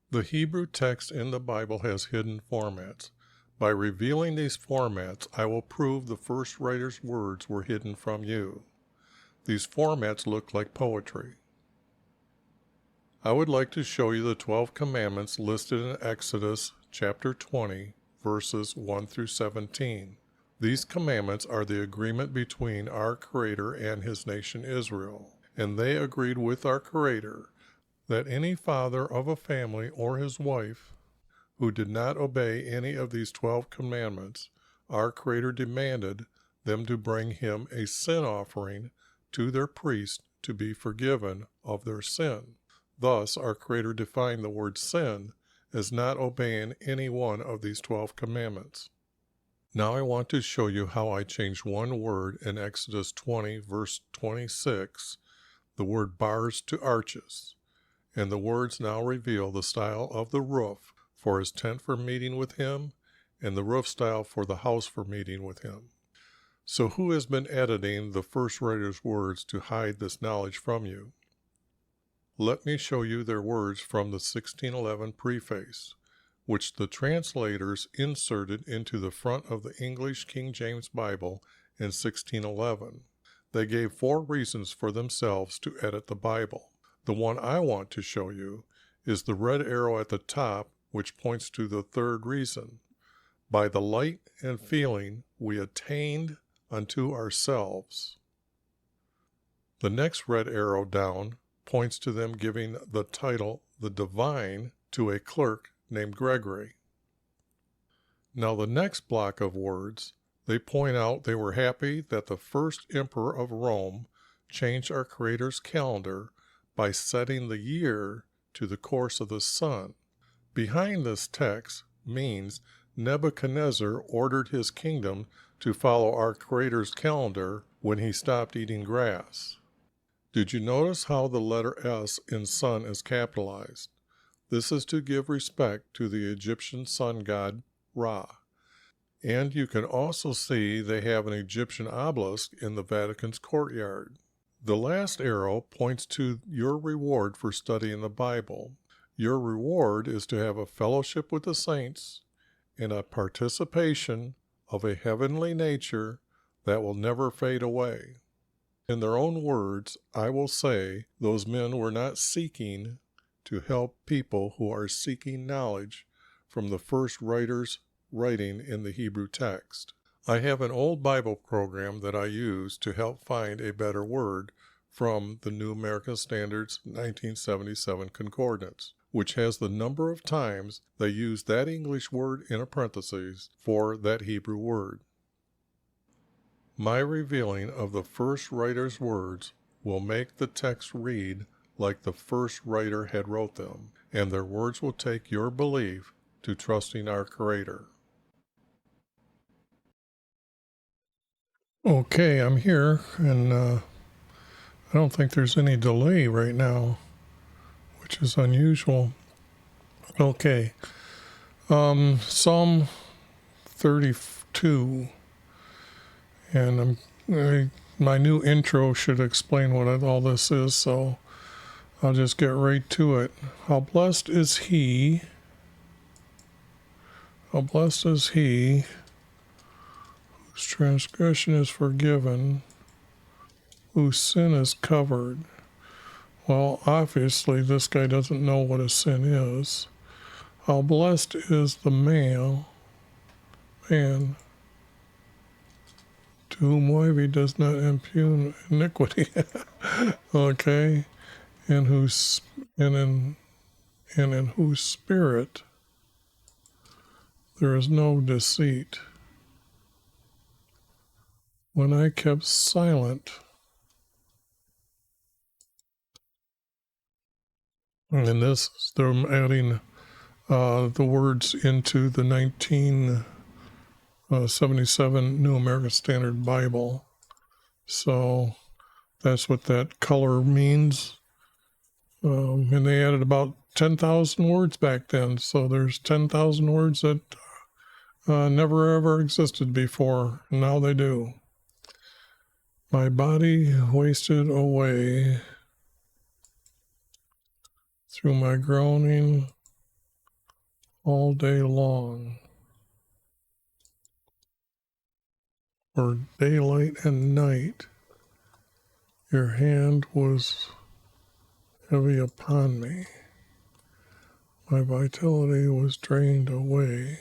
The Hebrew text in the Bible has hidden formats. By revealing these formats, I will prove the first writer's words were hidden from you. These formats look like poetry. I would like to show you the 12 commandments listed in Exodus chapter 20, verses 1 through 17. These commandments are the agreement between our Creator and His nation Israel, and they agreed with our Creator that any father of a family or his wife who did not obey any of these 12 commandments, our Creator demanded them to bring Him a sin offering to their priest to be forgiven of their sin. Thus, our Creator defined the word sin as not obeying any one of these 12 commandments. Now I want to show you how I changed one word in Exodus 20, verse 26, the word bars to arches, and the words now reveal the style of the roof for His tent for meeting with Him, and the roof style for the house for meeting with Him. So who has been editing the first writer's words to hide this knowledge from you? Let me show you their words from the 1611 preface, which the translators inserted into the front of the English King James Bible in 1611. They gave 4 reasons for themselves to edit the Bible. The one I want to show you is the red arrow at the top, which points to the 3rd reason. By the light and feeling we attained unto ourselves. The next red arrow down points to them giving the title, the divine, to a clerk named Gregory. Now the next block of words, they point out they were happy that the first emperor of Rome changed our Creator's calendar by setting the year to the course of the sun. Behind this text means Nebuchadnezzar ordered his kingdom to follow our Creator's calendar when he stopped eating grass. Did you notice how the letter S in sun is capitalized? This is to give respect to the Egyptian sun god Ra. And you can also see they have an Egyptian obelisk in the Vatican's courtyard. The last arrow points to your reward for studying the Bible. Your reward is to have a fellowship with the saints and a participation of a heavenly nature that will never fade away. In their own words, I will say those men were not seeking to help people who are seeking knowledge from the first writers writing in the Hebrew text. I have an old Bible program that I use to help find a better word from the New American Standard's 1977 Concordance, which has the number of times they use that English word in a parenthesis for that Hebrew word. My revealing of the first writer's words will make the text read like the first writer had wrote them, and their words will take your belief to trusting our Creator. Okay, I'm here, and I don't think there's any delay right now, which is unusual. Okay, Psalm 32, and my new intro should explain what all this is, so I'll just get right to it. How blessed is he whose transgression is forgiven, whose sin is covered. Well, obviously this guy doesn't know what a sin is. How blessed is the man to whom YHVH does not impugn iniquity. Okay, in whose spirit there is no deceit. When I kept silent, and this, they're adding the words into the 1977 New American Standard Bible. So that's what that color means. And they added about 10,000 words back then. So there's 10,000 words that never ever existed before. Now they do. My body wasted away through my groaning all day long, for daylight and night, your hand was heavy upon me. My vitality was drained away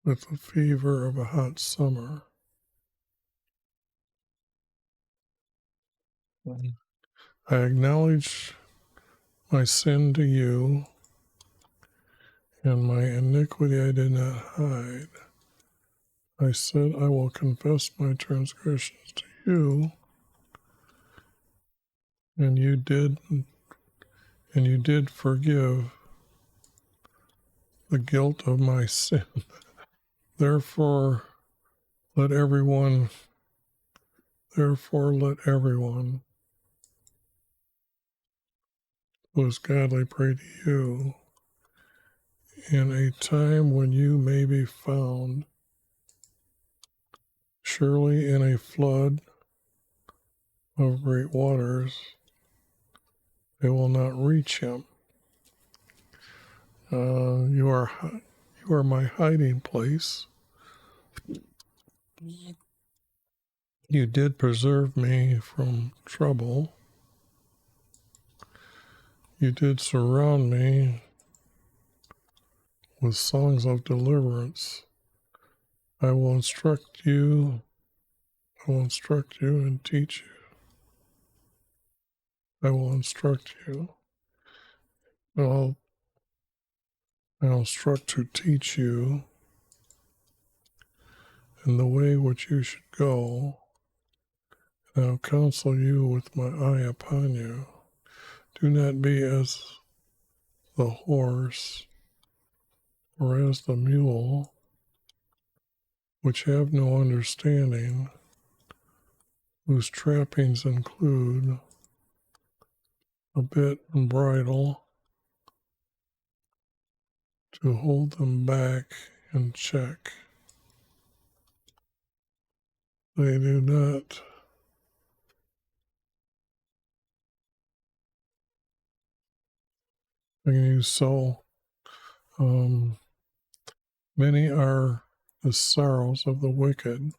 with the fever of a hot summer. I acknowledge my sin to you, and my iniquity I did not hide. I said, I will confess my transgressions to you, and you did forgive the guilt of my sin. Therefore let everyone who is godly pray to you in a time when you may be found. Surely in a flood of great waters they will not reach him. You are my hiding place. You did preserve me from trouble. You did surround me with songs of deliverance. I will instruct you and teach you. I will instruct you. I'll instruct to teach you in the way which you should go. And I'll counsel you with my eye upon you. Do not be as the horse or as the mule, which have no understanding, whose trappings include a bit and bridle to hold them back in check. They do not so many are the sorrows of the wicked,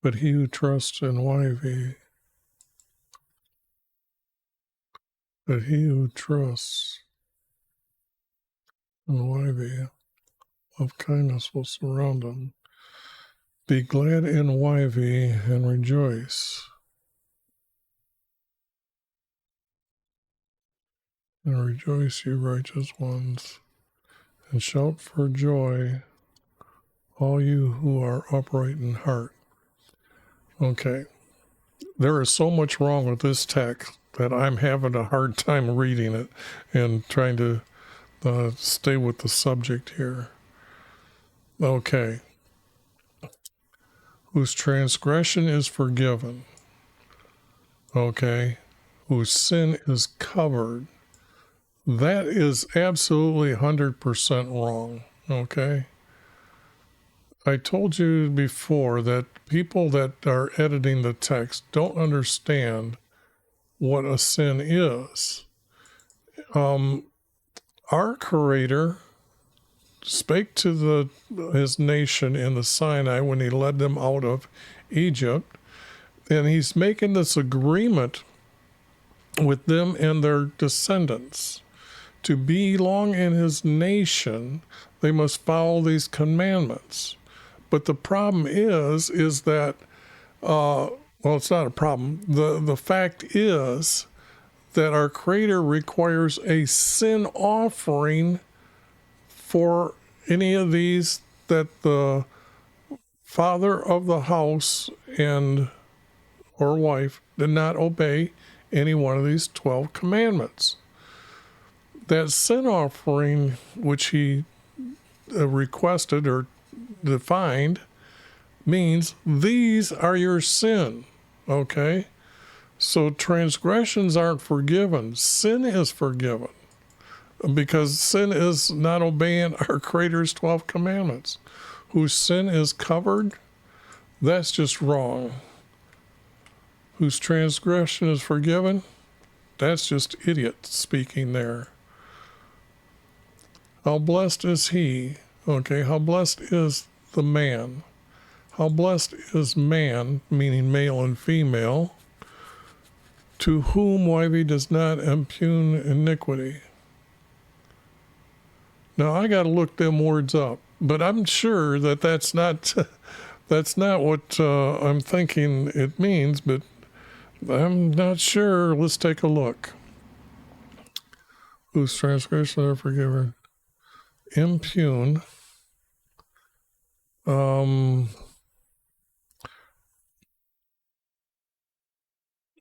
but he who trusts in YV, of kindness will surround him. Be glad in YV and rejoice. And rejoice, you righteous ones, and shout for joy, all you who are upright in heart. Okay, there is so much wrong with this text that I'm having a hard time reading it and trying to stay with the subject here. Okay. Whose transgression is forgiven. Okay. Whose sin is covered. That is absolutely 100% wrong. Okay. I told you before that people that are editing the text don't understand what a sin is. Our Creator spake to his nation in the Sinai when he led them out of Egypt, and he's making this agreement with them and their descendants. To belong in his nation, they must follow these commandments. But the problem is that, well, it's not a problem. The fact is that our Creator requires a sin offering for any of these that the father of the house and or wife did not obey any one of these 12 commandments. That sin offering which he requested or defined means these are your sin. Okay? So transgressions aren't forgiven. Sin is forgiven. Because sin is not obeying our Creator's 12 commandments. Whose sin is covered, that's just wrong. whose transgression is forgiven. That's just idiot speaking there. How blessed is he? Okay, how blessed is the man? How blessed is man, meaning male and female, to whom YV does not impugn iniquity. Now I got to look them words up, but I'm sure that that's not what I'm thinking it means, but I'm not sure. Let's take a look. Whose transgressions are forgiven? Impugn.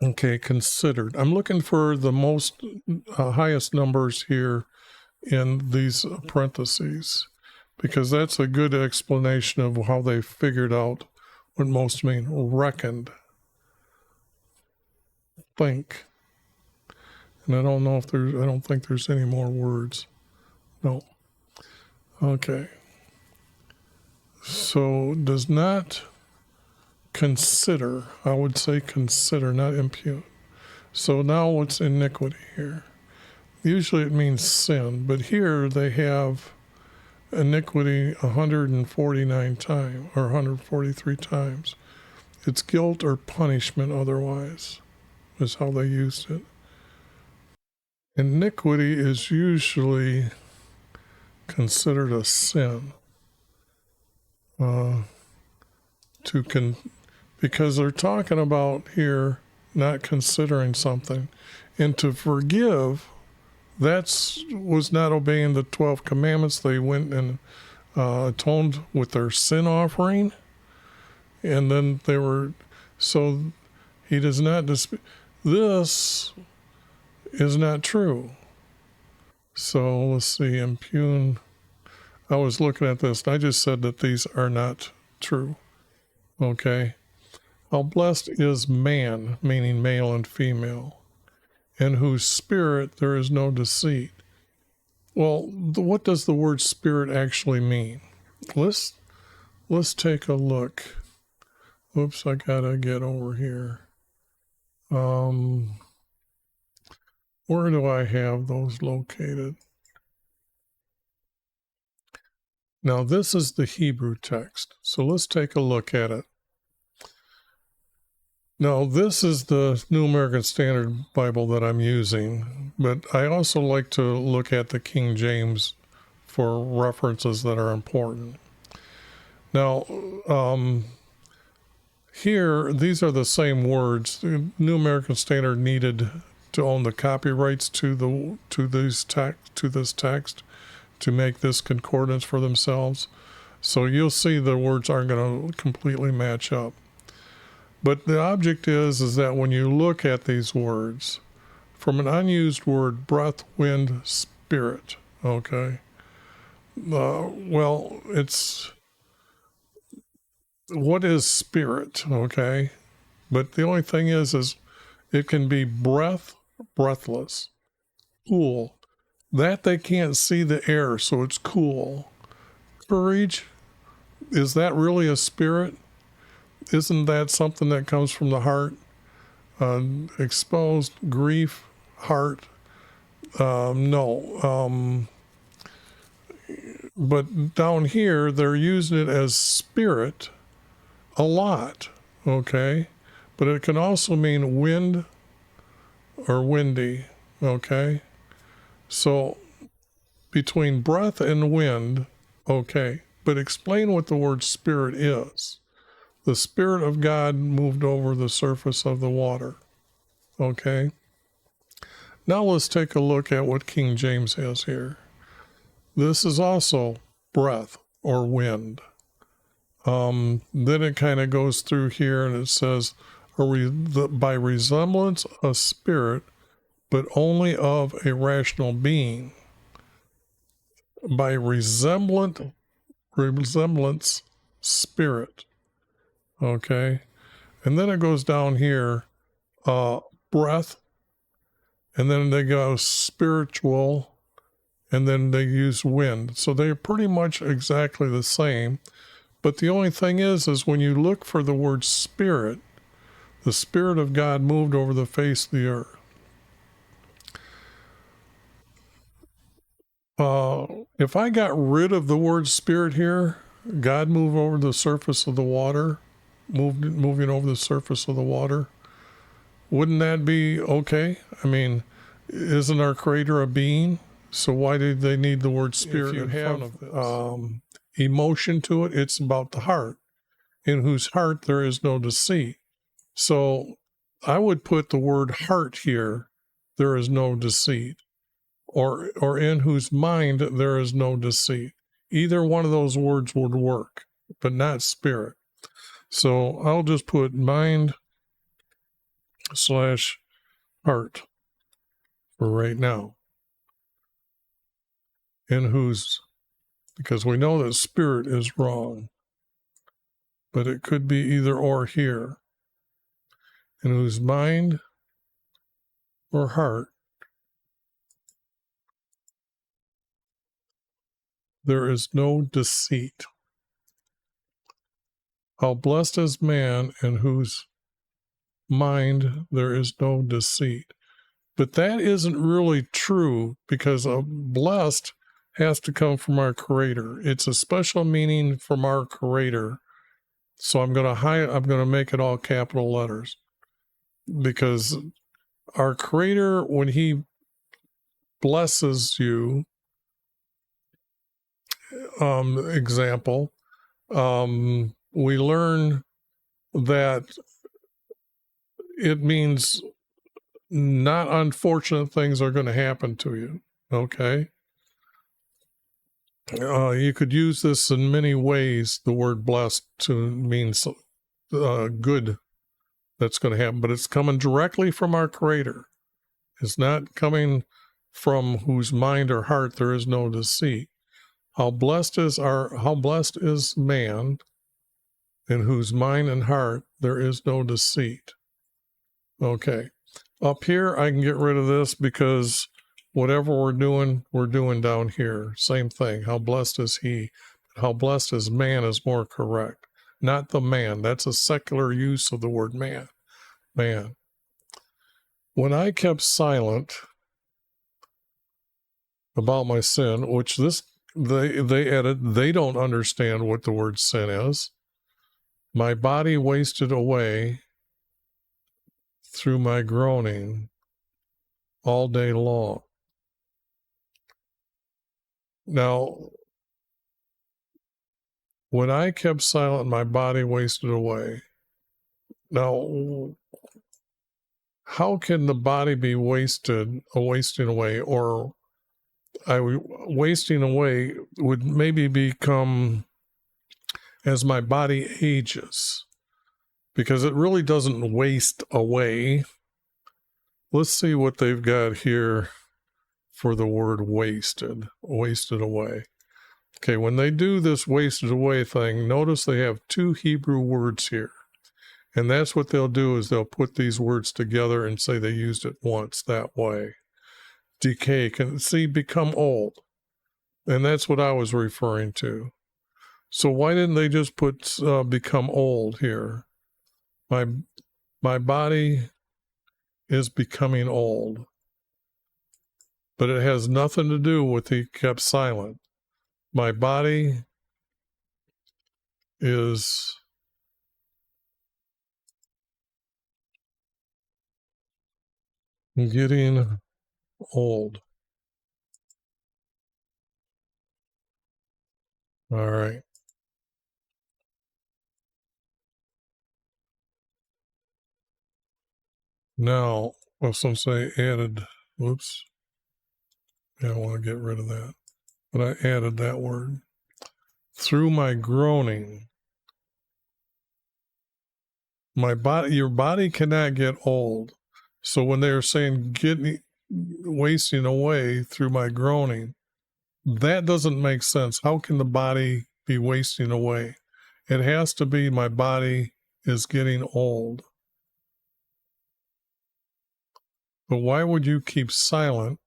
Okay, considered. I'm looking for the most highest numbers here in these parentheses, because that's a good explanation of how they figured out what most mean. Reckoned. Think. And I don't think there's any more words. No. Okay. So does not consider. I would say consider, not impugn. So now what's iniquity here? Usually it means sin, but here they have iniquity 149 times or 143 times. It's guilt or punishment otherwise, is how they used it. Iniquity is usually considered a sin. Because they're talking about here not considering something. And to forgive, was not obeying the 12 commandments. They went and atoned with their sin offering. And then so he does not this is not true. So let's see, impugn. I was looking at this, and I just said that these are not true. Okay. How blessed is man, meaning male and female, in whose spirit there is no deceit. Well, what does the word spirit actually mean? Let's take a look. Oops, I gotta get over here. Where do I have those located? Now, this is the Hebrew text, so let's take a look at it. Now, this is the New American Standard Bible that I'm using, but I also like to look at the King James for references that are important. Now, here, these are the same words. The New American Standard needed to own the copyrights to this text to make this concordance for themselves. So you'll see the words aren't going to completely match up. But the object is that when you look at these words, from an unused word, breath, wind, spirit, okay? Well, what is spirit, okay? But the only thing is it can be breath, breathless, cool. That they can't see the air, so it's cool. Courage, is that really a spirit? Isn't that something that comes from the heart? Exposed, grief, heart, no. But down here, they're using it as spirit a lot, okay? But it can also mean wind or windy, okay? So between breath and wind, okay. But explain what the word spirit is. The Spirit of God moved over the surface of the water. Okay? Now let's take a look at what King James has here. This is also breath or wind. Then it kind of goes through here and it says, by resemblance a spirit, but only of a rational being. By resemblance spirit. Okay, and then it goes down here, breath, and then they go spiritual, and then they use wind. So they're pretty much exactly the same. But the only thing is when you look for the word spirit, The Spirit of God moved over the face of the earth. If I got rid of the word spirit here, God moved over the surface of the water, moving over the surface of the water, wouldn't that be okay? I mean, isn't our Creator a being? So why did they need the word spirit in front of this? Emotion to it, it's about the heart, in whose heart there is no deceit. So I would put the word heart here, there is no deceit, or in whose mind there is no deceit. Either one of those words would work, but not spirit. So I'll just put mind / heart for right now. In whose, because we know that spirit is wrong, but it could be either or here. In whose mind or heart there is no deceit. How blessed is man in whose mind there is no deceit. But that isn't really true, because a blessed has to come from our Creator. It's a special meaning from our Creator. So I'm going to make it all capital letters, because our Creator, when He blesses you, example, we learn that it means not unfortunate things are going to happen to you. Okay. You could use this in many ways, the word blessed, to mean good that's going to happen, but it's coming directly from our Creator. It's not coming from whose mind or heart there is no deceit. How blessed is man in whose mind and heart there is no deceit. Okay. Up here, I can get rid of this, because whatever we're doing down here. Same thing. How blessed is he? How blessed is man is more correct. Not the man. That's a secular use of the word man. Man. When I kept silent about my sin, which they added, they don't understand what the word sin is. My body wasted away through my groaning all day long. Now, when I kept silent, my body wasted away. Now, how can the body be wasting away, or wasting away would maybe become as my body ages, because it really doesn't waste away. Let's see what they've got here for the word wasted away. Okay, when they do this wasted away thing, notice they have two Hebrew words here. And that's what they'll do, is they'll put these words together and say they used it once that way. Decay, become old. And that's what I was referring to. So why didn't they just put become old here? My body is becoming old. But it has nothing to do with he kept silent. My body is getting old. All right. Now, some say added, whoops. Yeah, I want to get rid of that. But I added that word. Through my groaning. Your body cannot get old. So when they're saying wasting away through my groaning, that doesn't make sense. How can the body be wasting away? It has to be my body is getting old. But why would you keep silent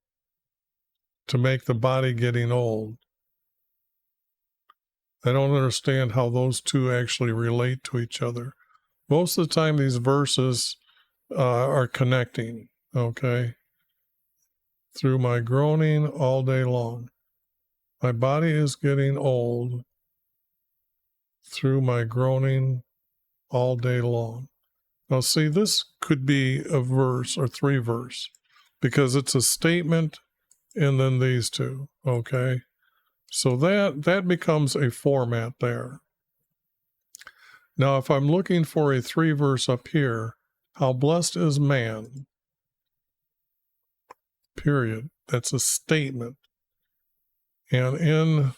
to make the body getting old? I don't understand how those two actually relate to each other. Most of the time these verses are connecting, okay? Through my groaning all day long. My body is getting old through my groaning all day long. Now, see, this could be a verse or 3 verse because it's a statement and then these two, okay? So that becomes a format there. Now, if I'm looking for a 3 verse up here, how blessed is man, period. That's a statement. And in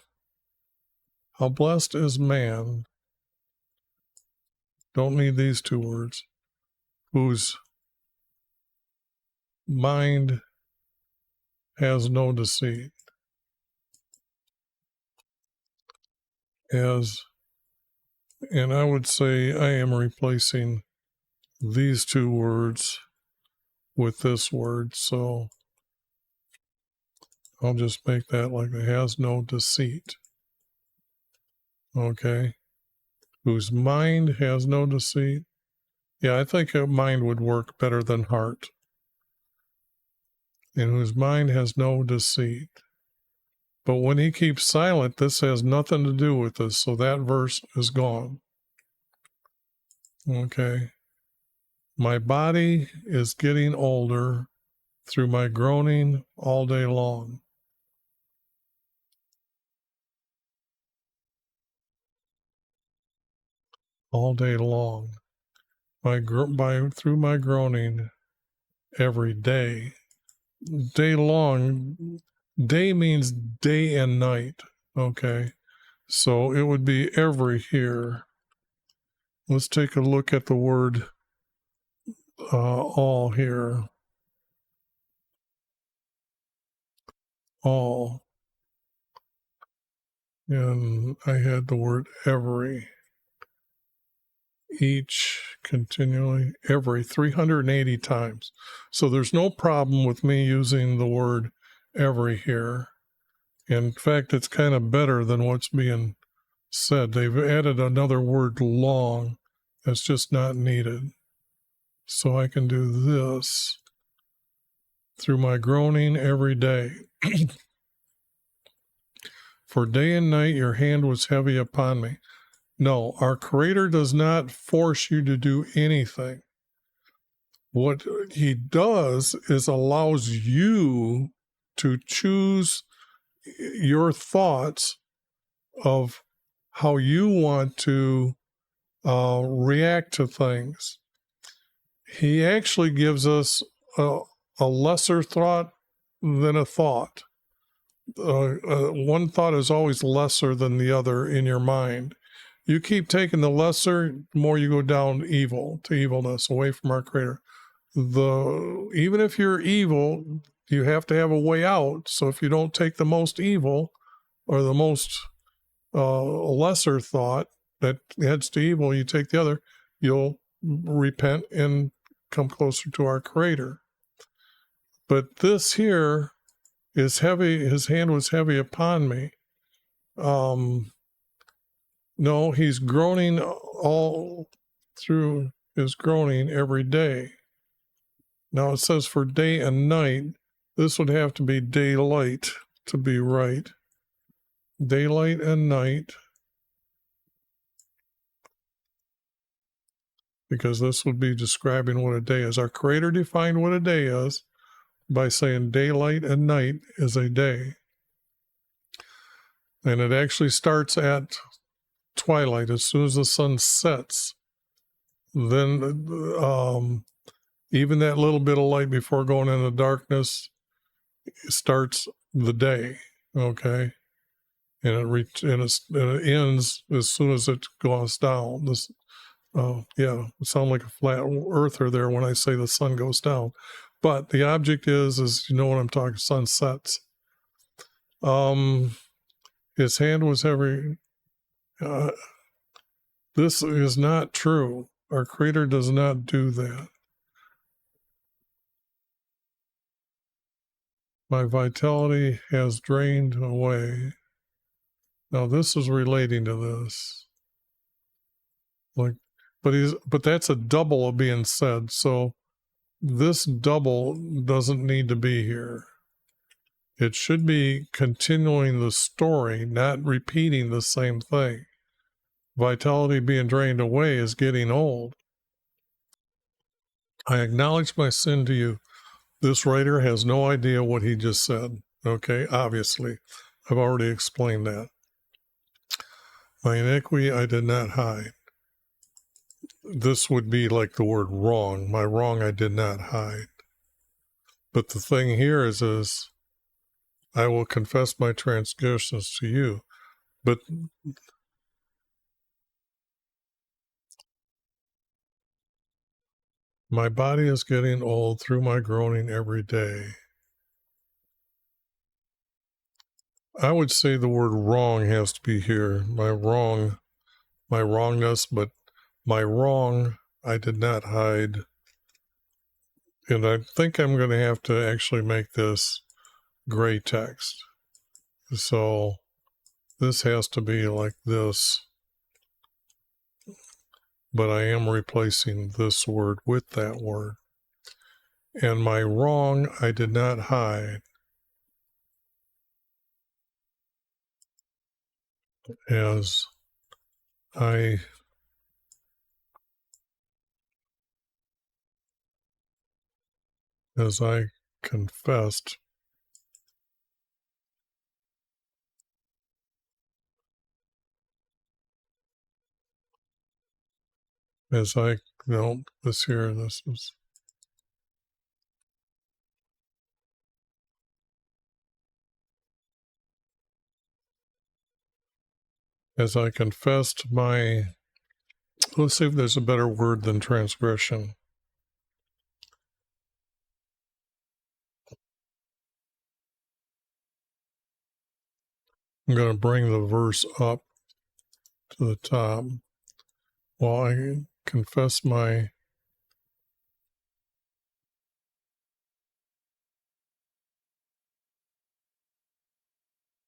how blessed is man, don't need these 2 words, whose mind has no deceit. And I would say I am replacing these 2 words with this word. So I'll just make that like it has no deceit. Okay. Whose mind has no deceit. Yeah, I think a mind would work better than heart. And whose mind has no deceit. But when he keeps silent, this has nothing to do with this. So that verse is gone. Okay. My body is getting older through my groaning all day long. All day long. Through my groaning every day. Day long. Day means day and night. Okay. So it would be every here. Let's take a look at the word all here. All. And I had the word every. Each, continually, every 380 times. So there's no problem with me using the word every here. In fact, it's kind of better than what's being said. They've added another word long that's just not needed. So I can do this through my groaning every day. For day and night your hand was heavy upon me. No, our Creator does not force you to do anything. What he does is allows you to choose your thoughts of how you want to react to things. He actually gives us a lesser thought than a thought. One thought is always lesser than the other in your mind. You keep taking the lesser, the more you go down to evilness, away from our Creator. Even if you're evil, you have to have a way out. So if you don't take the most evil or the most lesser thought that heads to evil, you take the other, you'll repent and come closer to our Creator. But this here is heavy. His hand was heavy upon me. No, he's groaning all through his groaning every day. Now it says for day and night. This would have to be daylight to be right. Daylight and night. Because this would be describing what a day is. Our Creator defined what a day is by saying daylight and night is a day. And it actually starts at twilight. As soon as the sun sets, then even that little bit of light before going into darkness starts the day, okay? And it ends as soon as it goes down. Yeah, it sounds like a flat earther there when I say the sun goes down. But the object is you know what I'm talking, sun sets. His hand was heavy. This is not true. Our Creator does not do that. My vitality has drained away. Now this is relating to this. Like But that's a double of being said. So this double doesn't need to be here. It should be continuing the story, not repeating the same thing. Vitality being drained away is getting old. I acknowledge my sin to you. This writer has no idea what he just said. Okay, obviously. I've already explained that. My iniquity I did not hide. This would be like the word wrong. My wrong I did not hide. But the thing here is I will confess my transgressions to you. But my body is getting old through my groaning every day. I would say the word wrong has to be here. My wrongness, but my wrong I did not hide. And I think I'm going to have to actually make this gray text. So this has to be like this. But I am replacing this word with that word. And my wrong I did not hide, as I confessed as I no this here this is as I confessed my, let's see if there's a better word than transgression. I'm going to bring the verse up to the top. While I confess my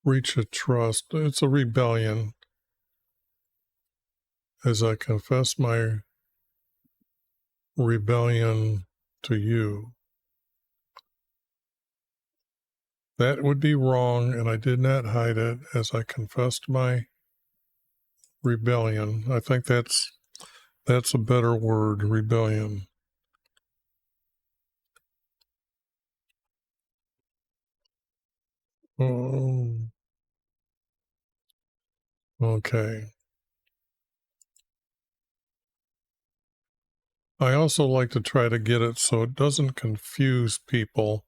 breach of trust, it's a rebellion. As I confess my rebellion to you. That would be wrong, and I did not hide it as I confessed my rebellion. I think that's a better word, rebellion. Oh, okay. I also like to try to get it so it doesn't confuse people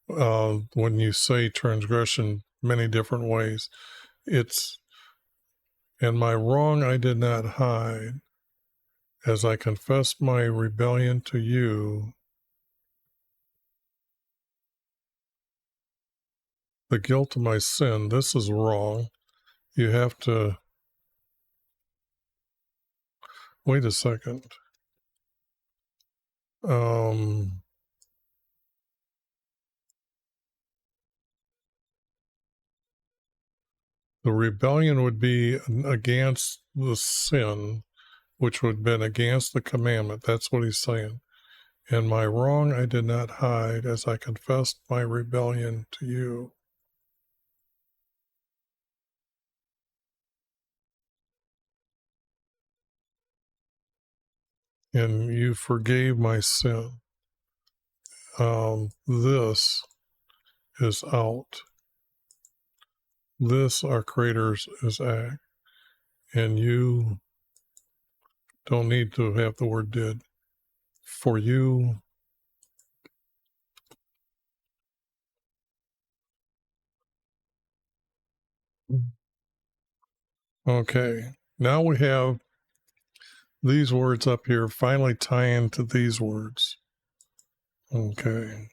when you say transgression many different ways. It's, and my wrong I did not hide as I confessed my rebellion to you. The guilt of my sin, this is wrong. You have to, wait a second. The rebellion would be against the sin, which would have been against the commandment. That's what he's saying. And my wrong I did not hide as I confessed my rebellion to you. And you forgave my sin. This is out. This, our Creator's, is act. And you don't need to have the word did. For you, okay. Now we have these words up here finally tie into these words. Okay.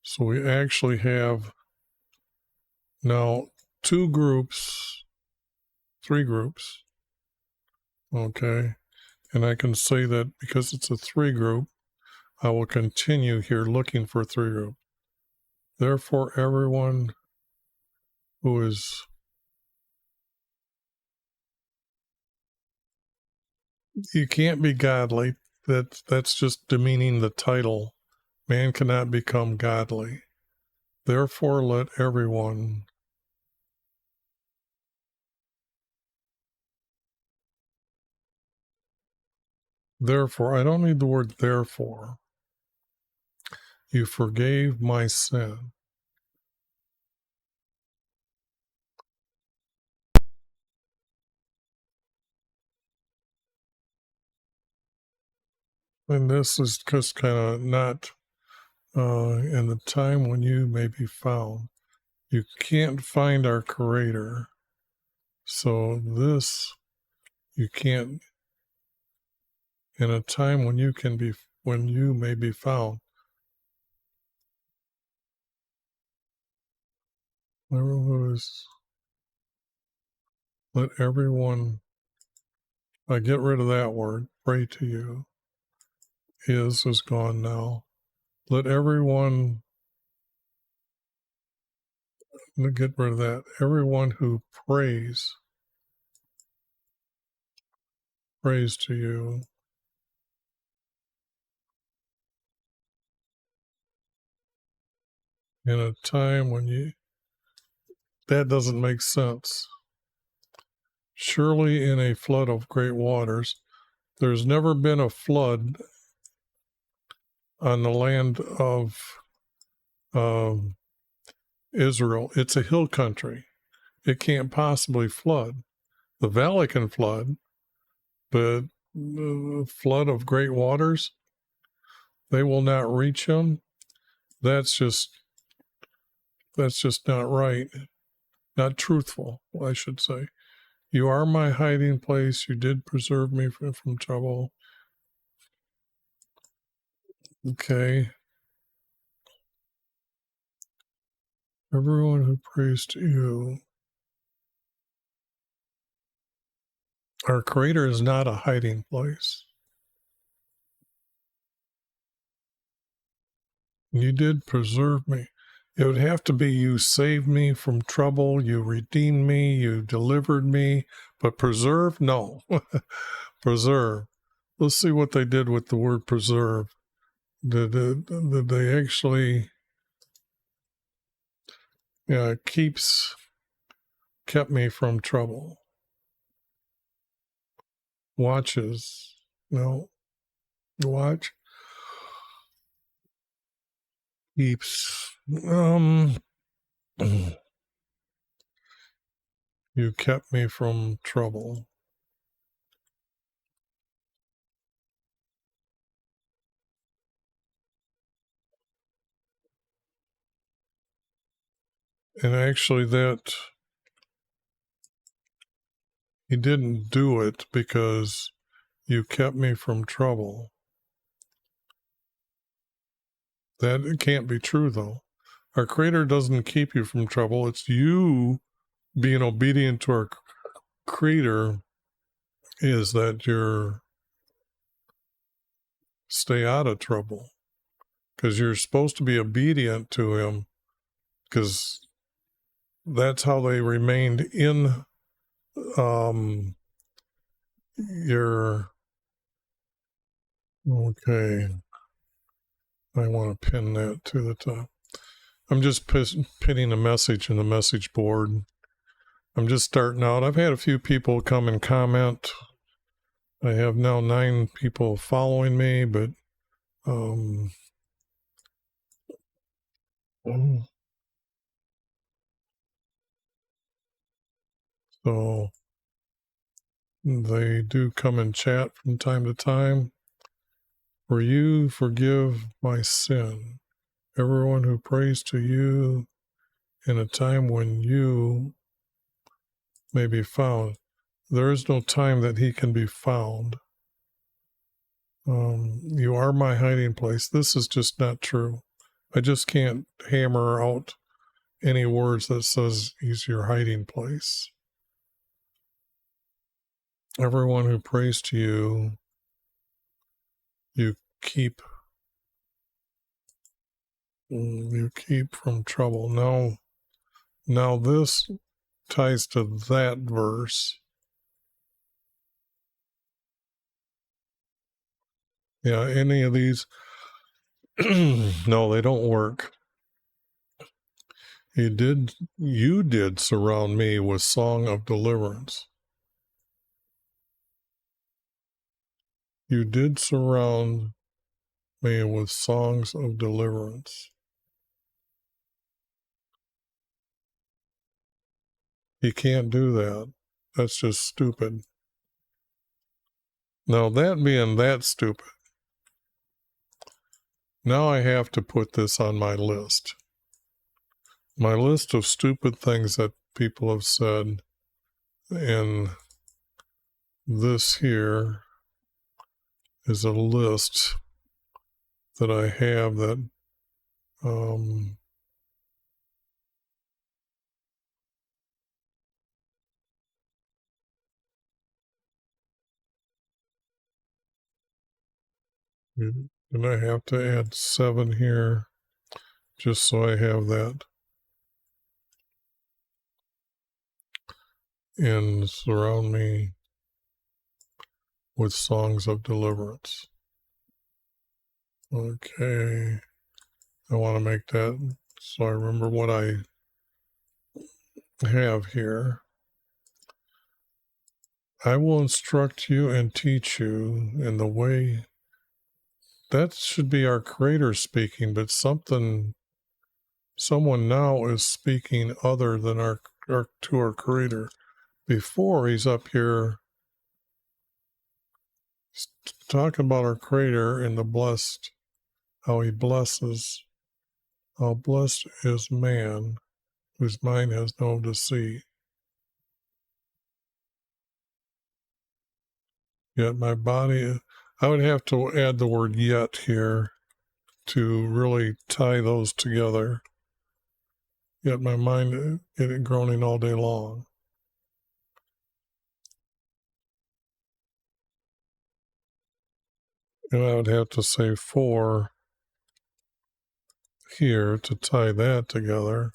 So we actually have now three groups. Okay. And I can say that because it's a three group, I will continue here looking for three group. Therefore, everyone who is You can't be godly. That's just demeaning the title. Man cannot become godly. Therefore, let everyone. Therefore, I don't need the word therefore. You forgave my sin. And this is just kind of not in the time when you may be found. You can't find our Creator. So this, you can't, in a time when you may be found. Let everyone, I get rid of that word, pray to you. Is gone now. Let everyone, get rid of that. Everyone who prays to you. In a time when that doesn't make sense. Surely in a flood of great waters, there's never been a flood on the land of Israel. It's a hill country. It can't possibly flood. The valley can flood, but the flood of great waters, they will not reach them. That's just not right. Not truthful, I should say. You are my hiding place. You did preserve me from trouble. Okay. Everyone who prays to you. Our Creator is not a hiding place. You did preserve me. It would have to be you saved me from trouble, you redeemed me, you delivered me, but preserve? No. Preserve. Let's see what they did with the word preserve. Did they actually, kept me from trouble. Watches. No. Watch. Keeps. You kept me from trouble. And actually he didn't do it because you kept me from trouble. That can't be true, though. Our Creator doesn't keep you from trouble. It's you being obedient to our Creator is that you're stay out of trouble, because you're supposed to be obedient to Him, because that's how they remained in your. Okay, I want to pin that to the top. I'm just pinning a message in the message board. I'm just starting out. I've had a few people come and comment. I have now 9 people following me, but so they do come and chat from time to time. For you forgive my sin. Everyone who prays to you in a time when you may be found. There is no time that he can be found. You are my hiding place. This is just not true. I just can't hammer out any words that says he's your hiding place. Everyone who prays to you, you keep from trouble. Now this ties to that verse. Yeah, any of these, no, they don't work. You did surround me with song of deliverance. You did surround me with songs of deliverance. You can't do that. That's just stupid. Now, that being that stupid, now I have to put this on my list. My list of stupid things that people have said, and this here is a list that I have that and I have to add 7 here just so I have that. And surround me with songs of deliverance. Okay. I want to make that so I remember what I have here. I will instruct you and teach you in the way. That should be our Creator speaking, but someone now is speaking other than to our Creator. Before, he's up here talking about our Creator and the blessed, how he blesses. How blessed is man whose mind has no deceit. Yet my body, I would have to add the word yet here to really tie those together. Yet my mind it groaning all day long. And I would have to say for here to tie that together.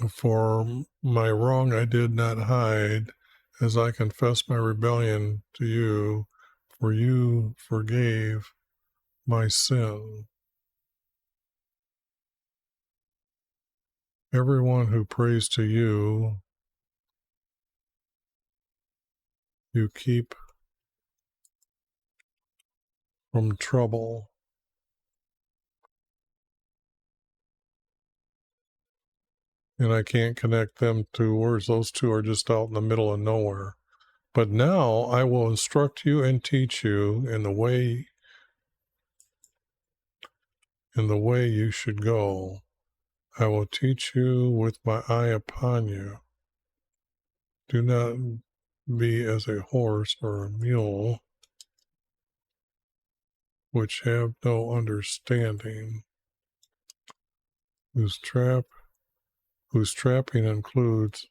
For my wrong I did not hide, as I confess my rebellion to you, for you forgave my sin. Everyone who prays to you, you keep from trouble. And I can't connect them to words. Those two are just out in the middle of nowhere. But now I will instruct you and teach you in the way you should go. I will teach you with my eye upon you. Do not be as a horse or a mule, which have no understanding, whose trapping includes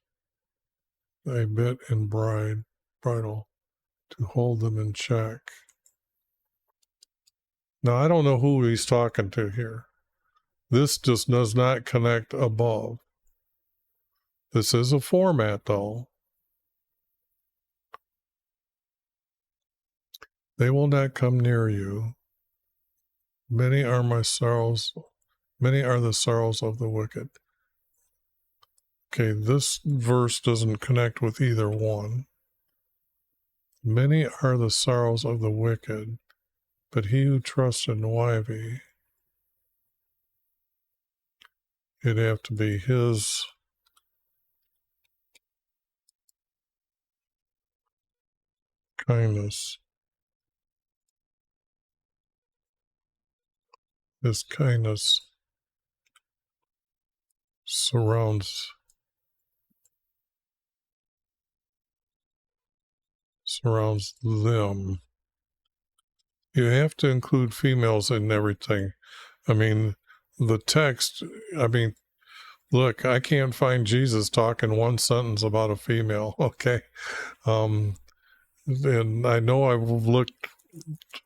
a bit and bridle to hold them in check. Now, I don't know who he's talking to here. This just does not connect above. This is a format, though. They will not come near you. Many are the sorrows of the wicked. Okay, this verse doesn't connect with either one. Many are the sorrows of the wicked, but he who trusts in YV, it'd have to be his kindness. His kindness surrounds them. You have to include females in everything. I mean, the text, look, I can't find Jesus talking one sentence about a female, okay? And I know I've looked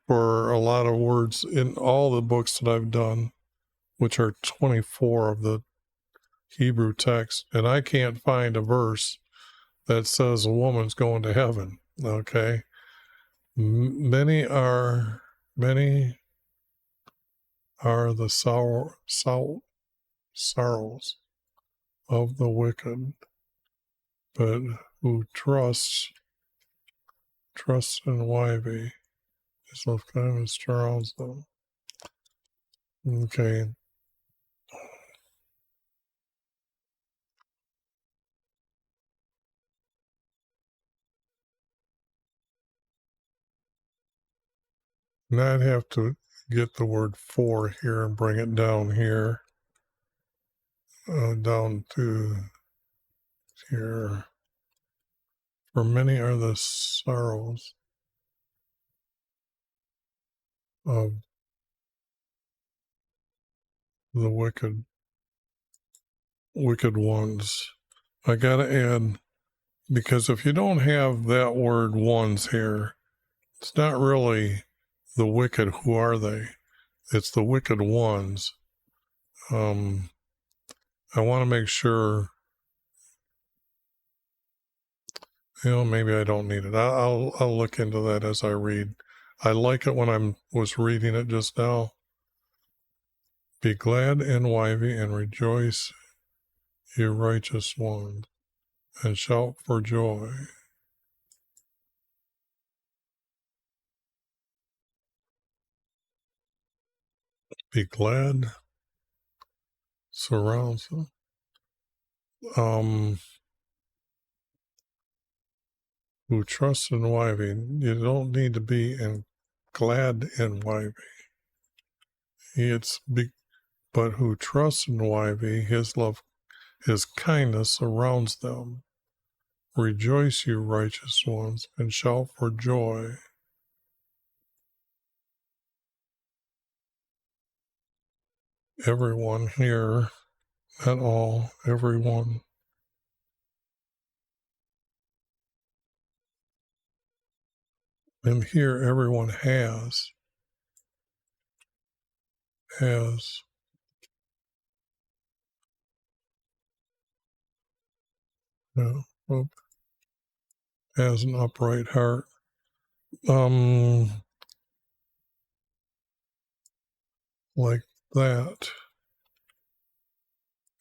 for a lot of words in all the books that I've done, which are 24 of the Hebrew text, and I can't find a verse that says a woman's going to heaven, okay? Many are the sorrows of the wicked, but who trusts in YV, his love kindness surrounds them. Okay. Now I'd have to get the word for here and bring it down here, down to here. For many are the sorrows of the wicked ones. I gotta add, because if you don't have that word ones here, it's not really the wicked. Who are they? It's the wicked ones. I want to make sure, maybe I don't need it. I'll look into that as I read. I like it when I was reading it just now. Be glad in YV and rejoice, you righteous ones, and shout for joy. Be glad surrounds them. Who trusts in YV. You don't need to be glad in YV. But who trusts in YV, his love, his kindness surrounds them. Rejoice, you righteous ones, and shout for joy. Everyone here, not all, everyone. And here everyone has. No, has an upright heart. Like that.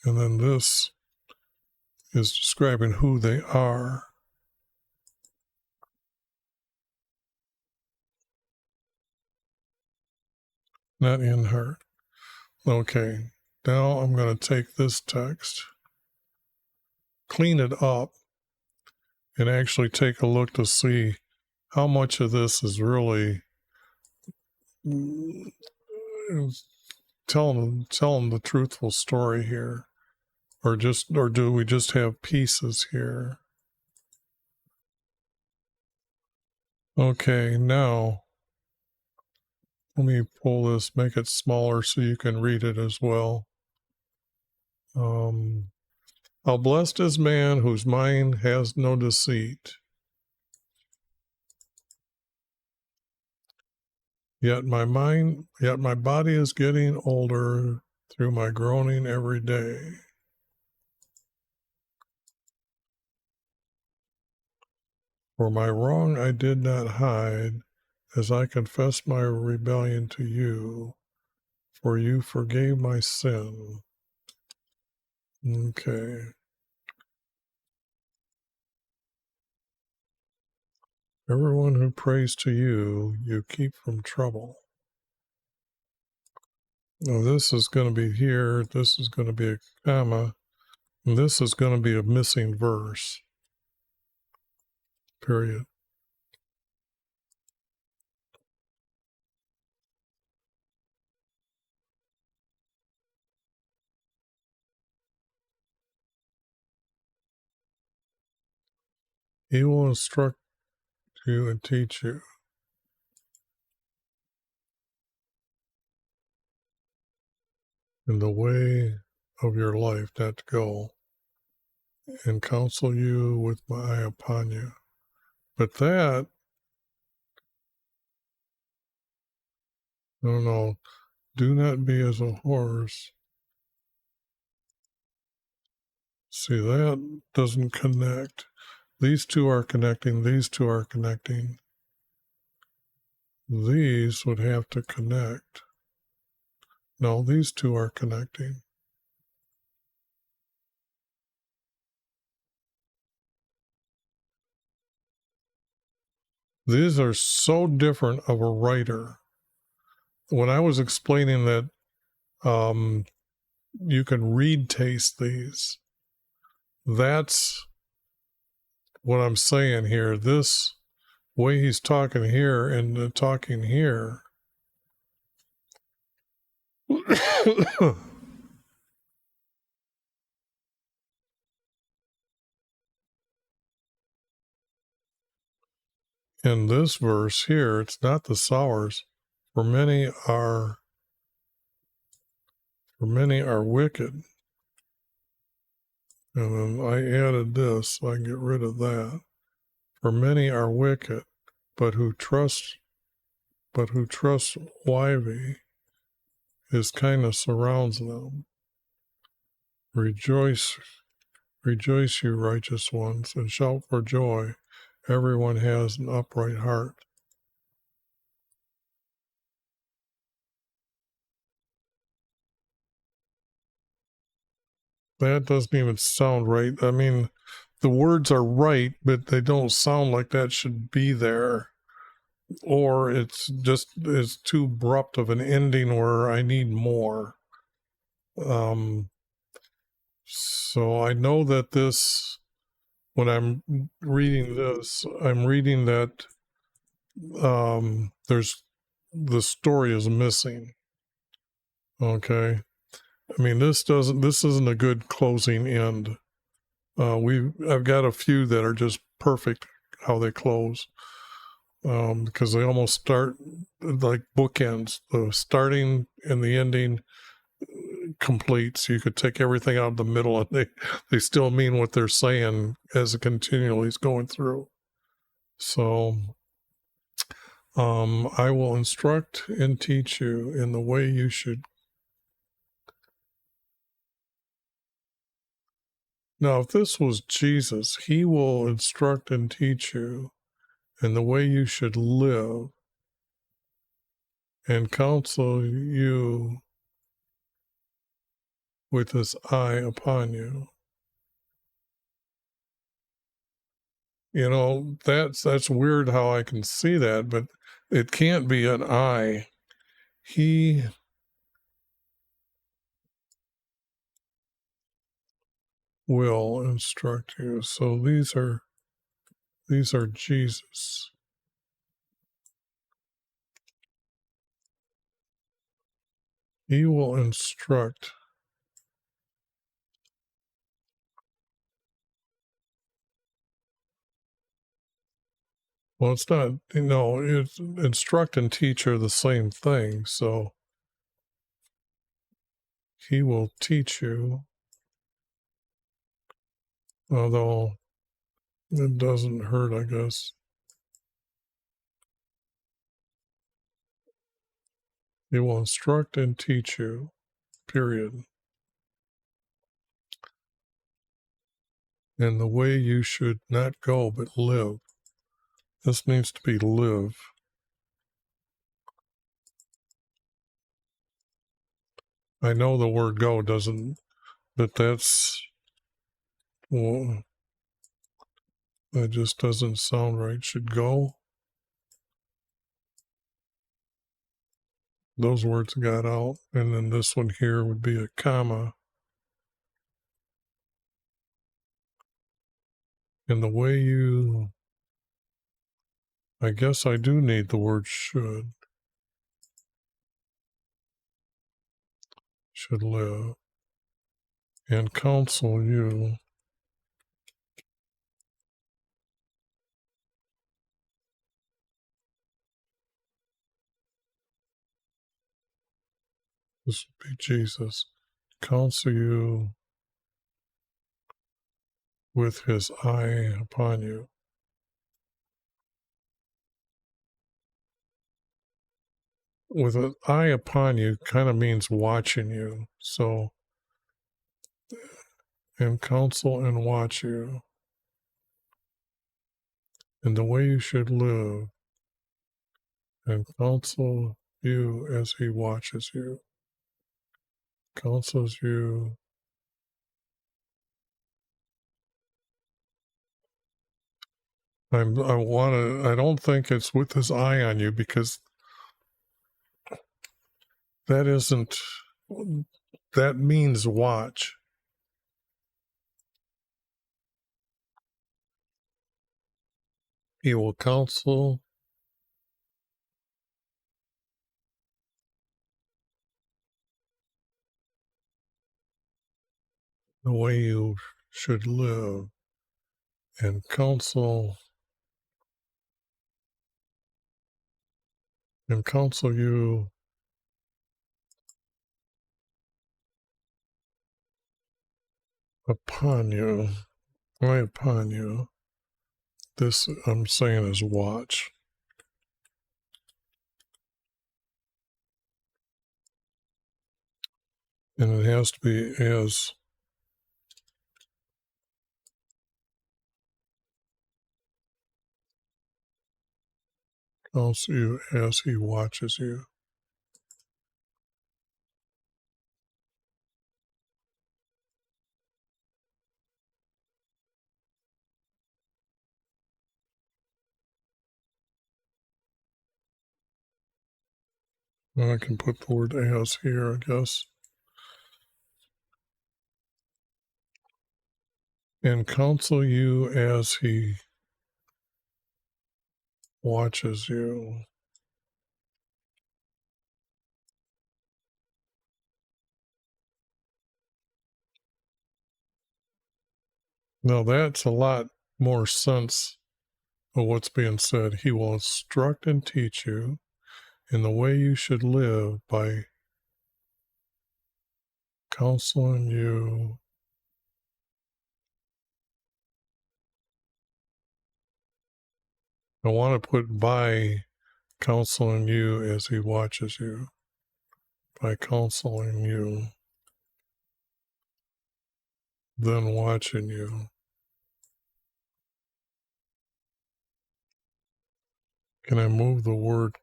And then this is describing who they are. Not in heart. Okay, now I'm going to take this text, clean it up, and actually take a look to see how much of this is really telling the truthful story here, or do we just have pieces here? Okay, now let me pull this, make it smaller so you can read it as well. How blessed is man whose mind has no deceit. Yet my body is getting older through my groaning every day. For my wrong I did not hide, as I confessed my rebellion to you, for you forgave my sin. Okay. Everyone who prays to you, you keep from trouble. Now this is going to be here, this is going to be a comma, and this is going to be a missing verse. Period. He will instruct you and teach you in the way of your life not to go, and counsel you with my eye upon you. But that, no, do not be as a horse. See, that doesn't connect. These two are connecting, these two are connecting. these would have to connect. No, these two are connecting. These are so different of a writer. When I was explaining that you can read taste these, that's what I'm saying here. This way he's talking here and talking here. In this verse here, it's not the sours, for many are wicked. And then I added this so I can get rid of that. For many are wicked, but who trust YV, his kindness surrounds them. Rejoice, you righteous ones, and shout for joy. Everyone has an upright heart. That doesn't even sound right. I mean, the words are right, but they don't sound like that should be there. Or it's too abrupt of an ending where I need more. So I know that this, when I'm reading this, I'm reading that the story is missing. Okay. I mean, this isn't a good closing end. I've got a few that are just perfect how they close. Because they almost start like bookends. The starting and the ending complete, so you could take everything out of the middle and they still mean what they're saying as it continually is going through. So I will instruct and teach you in the way you should. Now, if this was Jesus, he will instruct and teach you in the way you should live and counsel you with his eye upon you. You know, that's weird how I can see that, but it can't be an eye. He will instruct you. So these are Jesus. He will instruct. Well, it's not, it's instruct and teach are the same thing. So he will teach you, although it doesn't hurt, I guess. He will instruct and teach you, period. And the way you should not go, but live. This needs to be live. I know the word go doesn't, but that's, well, that just doesn't sound right. Should go. Those words got out. And then this one here would be a comma. And the way you, I guess I do need the word should live, and counsel you. This would be Jesus. Counsel you with his eye upon you. With an eye upon you kind of means watching you. So, and counsel and watch you. And the way you should live, and counsel you as he watches you, counsels you. I don't think it's with his eye on you, because that means watch. He will counsel the way you should live, and counsel you upon you, right upon you. This I'm saying is watch. And it has to be as counsel you as he watches you. And I can put the word as here, I guess. And counsel you as he watches you. Now that's a lot more sense of what's being said. He will instruct and teach you in the way you should live by counseling you. I want to put by counseling you as he watches you. By counseling you, then watching you. Can I move the word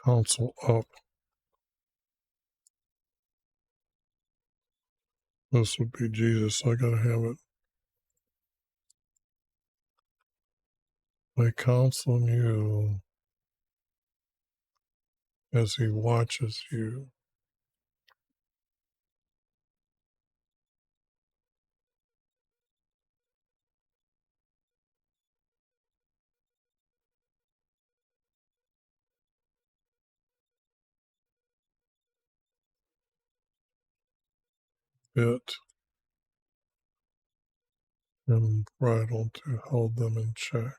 counsel up? This would be Jesus. I got to have it. By counseling you as he watches you. Bit and bridle to hold them in check.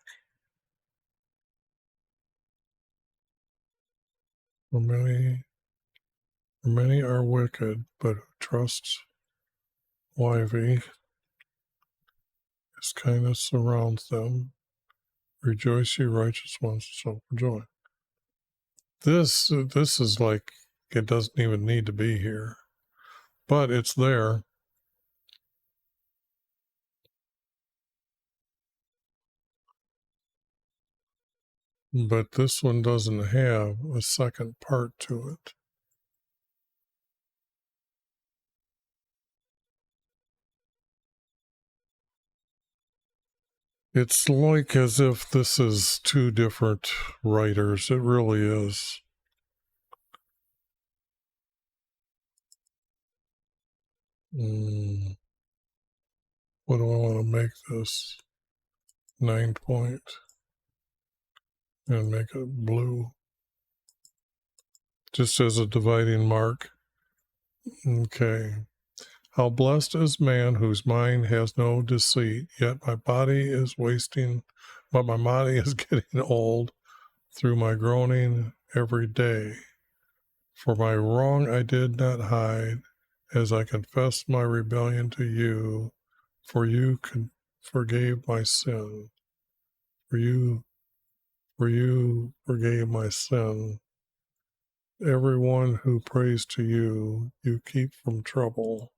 For many are wicked, but who trusts YV, his kindness surrounds them. Rejoice, ye righteous ones, so for joy. This is like, it doesn't even need to be here, but it's there. But this one doesn't have a second part to it. It's like as if this is two different writers. It really is. What do I want to make this? 9 point. And make it blue. Just as a dividing mark. Okay. How blessed is man whose mind has no deceit, yet my body is wasting, but my body is getting old through my groaning every day. For my wrong I did not hide, as I confessed my rebellion to you, for you forgave my sin. For you forgave my sin. Everyone who prays to you, you keep from trouble.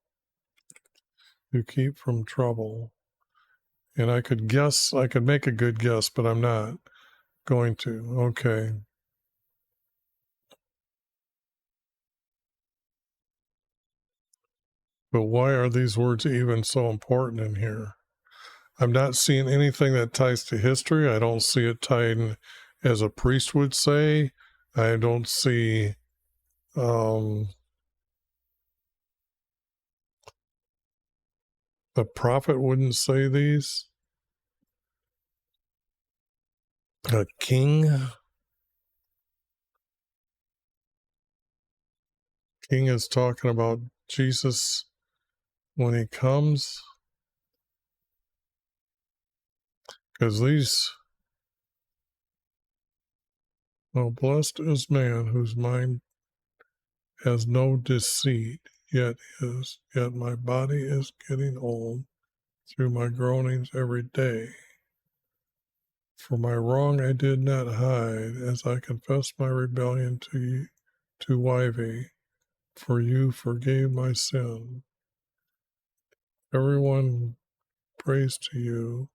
You keep from trouble. And I could make a good guess, but I'm not. Going to. Okay. But why are these words even so important in here? I'm not seeing anything that ties to history. I don't see it tied as a priest would say. I don't see the prophet wouldn't say these. A king is talking about Jesus when he comes. Because these, oh, blessed is man whose mind has no deceit, yet my body is getting old through my groanings every day. For my wrong I did not hide, as I confessed my rebellion to you, to YV, for you forgave my sin. Everyone prays to you,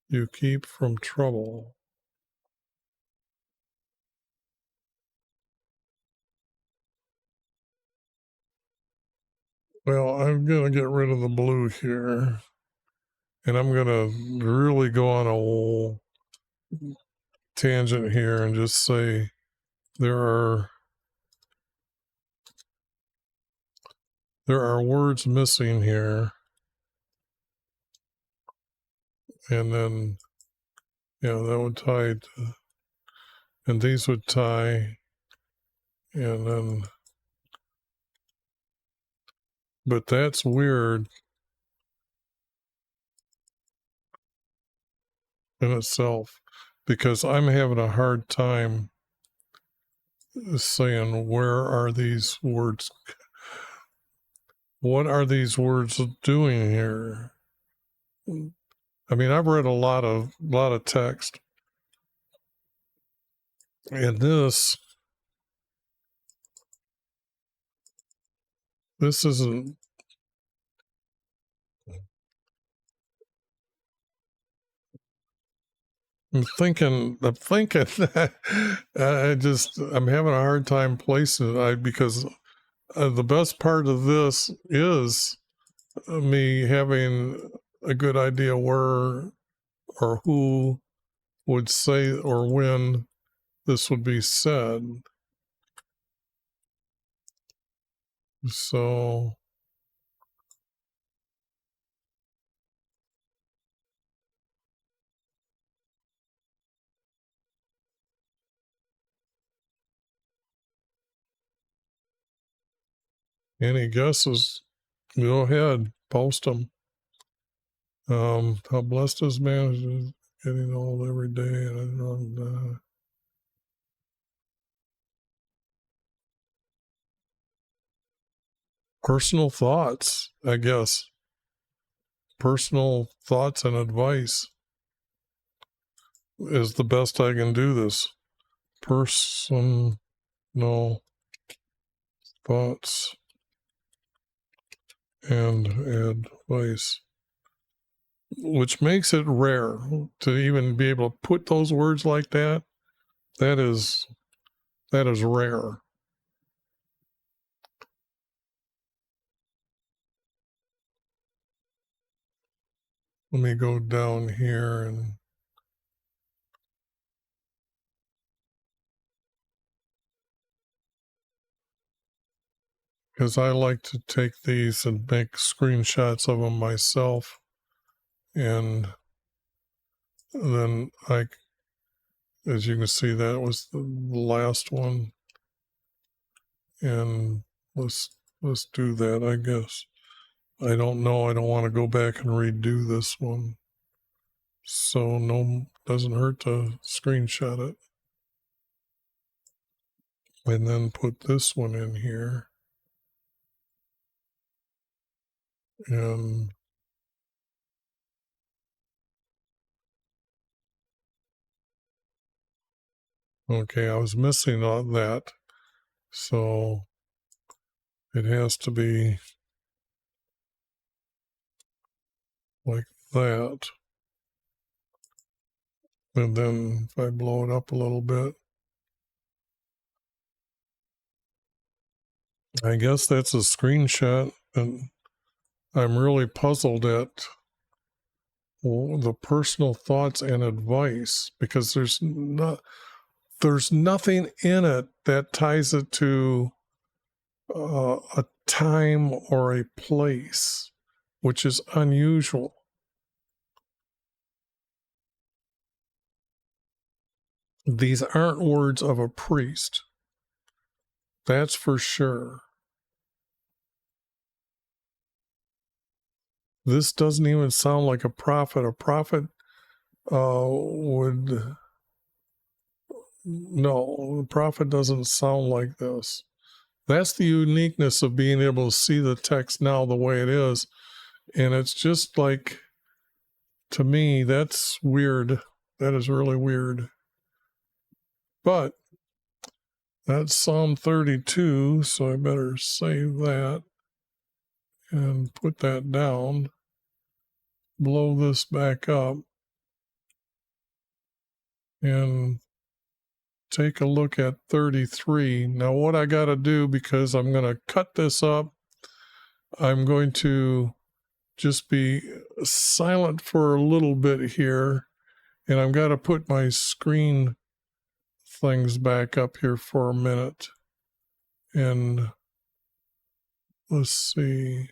you keep from trouble. Well, I'm going to get rid of the blue here, and I'm going to really go on a tangent here and just say there are words missing here, and then that would tie to, and these would tie, and then, but that's weird in itself, because I'm having a hard time saying where are these words, what are these words doing here? I mean, I've read a lot of text, and this isn't. I'm thinking. I'm having a hard time placing it because the best part of this is me having a good idea where or who would say or when this would be said. So any guesses? Go ahead, post them. How blessed is man is getting old every day, and I don't. Personal thoughts, I guess. Personal thoughts and advice is the best I can do this. Personal thoughts and advice, which makes it rare to even be able to put those words like that. That is rare. Let me go down here and because I like to take these and make screenshots of them myself, and then as you can see, that was the last one, and let's do that, I guess. I don't know. I don't want to go back and redo this one, so no, doesn't hurt to screenshot it, and then put this one in here, and okay, I was missing all that, so it has to be like that. And then if I blow it up a little bit, I guess that's a screenshot, and I'm really puzzled at the personal thoughts and advice, because there's nothing in it that ties it to a time or a place, which is unusual. These aren't words of a priest, that's for sure. This doesn't even sound like a prophet. A prophet would... No, the prophet doesn't sound like this. That's the uniqueness of being able to see the text now the way it is. And it's just like, to me, that's weird. That is really weird. But that's Psalm 32, so I better save that and put that down. Blow this back up and take a look at 33. Now what I got to do, because I'm going to cut this up, I'm going to just be silent for a little bit here, and I've got to put my screen things back up here for a minute. And let's see.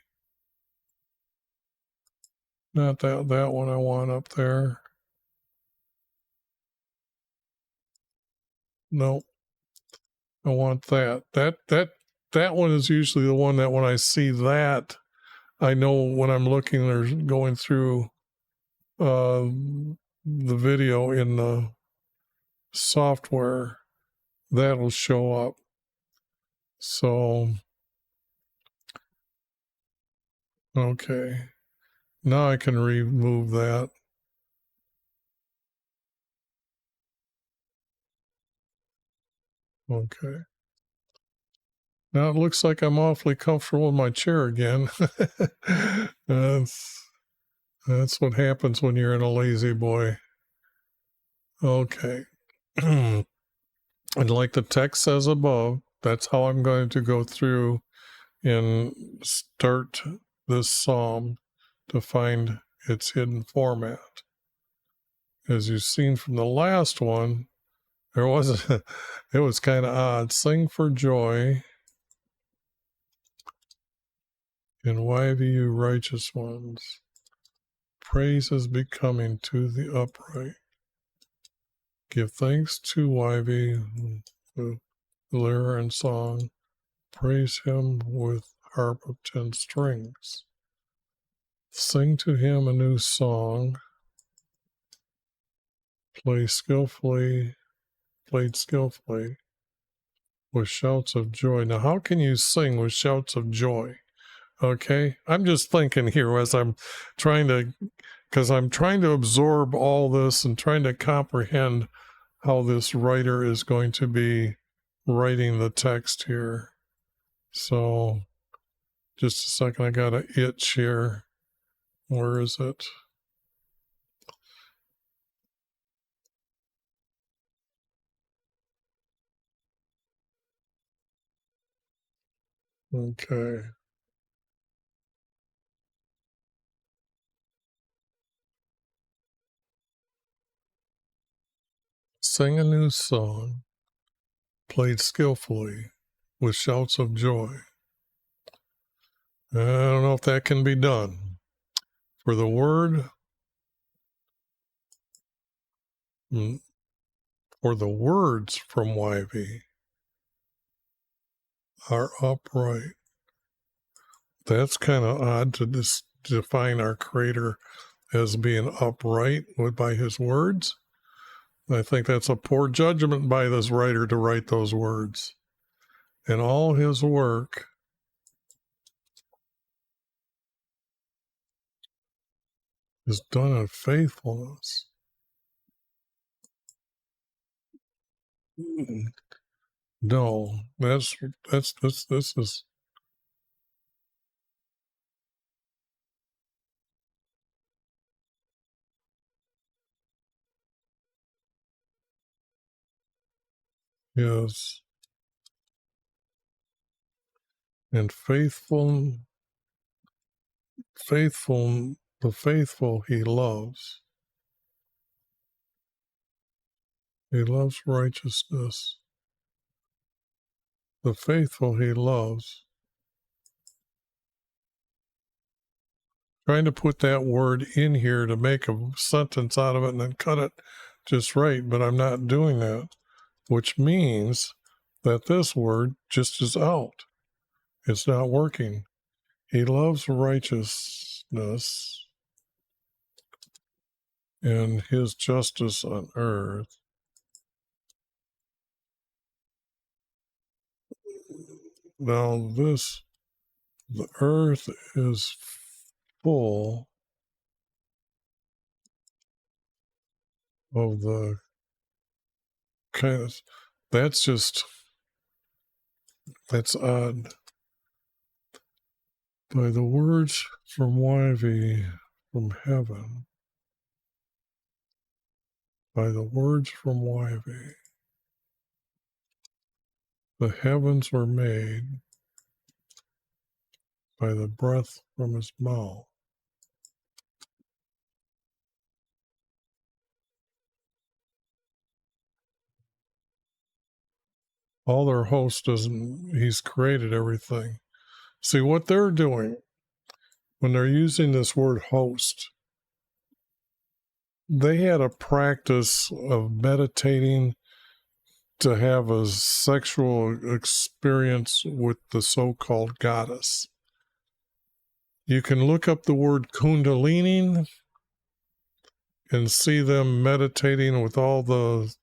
Not that one I want up there. No, I want that. That one is usually the one that when I see that, I know when I'm looking or going through the video in the software, that'll show up. So, okay. Now I can remove that. Okay. Now it looks like I'm awfully comfortable in my chair again. That's what happens when you're in a lazy boy. Okay. And like the text says above, that's how I'm going to go through and start this psalm to find its hidden format. As you've seen from the last one, it was kind of odd. Sing for joy in YVU righteous ones. Praise is becoming to the upright. Give thanks to YV with lyre and song. Praise him with harp of 10 strings. Sing to him a new song. Played skillfully with shouts of joy. Now, how can you sing with shouts of joy? Okay, I'm just thinking here as I'm trying to, because I'm trying to absorb all this and trying to comprehend how this writer is going to be writing the text here. So, just a second, I got an itch here. Where is it? Okay. Sing a new song, played skillfully with shouts of joy. I don't know if that can be done. For the word, or the words from YV are upright. That's kind of odd to define our Creator as being upright by his words. I think that's a poor judgment by this writer to write those words. And all his work is done in faithfulness. No, this is... is, and the faithful he loves. He loves righteousness. The faithful he loves. Trying to put that word in here to make a sentence out of it and then cut it just right, but I'm not doing that, which means that this word just is out. It's not working. He loves righteousness and his justice on earth. Now the earth is full of the kind of, that's odd. By the words from YV from heaven, by the words from YV, the heavens were made by the breath from his mouth. All their hosts doesn't, he's created everything. See what they're doing when they're using this word host. They had a practice of meditating to have a sexual experience with the so-called goddess. You can look up the word kundalini and see them meditating with all the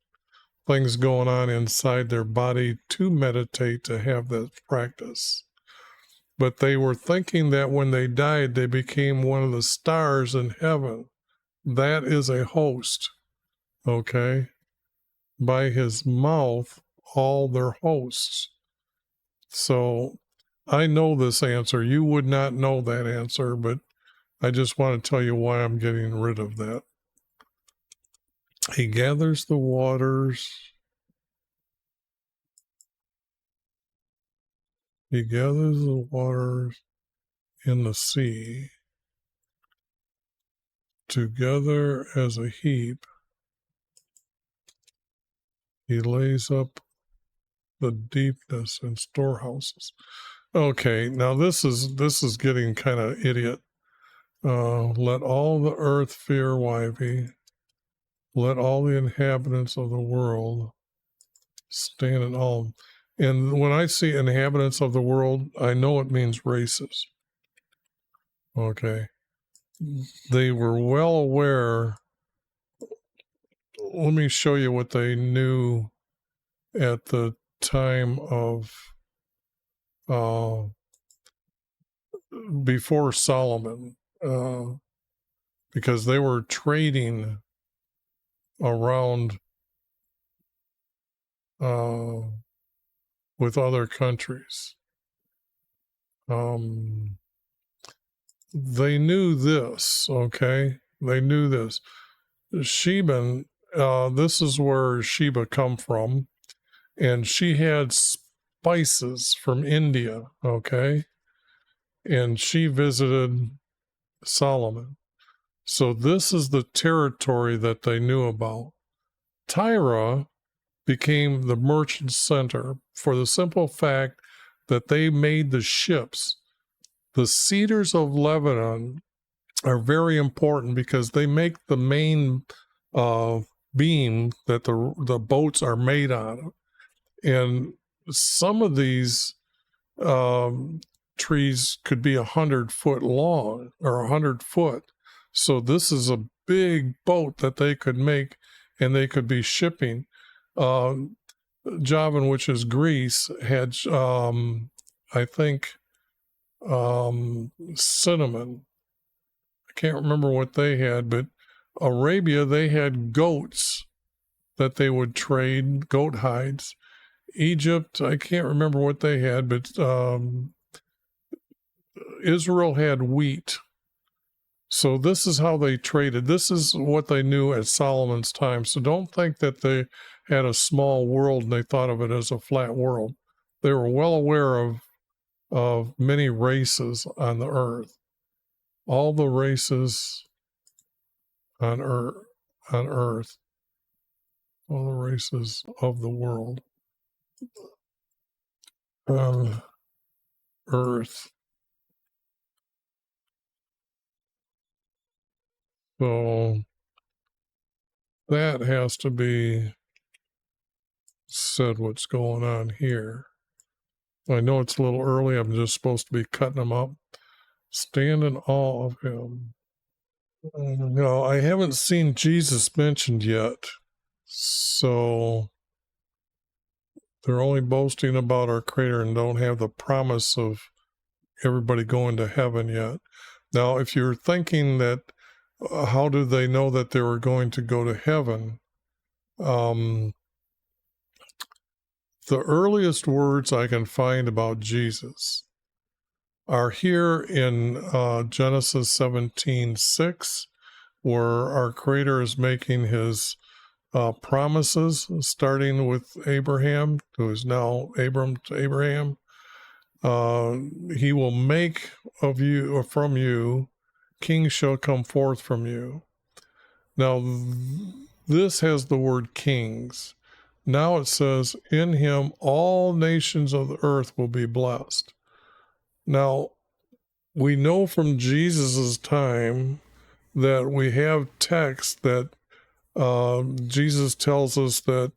things going on inside their body to meditate, to have that practice. But they were thinking that when they died, they became one of the stars in heaven. That is a host, okay? By his mouth, all their hosts. So I know this answer. You would not know that answer, but I just want to tell you why I'm getting rid of that. He gathers the waters. He gathers the waters in the sea together as a heap. He lays up the deepness in storehouses. Okay, now this is getting kind of idiot. Let all the earth fear YV. Let all the inhabitants of the world stand in awe. And when I see inhabitants of the world, I know it means races. Okay. They were well aware. Let me show you what they knew at the time of before Solomon, because they were trading around with other countries. They knew this, okay? They knew this. Sheba, this is where Sheba come from, and she had spices from India, okay? And she visited Solomon. So this is the territory that they knew about. Tyre became the merchant center for the simple fact that they made the ships. The cedars of Lebanon are very important because they make the main beam that the boats are made out of. And some of these trees could be 100 foot long or 100 foot. So this is a big boat that they could make, and they could be shipping. Javan, which is Greece, had, I think, cinnamon. I can't remember what they had, but Arabia, they had goats that they would trade, goat hides. Egypt, I can't remember what they had, but Israel had wheat. So this is how they traded. This is what they knew at Solomon's time. So don't think that they had a small world and they thought of it as a flat world. They were well aware of many races on the earth. All the races on earth, all the races of the world on earth. So that has to be said what's going on here. I know it's a little early. I'm just supposed to be cutting them up. Stand in awe of him. No, I haven't seen Jesus mentioned yet. So they're only boasting about our Creator and don't have the promise of everybody going to heaven yet. Now, if you're thinking that, how do they know that they were going to go to heaven? The earliest words I can find about Jesus are here in Genesis 17:6, where our Creator is making his promises, starting with Abraham, who is now Abram to Abraham. He will make of you, or from you, kings shall come forth from you. Now, this has the word kings. Now it says, in him all nations of the earth will be blessed. Now, we know from Jesus's time that we have text that Jesus tells us that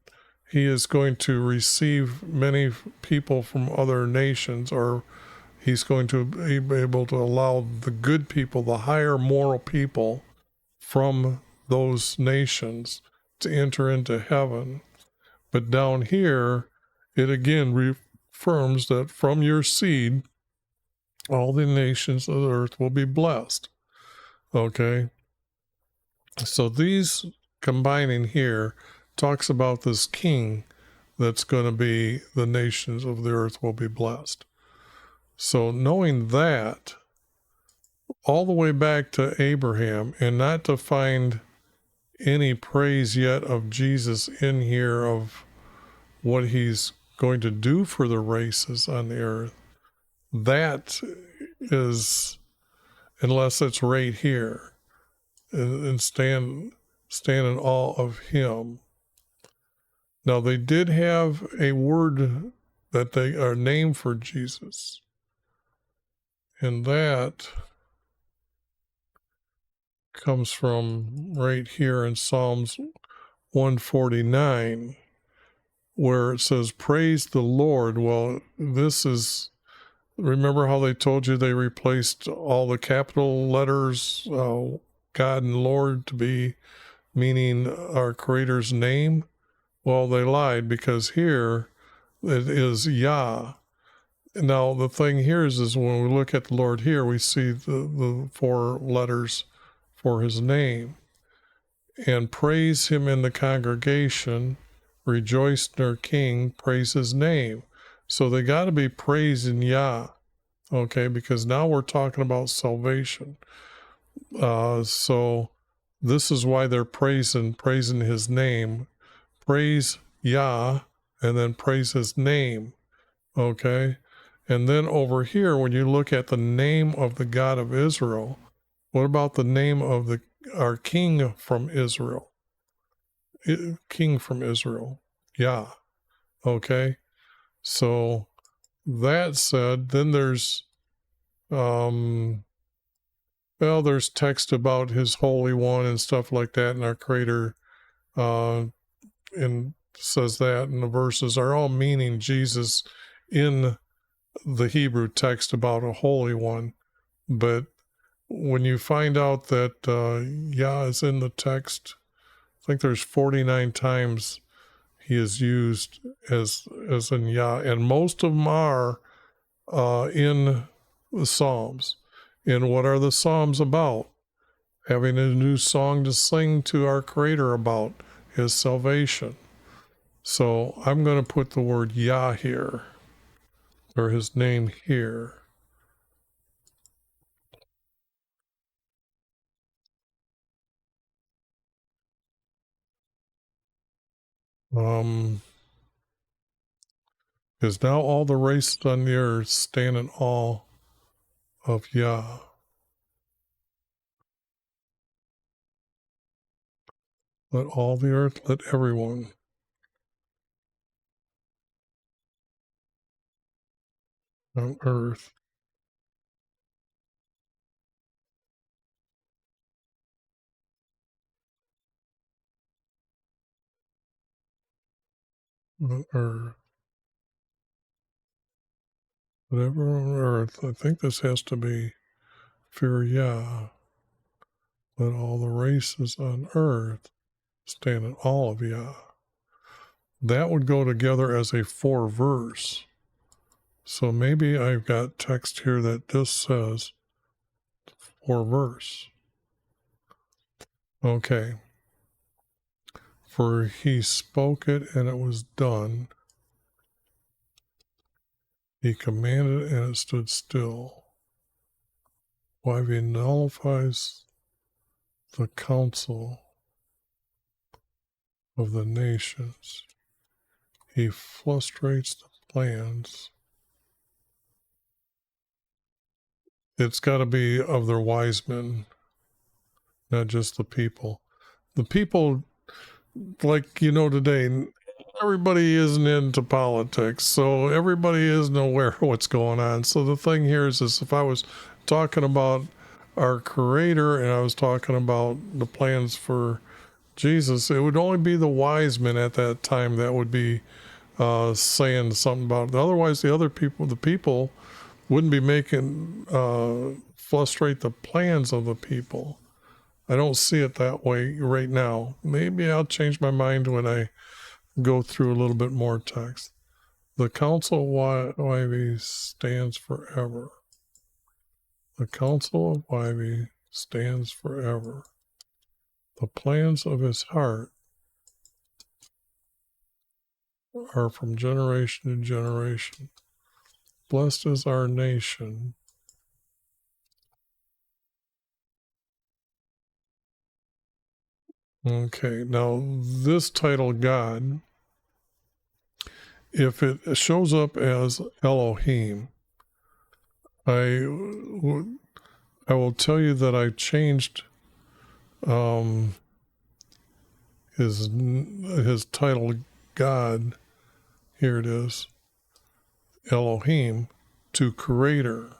he is going to receive many people from other nations, or he's going to be able to allow the good people, the higher moral people from those nations to enter into heaven. But down here, it again reaffirms that from your seed, all the nations of the earth will be blessed. Okay? So these combining here talks about this king that's going to be the nations of the earth will be blessed. So knowing that, all the way back to Abraham, and not to find any praise yet of Jesus in here of what he's going to do for the races on the earth, that is, unless it's right here, and stand in awe of him. Now, they did have a word that they are named for Jesus, and that comes from right here in Psalms 149, where it says, praise the Lord. Well, this is, remember how they told you they replaced all the capital letters, God and Lord, to be meaning our Creator's name? Well, they lied, because here it is Yah. Now, the thing here is when we look at the Lord here, we see the 4 letters for his name. And praise him in the congregation, rejoice in our King, praise his name. So they got to be praising Yah, okay, because now we're talking about salvation. So this is why they're praising his name. Praise Yah, and then praise his name, okay? And then over here, when you look at the name of the God of Israel, what about the name of our King from Israel? King from Israel, Yah, okay? So that said, then there's, there's text about his Holy One and stuff like that, and our Creator and says that, and the verses are all meaning Jesus in the Hebrew text about a Holy One. But when you find out that Yah is in the text, I think there's 49 times he is used as in Yah, and most of them are in the Psalms. And what are the Psalms about? Having a new song to sing to our Creator about his salvation. So I'm going to put the word Yah here, or his name here. Is now all the races on the earth stand in awe of Yah. Let all the earth, let everyone on earth on earth. Whatever on earth, I think this has to be fear Yah. Let all the races on earth stand in awe of Yah. That would go together as a 4-verse. So maybe I've got text here that just says 4-verse. Okay. For he spoke it and it was done. He commanded and it stood still. YHVH nullifies the counsel of the nations. He frustrates the plans. It's got to be of their wise men, not just the people. The people, like today, everybody isn't into politics, so everybody isn't aware of what's going on. So the thing here is if I was talking about our Creator and I was talking about the plans for Jesus, it would only be the wise men at that time that would be saying something about it. Otherwise, the people wouldn't be making frustrate the plans of the people. I don't see it that way right now. Maybe I'll change my mind when I go through a little bit more text. The counsel of YHVH stands forever. The counsel of YHVH stands forever. The plans of his heart are from generation to generation. Blessed is our nation. Okay, now this title, God, if it shows up as Elohim, I will tell you that I changed his title, God, here it is, Elohim, to Creator.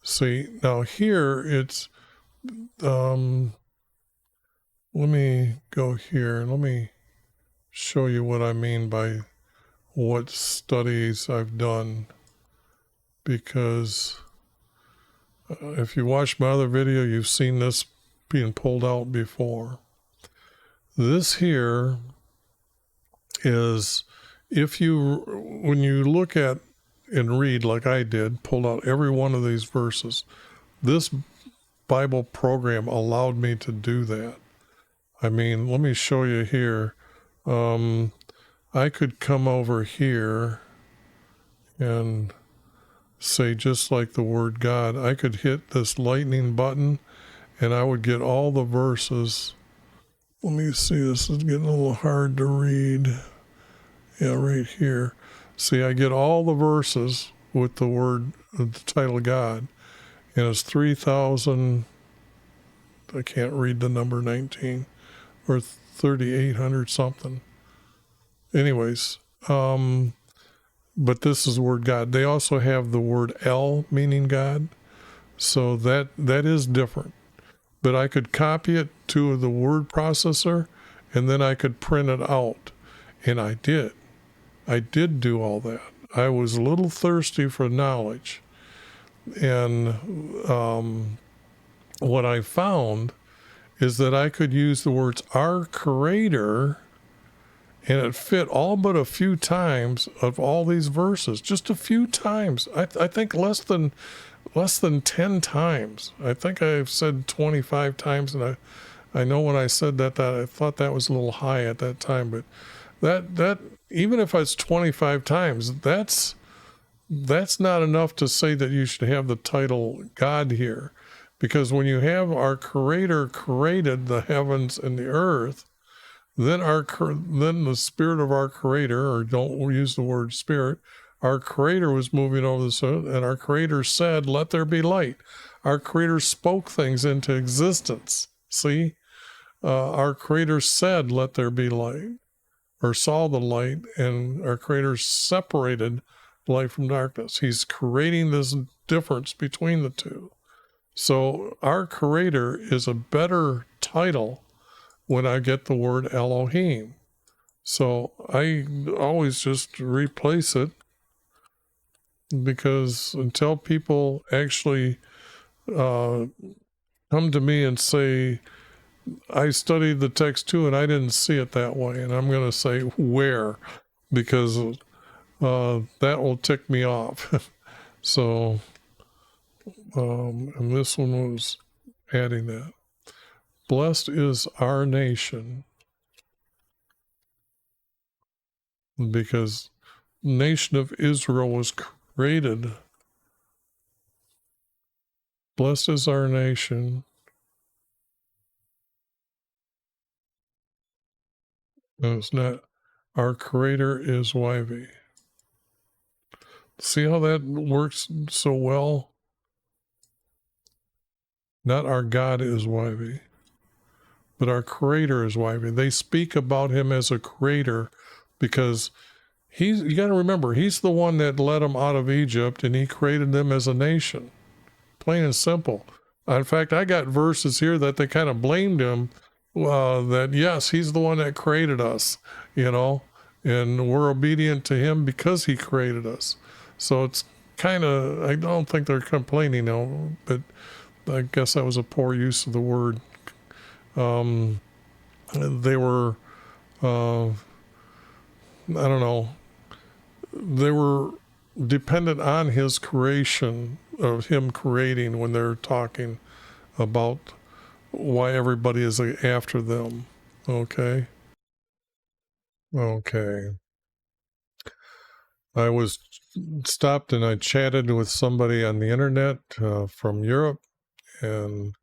See, now here it's, let me go here and let me show you what I mean by what studies I've done, because if you watch my other video, you've seen this being pulled out before. This here is, when you look at and read like I did, pulled out every one of these verses, this Bible program allowed me to do that. I mean, let me show you here. I could come over here and say, just like the word God, I could hit this lightning button and I would get all the verses. Let me see, this is getting a little hard to read. Yeah, right here. See, I get all the verses with the word, the title God, and it's 3,000, I can't read the number 19, or 3,800 something. Anyways, but this is the word God. They also have the word El, meaning God, so that is different. But I could copy it to the word processor, and then I could print it out, and I did. I did do all that. I was a little thirsty for knowledge. And what I found is that I could use the words our Creator, and it fit all but a few times of all these verses, just a few times. I think less than 10 times. I think I've said 25 times, and I know when I said that I thought that was a little high at that time, but that even if it's 25 times, that's not enough to say that you should have the title God here, because when you have our Creator created the heavens and the earth, then the spirit of our Creator, or don't use the word spirit, our Creator was moving over the sun, and our Creator said, "Let there be light." Our Creator spoke things into existence. See, our Creator said, "Let there be light," or saw the light, and our Creator separated light from darkness. He's creating this difference between the two. So our Creator is a better title when I get the word Elohim. So I always just replace it, because until people actually come to me and say, "I studied the text too and I didn't see it that way," and I'm going to say, "Where?" because that will tick me off. So, and this one was adding that. Blessed is our nation, because the nation of Israel was created. Blessed is our nation. No, it's not. Our Creator is YV. See how that works so well? Not our God is YV, but our Creator is YV. They speak about him as a creator because you got to remember, he's the one that led them out of Egypt, and he created them as a nation. Plain and simple. In fact, I got verses here that they kind of blamed him, that yes, he's the one that created us, and we're obedient to him because he created us. So it's kind of, I don't think they're complaining now, but I guess that was a poor use of the word. They were, I don't know, they were dependent on his creation, of him creating, when they're talking about why everybody is after them. Okay. I was stopped and I chatted with somebody on the internet from Europe, and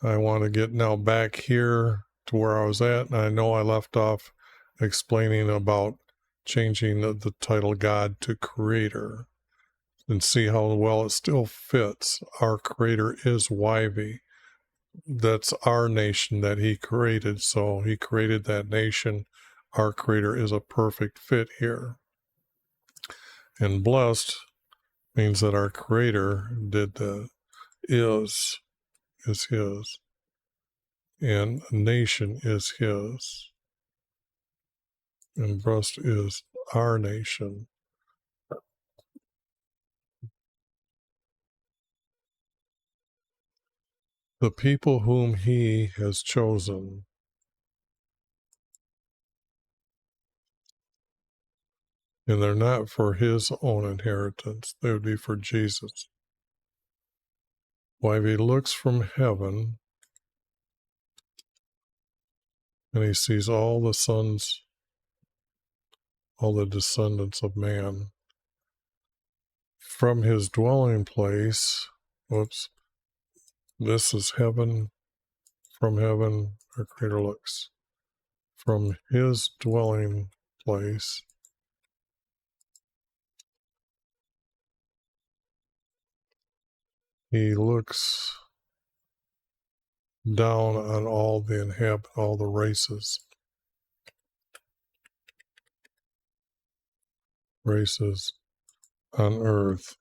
I want to get now back here to where I was at. And I know I left off explaining about changing the title God to Creator, and see how well it still fits. Our Creator is YV. That's our nation that he created. So he created that nation. Our Creator is a perfect fit here. And blessed means that our Creator did the is his, and nation is his, and blessed is our nation. The people whom he has chosen. And they're not for his own inheritance. They would be for Jesus. Why, he looks from heaven and he sees all the sons, all the descendants of man from his dwelling place. Whoops. This is heaven. From heaven, our Creator looks. From his dwelling place, he looks down on all the all the races on earth.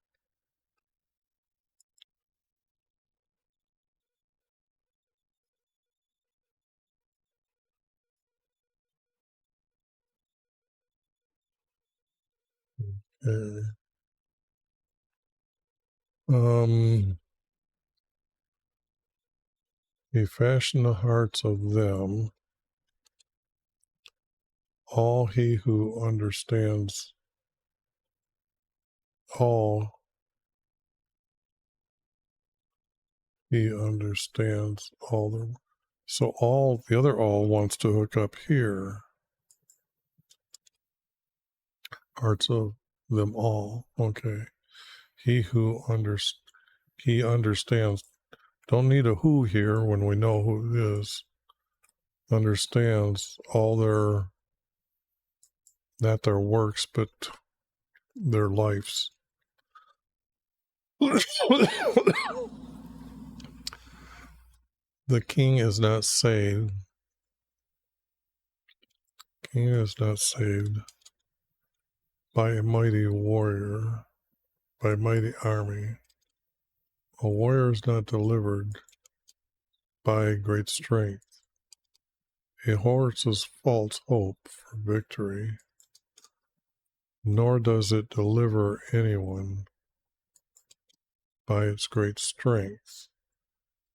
Okay. He fashioned the hearts of them, all he who understands all, he understands all them. So all, the other all wants to hook up here. Hearts of them all. Okay. He who he understands. Don't need a who here when we know who it is. understands all their, not their works, but their lives. The king is not saved. King is not saved by a mighty warrior, by a mighty army. A warrior is not delivered by great strength. A horse is false hope for victory, nor does it deliver anyone by its great strength.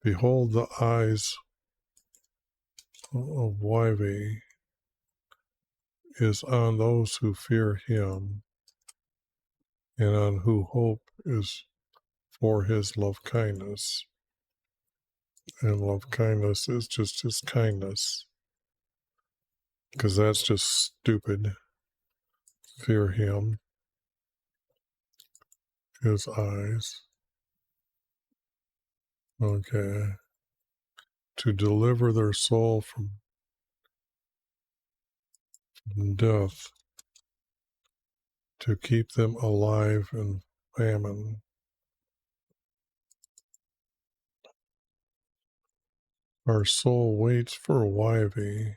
Behold, the eyes of YHVH is on those who fear him, and on who hope is for his love kindness. And love kindness is just his kindness, because that's just stupid. Fear him, his eyes. Okay. To deliver their soul from death, to keep them alive in famine. Our soul waits for YHVH.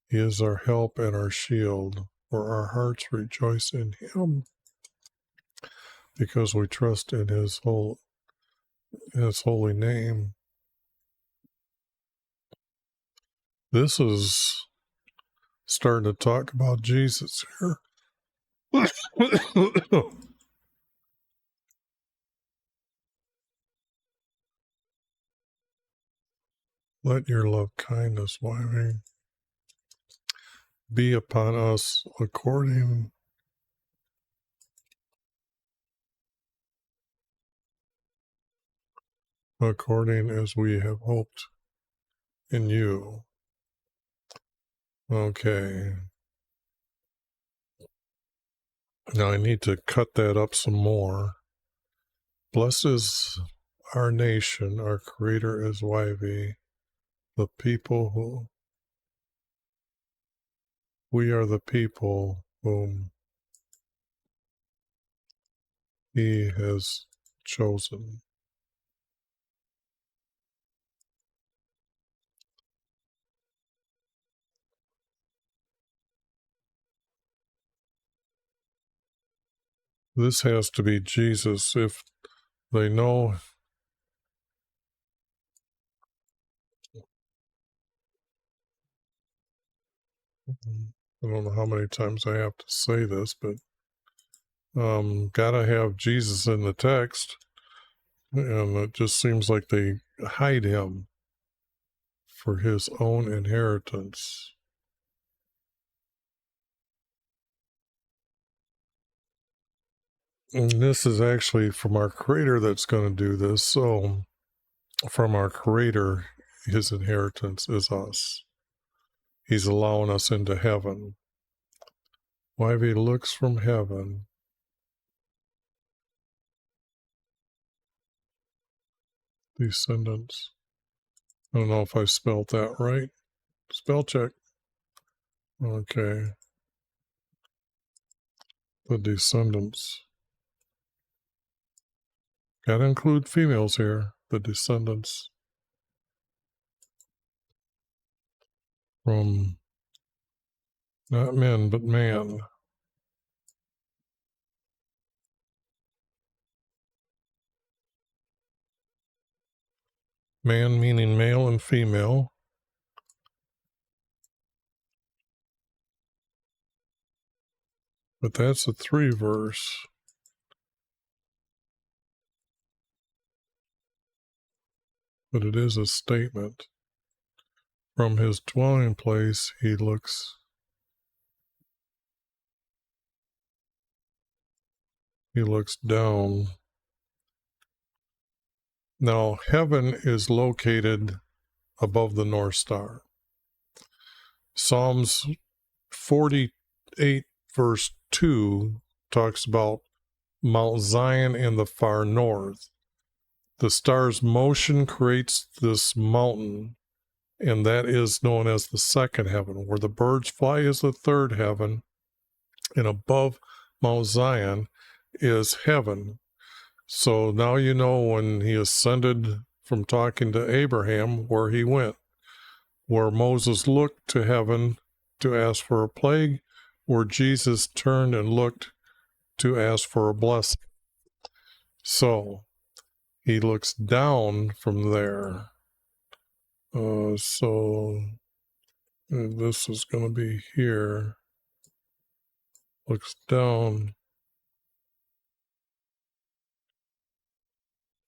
He is our help and our shield, for our hearts rejoice in him, because we trust in his holy name. This is starting to talk about Jesus here. Let your love kindness, YHVH, be upon us according as we have hoped in you. Okay. Now I need to cut that up some more. Blessed is our nation, our creator is YHVH, the people who, we are the people whom he has chosen. This has to be Jesus. If they know, I don't know how many times I have to say this, but gotta have Jesus in the text, and it just seems like they hide him for his own inheritance. And this is actually from our creator that's going to do this. So from our creator, his inheritance is us. He's allowing us into heaven. YHVH looks from heaven. Descendants. I don't know if I spelled that right. Spell check. Okay. The descendants. Gotta include females here. The descendants from not men, but man. Man meaning male and female. But that's a 3 verse. But it is a statement. From his dwelling place he looks down. Now heaven is located above the North Star. Psalms 48 verse 2 talks about Mount Zion in the far north. The star's motion creates this mountain, and that is known as the second heaven. Where the birds fly is the third heaven, and above Mount Zion is heaven. So now you know when he ascended from talking to Abraham where he went, where Moses looked to heaven to ask for a plague, where Jesus turned and looked to ask for a blessing. So he looks down from there. So this is going to be here. Looks down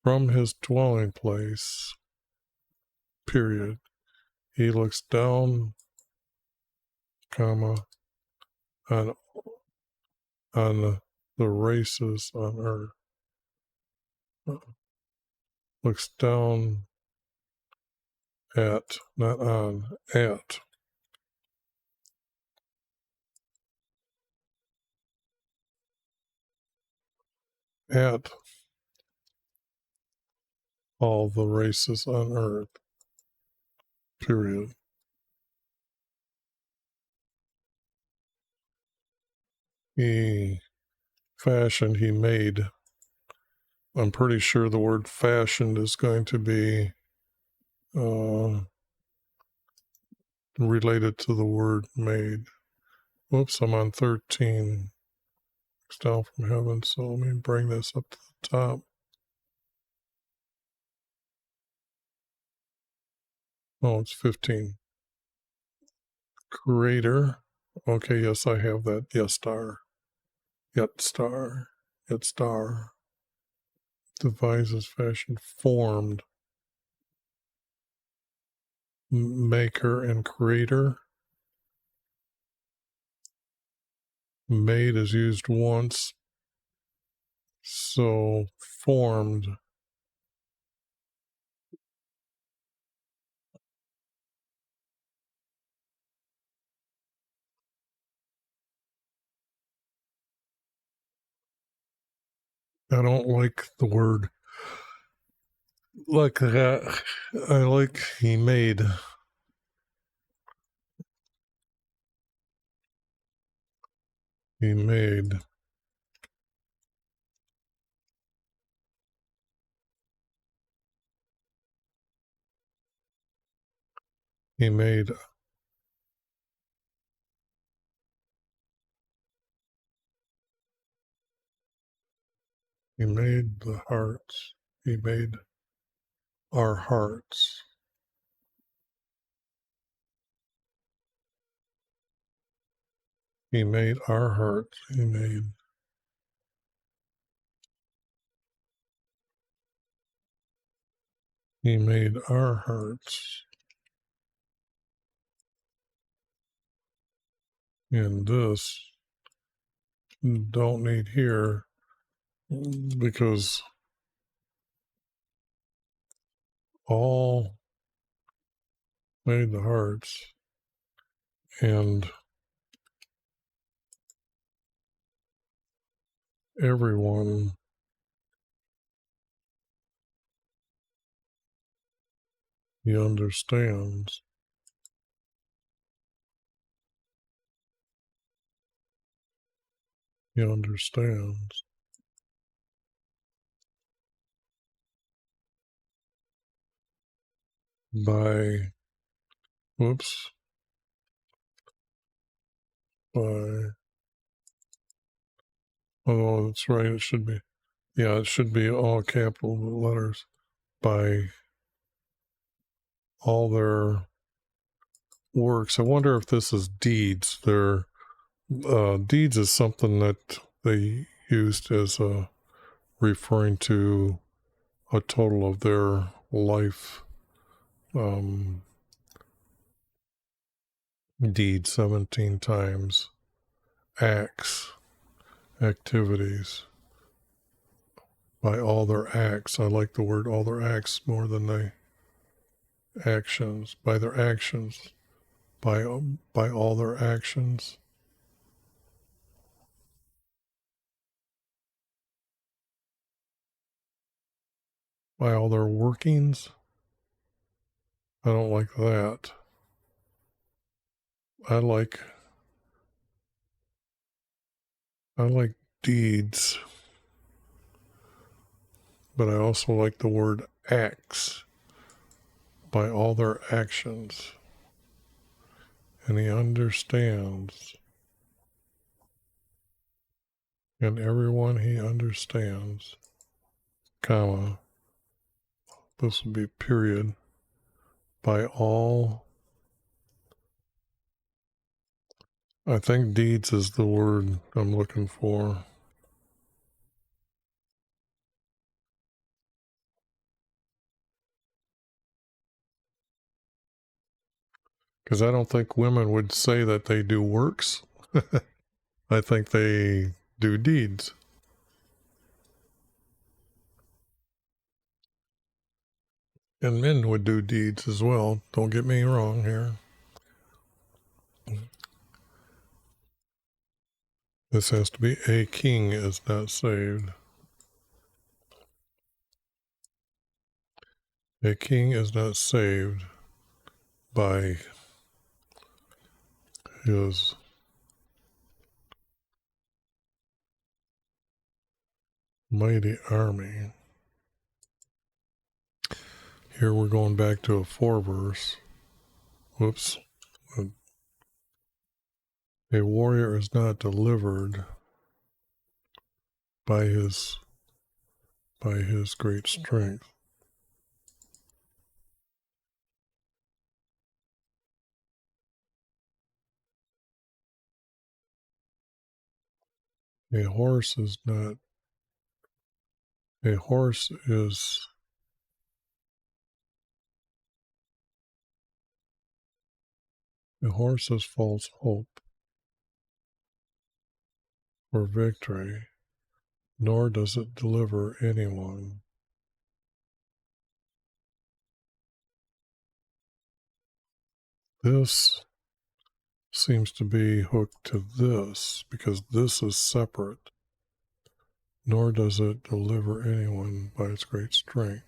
from his dwelling place, period. He looks down, comma, on the races on earth. Looks down at, not on, at. At all the races on earth, period. He fashioned, he made. I'm pretty sure the word fashioned is going to be related to the word made. Whoops, I'm on 13. It's down from heaven, so let me bring this up to the top. Oh, it's 15. Creator. Okay, yes, I have that. Yes, star. Yet star. Yet star. Devises, fashioned, formed. Maker and creator. Made is used once. So formed. I don't like the word like that. I like he made. He made. He made. He made the hearts. He made our hearts. He made our hearts. He made. He made our hearts. And this don't need here because all made the hearts and everyone he understands. He understands. By, whoops, by, oh, that's right, it should be, yeah, it should be all capital letters. By all their works. I wonder if this is deeds. Their deeds is something that they used as a referring to a total of their life deed 17 times. Acts, activities. By all their acts. I like the word all their acts more than the actions. By their actions. By all their actions. By all their workings. I don't like that. I like deeds, but I also like the word acts, by all their actions. And he understands, and everyone he understands, comma, this would be period, by all, I think deeds is the word I'm looking for. Because I don't think women would say that they do works. I think they do deeds. And men would do deeds as well. Don't get me wrong here. This has to be a king is not saved. A king is not saved by his mighty army. Here we're going back to a 4 verse. Whoops. A warrior is not delivered by his great strength. A horse is not. A horse is false hope or victory, nor does it deliver anyone. This seems to be hooked to this because this is separate, nor does it deliver anyone by its great strength.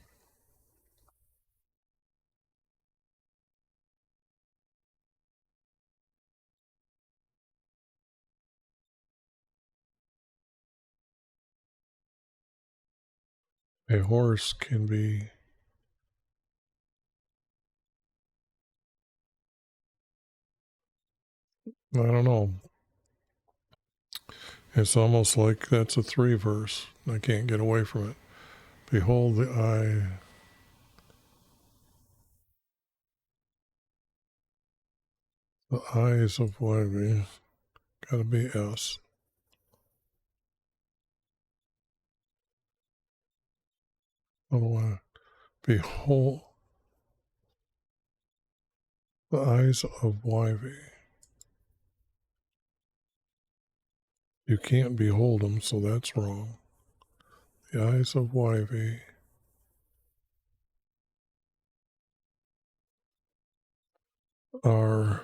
A horse can be I don't know. It's almost like that's a 3 verse. I can't get away from it. Behold the eyes of YHVH. Gotta be S. Otherwise, behold the eyes of YHVH. You can't behold them, so that's wrong. The eyes of YHVH are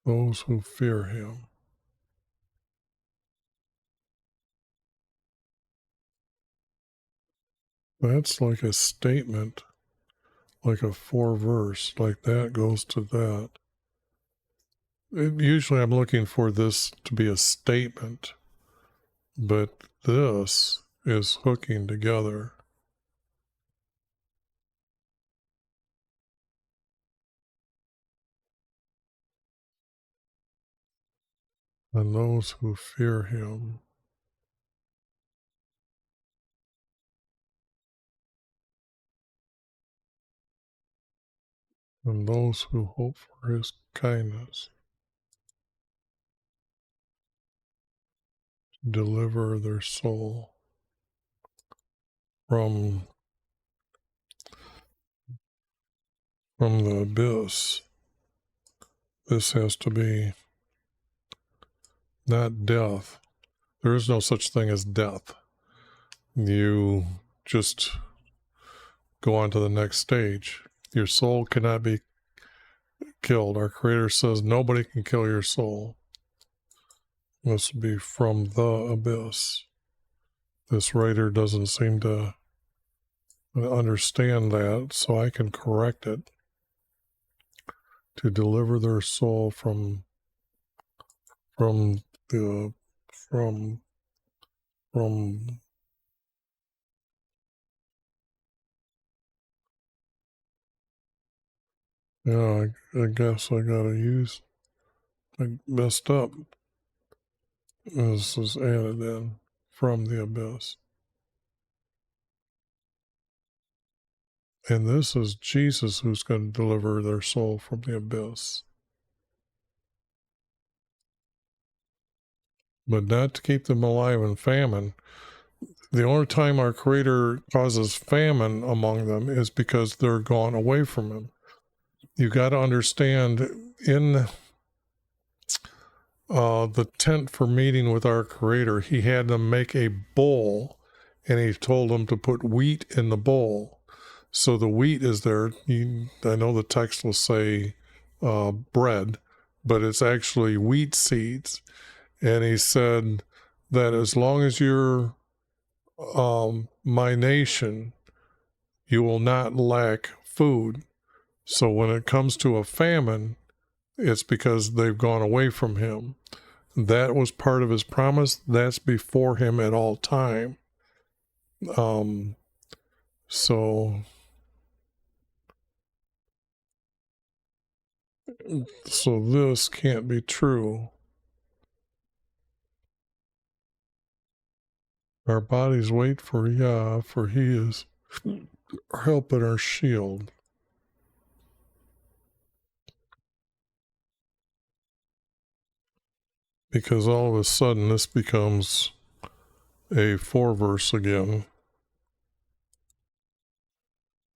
those who fear him. That's like a statement, like a 4 verse, like that goes to that. Usually I'm looking for this to be a statement, but this is hooking together. And those who fear him. And those who hope for his kindness. Deliver their soul from the abyss. This has to be not death. There is no such thing as death. You just go on to the next stage. Your soul cannot be killed. Our Creator says nobody can kill your soul. This would be from the abyss. This writer doesn't seem to understand that, so I can correct it. To deliver their soul from the from yeah, I guess I messed up. This is added in from the abyss. And this is Jesus who's going to deliver their soul from the abyss. But not to keep them alive in famine. The only time our Creator causes famine among them is because they're gone away from Him. You got to understand, in the tent for meeting with our Creator, He had them make a bowl, and He told them to put wheat in the bowl. So the wheat is there. I know the text will say bread, but it's actually wheat seeds. And He said that as long as you're my nation, you will not lack food. So when it comes to a famine, it's because they've gone away from Him. That was part of His promise. That's before Him at all time. So this can't be true. Our bodies wait for Yah, for He is our help and our shield. Because all of a sudden this becomes a 4-verse again.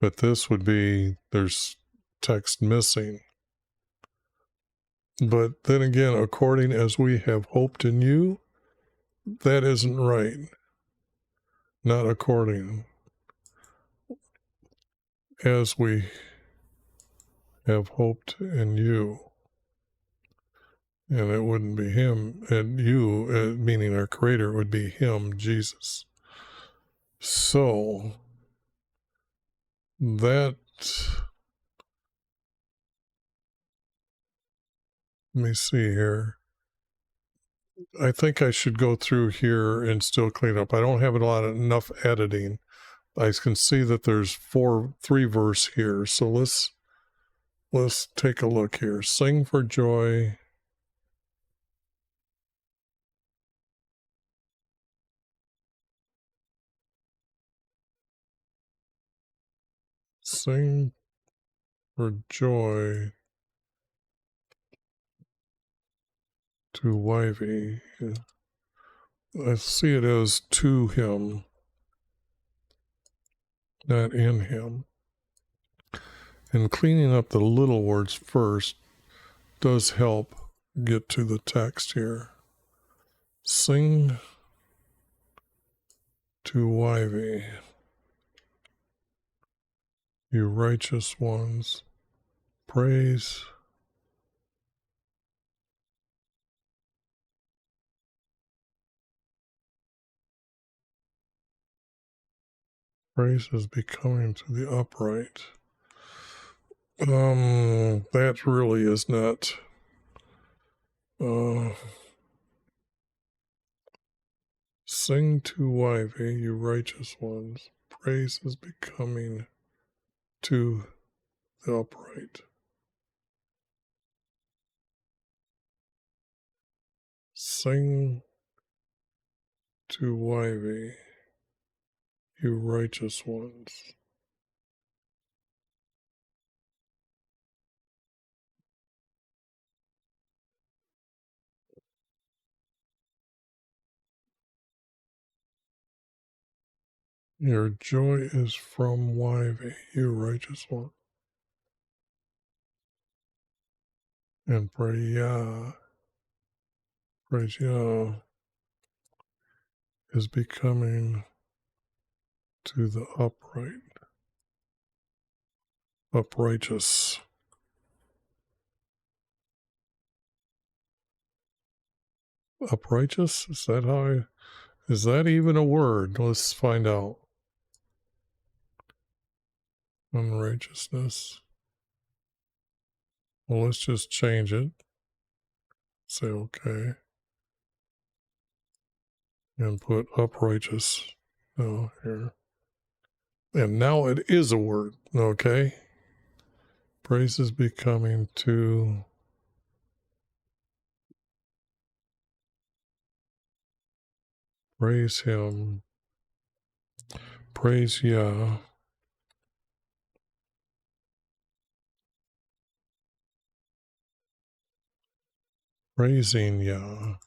But this would be, there's text missing. But then again, according as we have hoped in you, that isn't right. Not according as we have hoped in you. And it wouldn't be Him, and you, meaning our Creator, would be Him, Jesus. So, that, let me see here. I think I should go through here and still clean up. I don't have enough editing. I can see that there's 3 verse here. So let's take a look here. Sing for joy. Sing for joy to YV. I see it as to Him, not in Him. And cleaning up the little words first does help get to the text here. Sing to YV, you righteous ones. Praise is becoming to the upright. That really is not sing to YV, you righteous ones. Praise is becoming to the upright. Sing to YV, you righteous ones. Your joy is from YV, you righteous one. And praise Yah is becoming to the uprighteous. Uprighteous? Is that even a word? Let's find out. Unrighteousness. Well, let's just change it. Say okay. And put uprighteous. Oh, here. And now it is a word. Okay. Praise is becoming to praise him. Praise Yah. Praising Yah.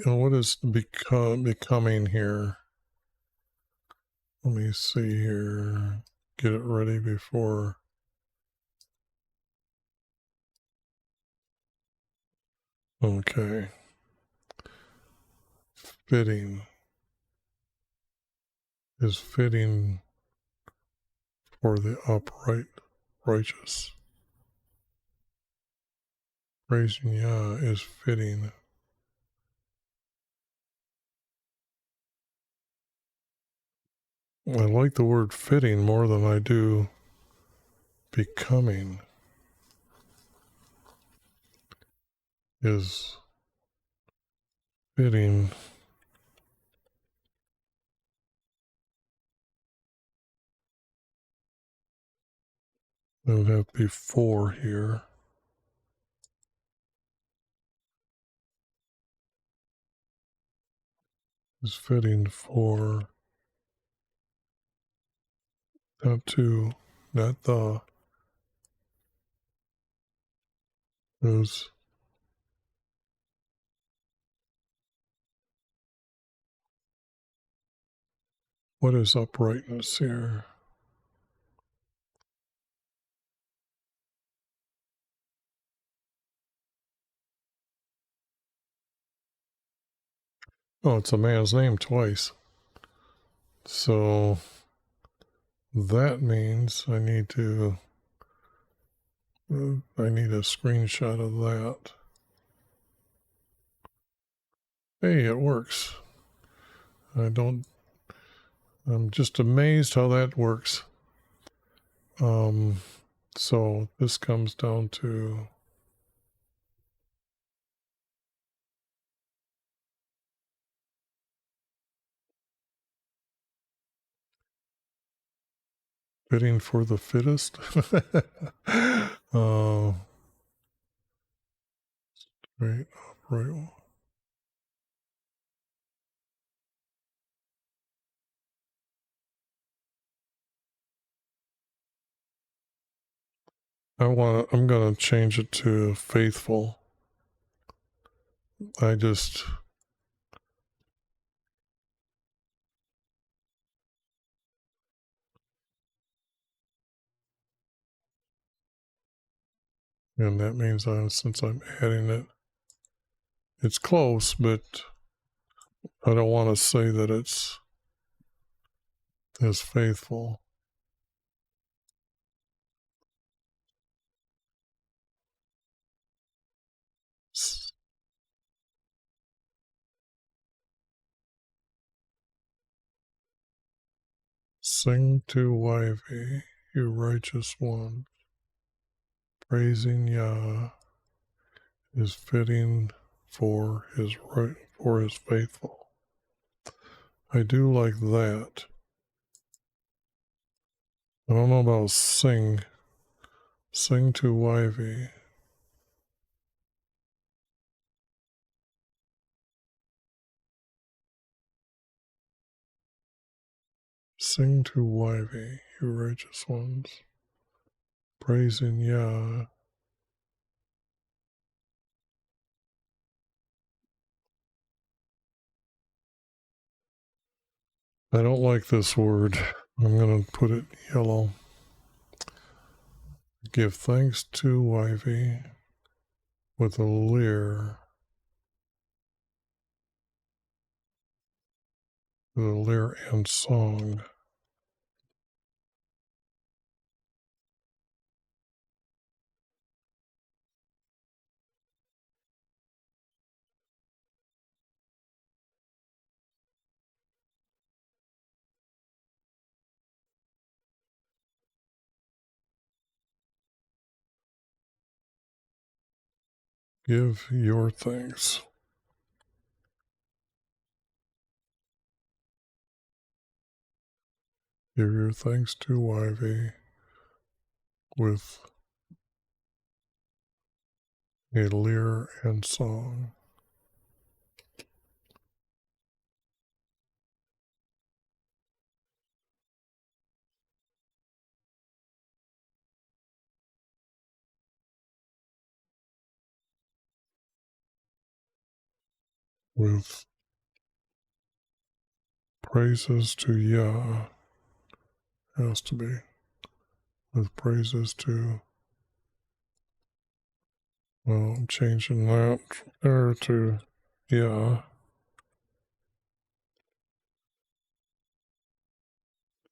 What is becoming here? Let me see here. Get it ready before. Okay. Fitting is fitting for the upright, righteous. Praising Yah is fitting. I like the word fitting more than I do becoming. Is fitting. It would have to be for here. Is fitting for. Not to, not the. Is. What is uprightness here? Oh, it's a man's name twice. So that means I need a screenshot of that. Hey, it works. I'm just amazed how that works. So this comes down to fitting for the fittest. Right, upright. I'm gonna change it to faithful. And that means since I'm adding it, it's close, but I don't want to say that it's as faithful. Sing to YV, you righteous one. Praising Yah is fitting for his faithful. I do like that. I don't know about sing. Sing to YV. Sing to YV, you righteous ones. Praising Yah. I don't like this word. I'm going to put it yellow. Give thanks to YV with a leer. The lyre and song. Give your thanks. Give your thanks to YV with a lyre and song. With praises to Yah. Has to be. With praises to, well, I'm changing that there to Yah.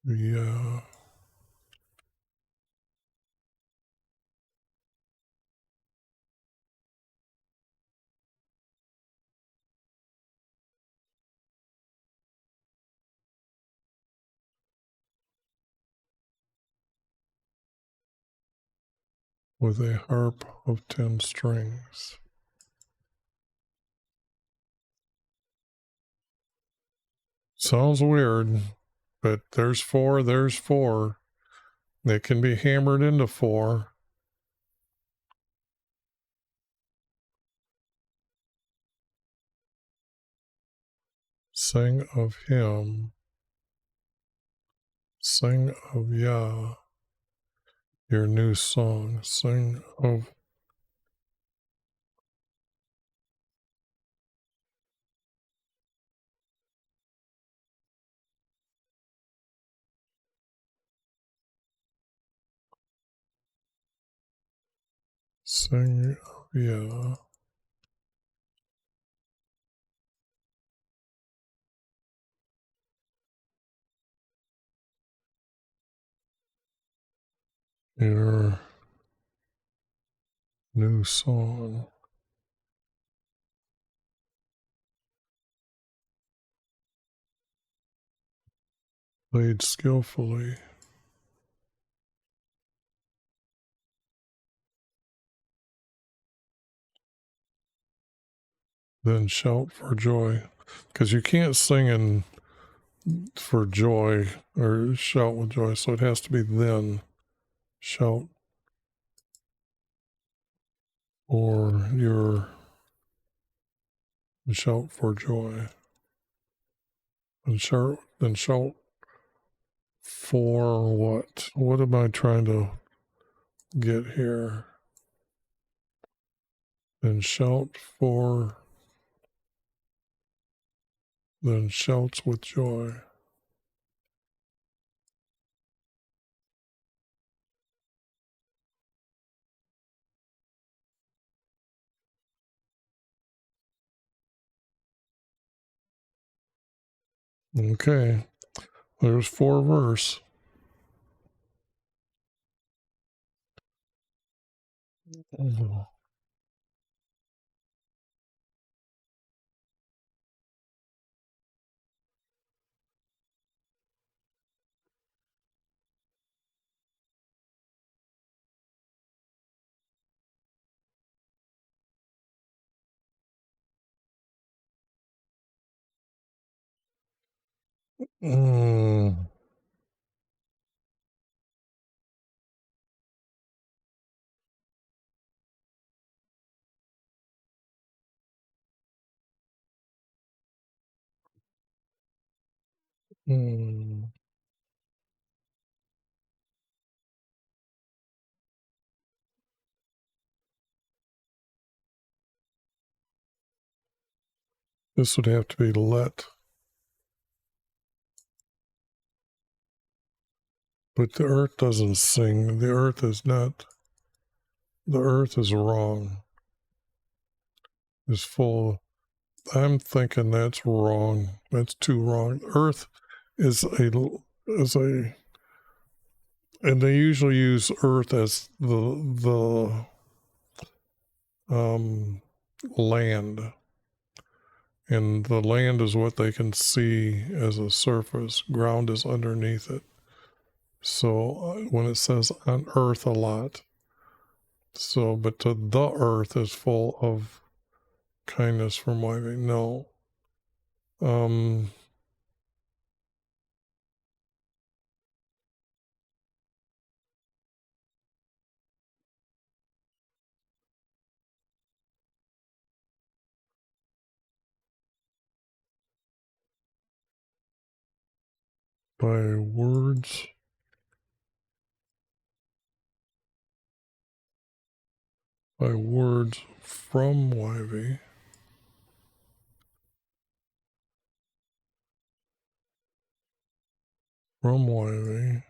Yeah. With a harp of 10 strings. Sounds weird, but there's 4, there's 4. It can be hammered into 4. Sing of him. Sing of Yah. Your new song. Sing of Sing of Yah. Your new song. Played skillfully. Then shout for joy. Because you can't sing in for joy or shout with joy, so it has to be then. Shout or your shout for joy. And shout for what? What am I trying to get here? Then shout for, then shouts with joy. Okay, there's 4 verse. Mm. Mm. This would have to be let. But the earth doesn't sing. The earth is not. The earth is wrong. Is full I'm thinking that's wrong. That's too wrong. Earth is a, and they usually use Earth as the land, and the land is what they can see as a surface. Ground is underneath it. So when it says on Earth a lot, so but the Earth is full of kindness from YV. No. By words from YV. From YV.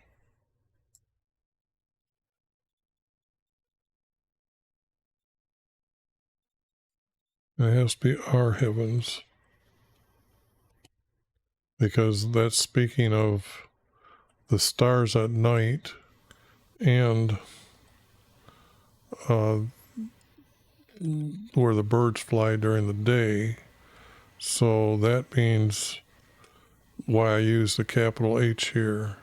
It has to be our heavens, because that's speaking of the stars at night and where the birds fly during the day. So that means why I use the capital H here.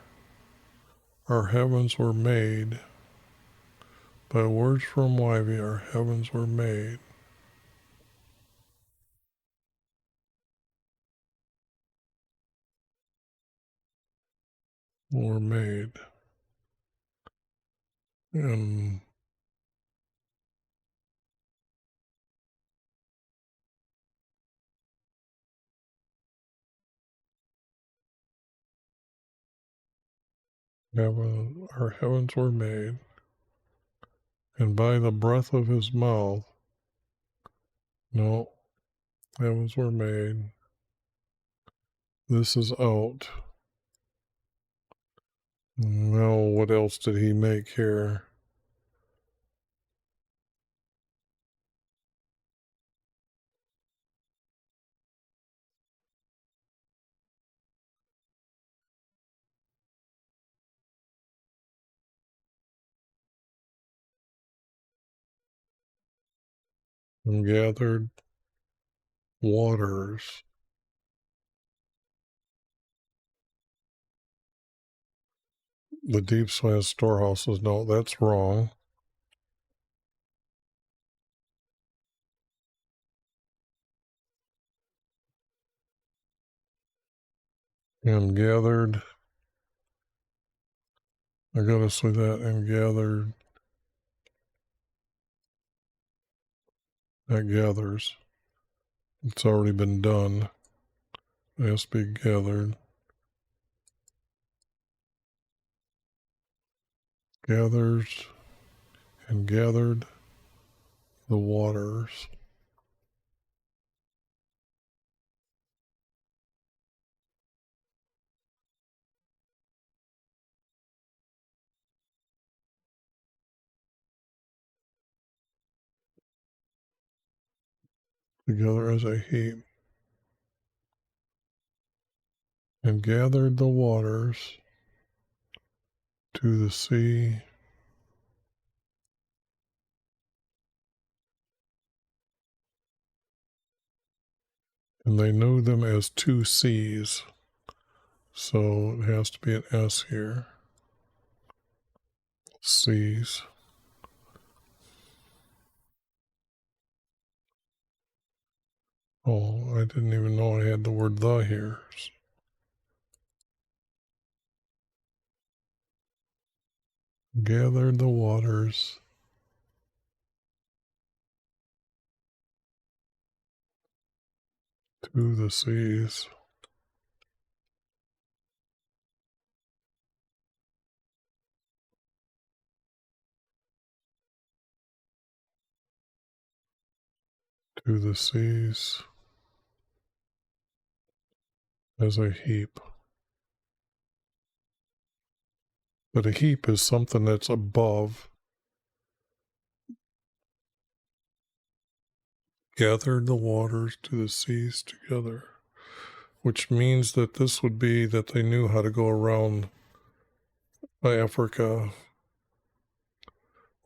Our heavens were made. By words from YV, our heavens were made. Were made. And our heavens were made. And by the breath of his mouth, no, heavens were made. This is out. No, what else did he make here? And gathered waters. The deep has storehouses. No, that's wrong. And gathered. I gotta say that. And gathered. That gathers. It's already been done. It has to be gathered. Gathers and gathered the waters. Together as a heap. And gathered the waters to the sea. And they know them as two seas. So it has to be an S here. Seas. Oh, I didn't even know I had the word the here. Gathered the waters to the seas. To the seas as a heap. But a heap is something that's above. gathered the waters to the seas together, which means that this would be that they knew how to go around Africa,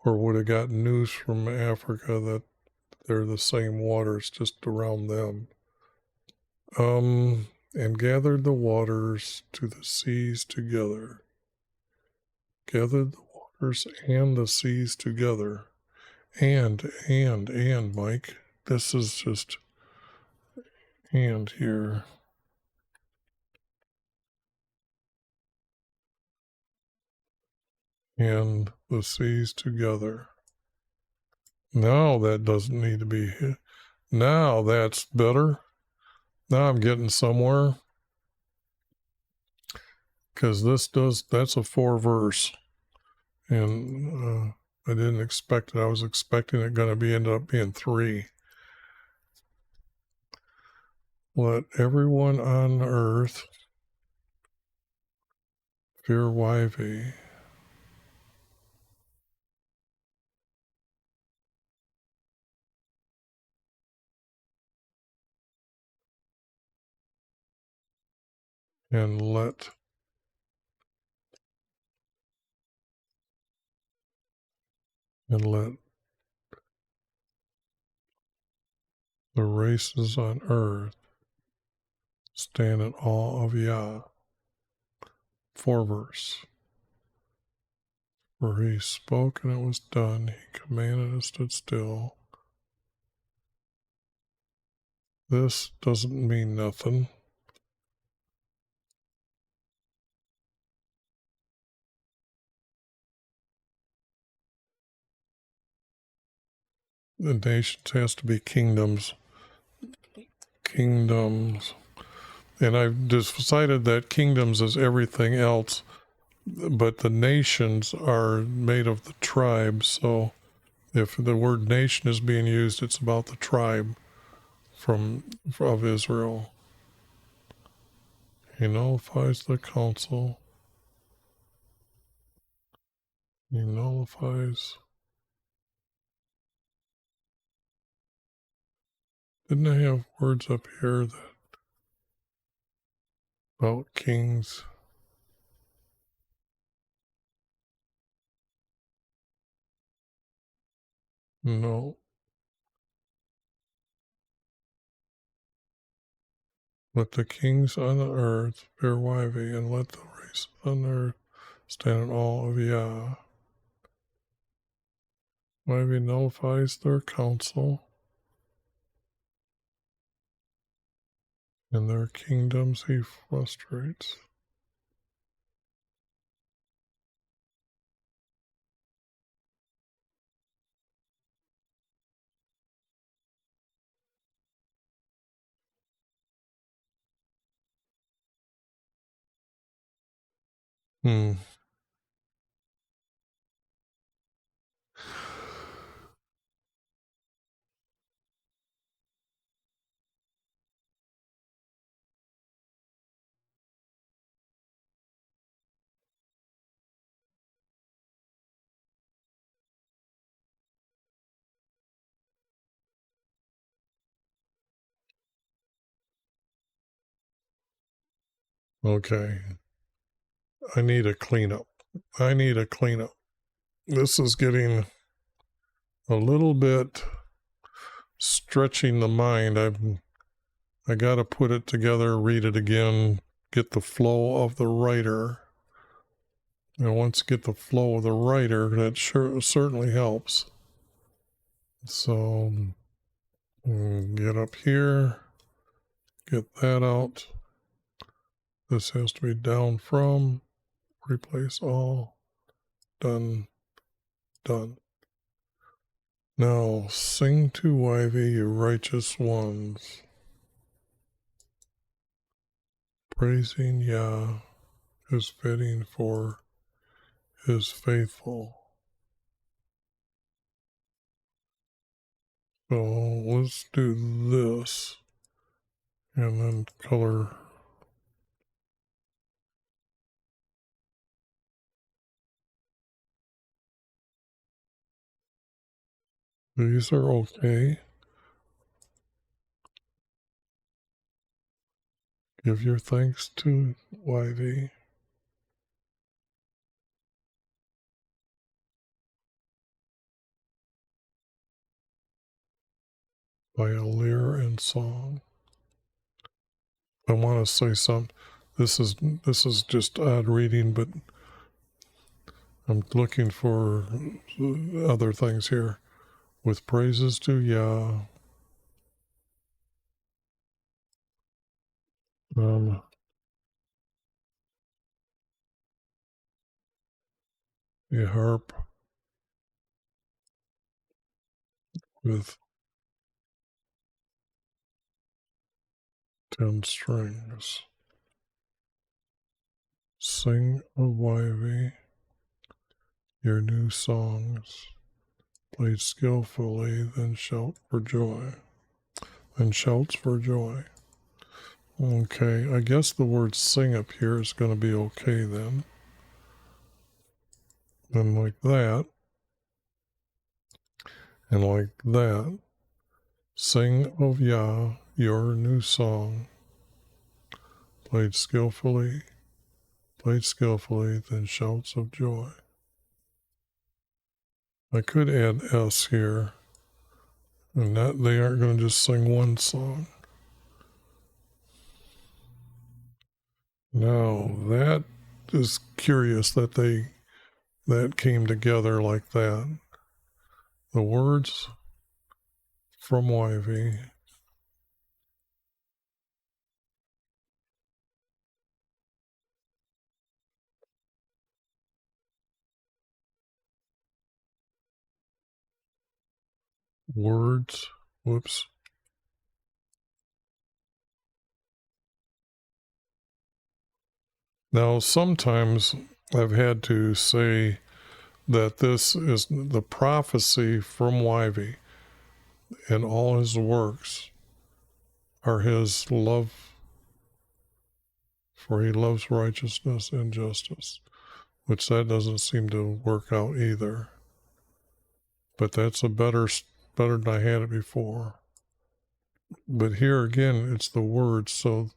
or would have gotten news from Africa that they're the same waters just around them. And gathered the waters to the seas together. Gathered the waters and the seas together. And, Mike. This is just and here. And the seas together. Now that doesn't need to be hit. Now that's better. Now I'm getting somewhere. Because that's a 4 verse. And I didn't expect it. I was expecting it going to end up being 3. Let everyone on earth fear YV. And let the races on earth stand in awe of Yah. 4 verse. For he spoke and it was done. He commanded and stood still. This doesn't mean nothing. The nations has to be kingdoms. Kingdoms. And I've decided that kingdoms is everything else, but the nations are made of the tribes. So if the word nation is being used, it's about the tribe of Israel. He nullifies the council. He nullifies. Didn't I have words up here that about kings? No. Let the kings on the earth bear YV, and let the races on the earth stand in awe of Yah. YV nullifies their counsel, and their kingdoms he frustrates. Okay. I need a cleanup. This is getting a little bit stretching the mind. I got to put it together, read it again, get the flow of the writer. And once you get the flow of the writer, that certainly helps. So get up here, get that out. This has to be down from, replace all, done. Now sing to YV, you righteous ones, praising Yah is fitting for his faithful. So let's do this and then color. These are okay. Give your thanks to YV. By a lyre and song. I want to say something. This is just odd reading, but I'm looking for other things here. With praises to Yah. A harp with 10 strings. Sing, O YV, your new songs. Played skillfully, then shout for joy. Then shouts for joy. Okay, I guess the word sing up here is going to be okay then. Then like that. And like that. Sing of Yah, your new song. Played skillfully, then shouts of joy. I could add S here. And that they aren't going to just sing one song. Now, that is curious that that came together like that. The words from YV. Words. Whoops. Now, sometimes I've had to say that this is the prophecy from YV, and all his works are his love, for he loves righteousness and justice, which that doesn't seem to work out either. But that's a better than I had it before. But here again, it's the words, so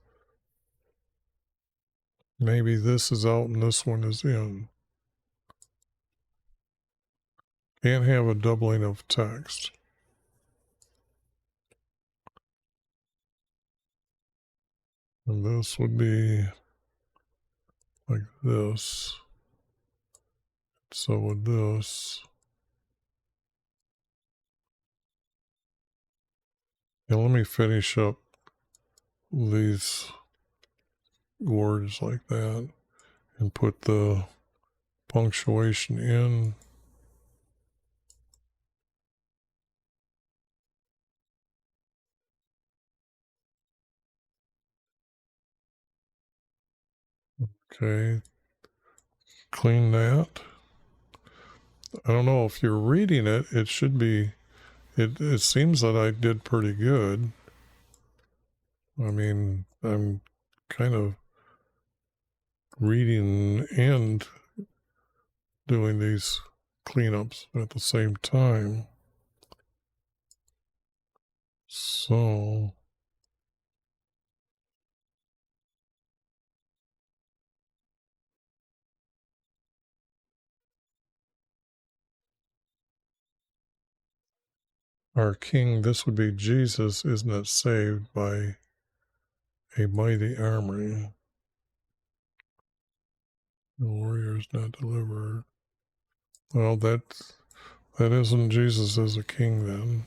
maybe this is out and this one is in. Can't have a doubling of text. And this would be like this. So with this. And let me finish up these words like that and put the punctuation in. Okay. Clean that. I don't know if you're reading it, it should be, it seems that I did pretty good. I mean, I'm kind of reading and doing these cleanups at the same time. So our king, this would be Jesus, is not saved by a mighty army. The warrior is not delivered. Well, that isn't Jesus as a king then.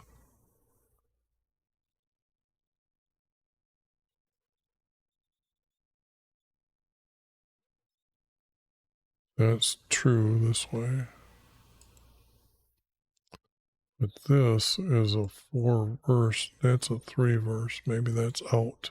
That's true this way. But this is a 4-verse, that's a 3-verse. Maybe that's out.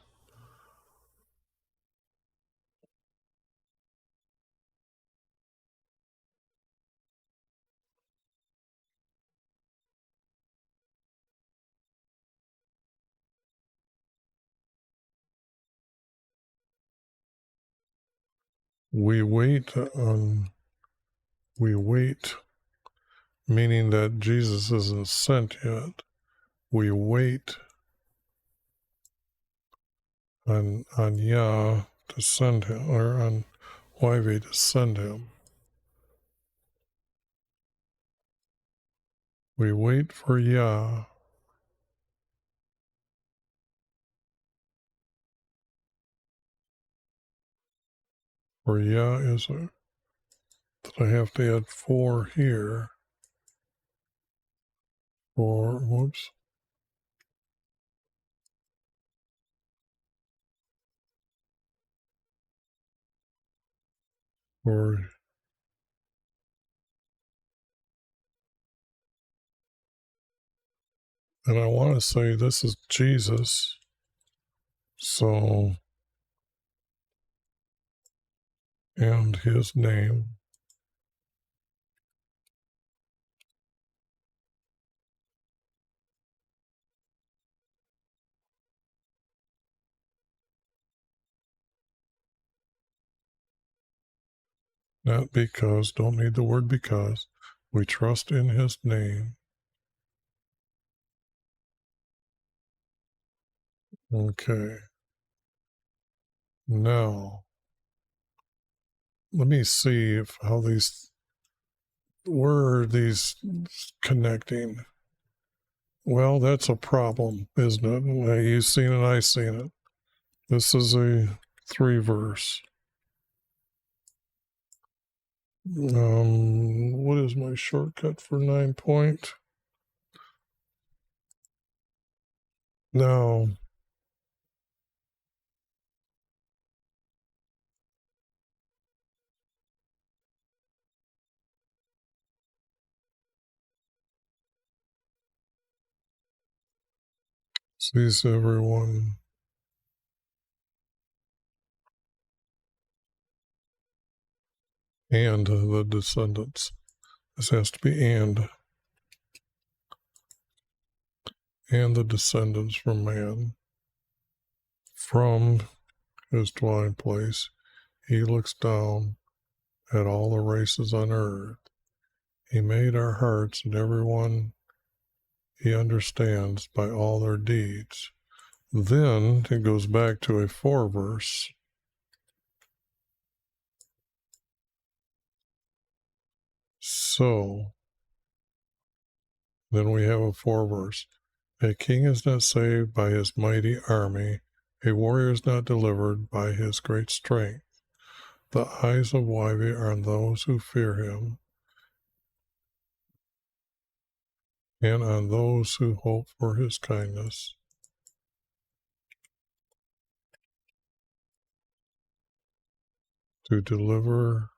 We wait, meaning that Jesus isn't sent yet. We wait on Yah to send him, or on YV to send him. We wait for Yah. For Yah is that I have to add 4 here. For, whoops. For, and I want to say this is Jesus. So, and his name. Not because, don't need the word because. We trust in his name. Okay. Now, let me see if how these, where are these connecting? Well, that's a problem, isn't it? You've seen it, I've seen it. This is a 3 verse. What is my shortcut for 9 point? Now, sees everyone. And the descendants. This has to be and the descendants from man. From his dwelling place, he looks down at all the races on earth. He made our hearts, and everyone he understands by all their deeds. Then it goes back to a 4 verse. So then we have a 4 verse. A king is not saved by his mighty army. A warrior is not delivered by his great strength. The eyes of YV are on those who fear him, and on those who hope for his kindness. To deliver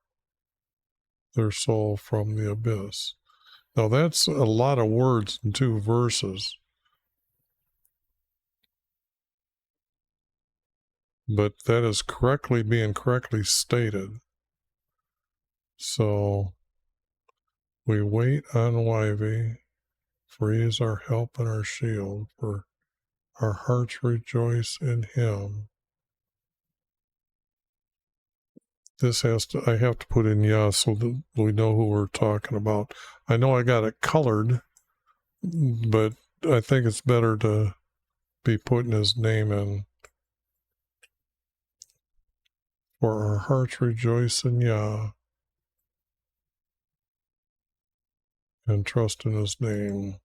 their soul from the abyss. Now that's a lot of words in 2 verses. But that is being correctly stated. So we wait on YV, for he is our help and our shield, for our hearts rejoice in him. I have to put in Yah so that we know who we're talking about. I know I got it colored, but I think it's better to be putting his name in. For our hearts rejoice in Yah and trust in his name.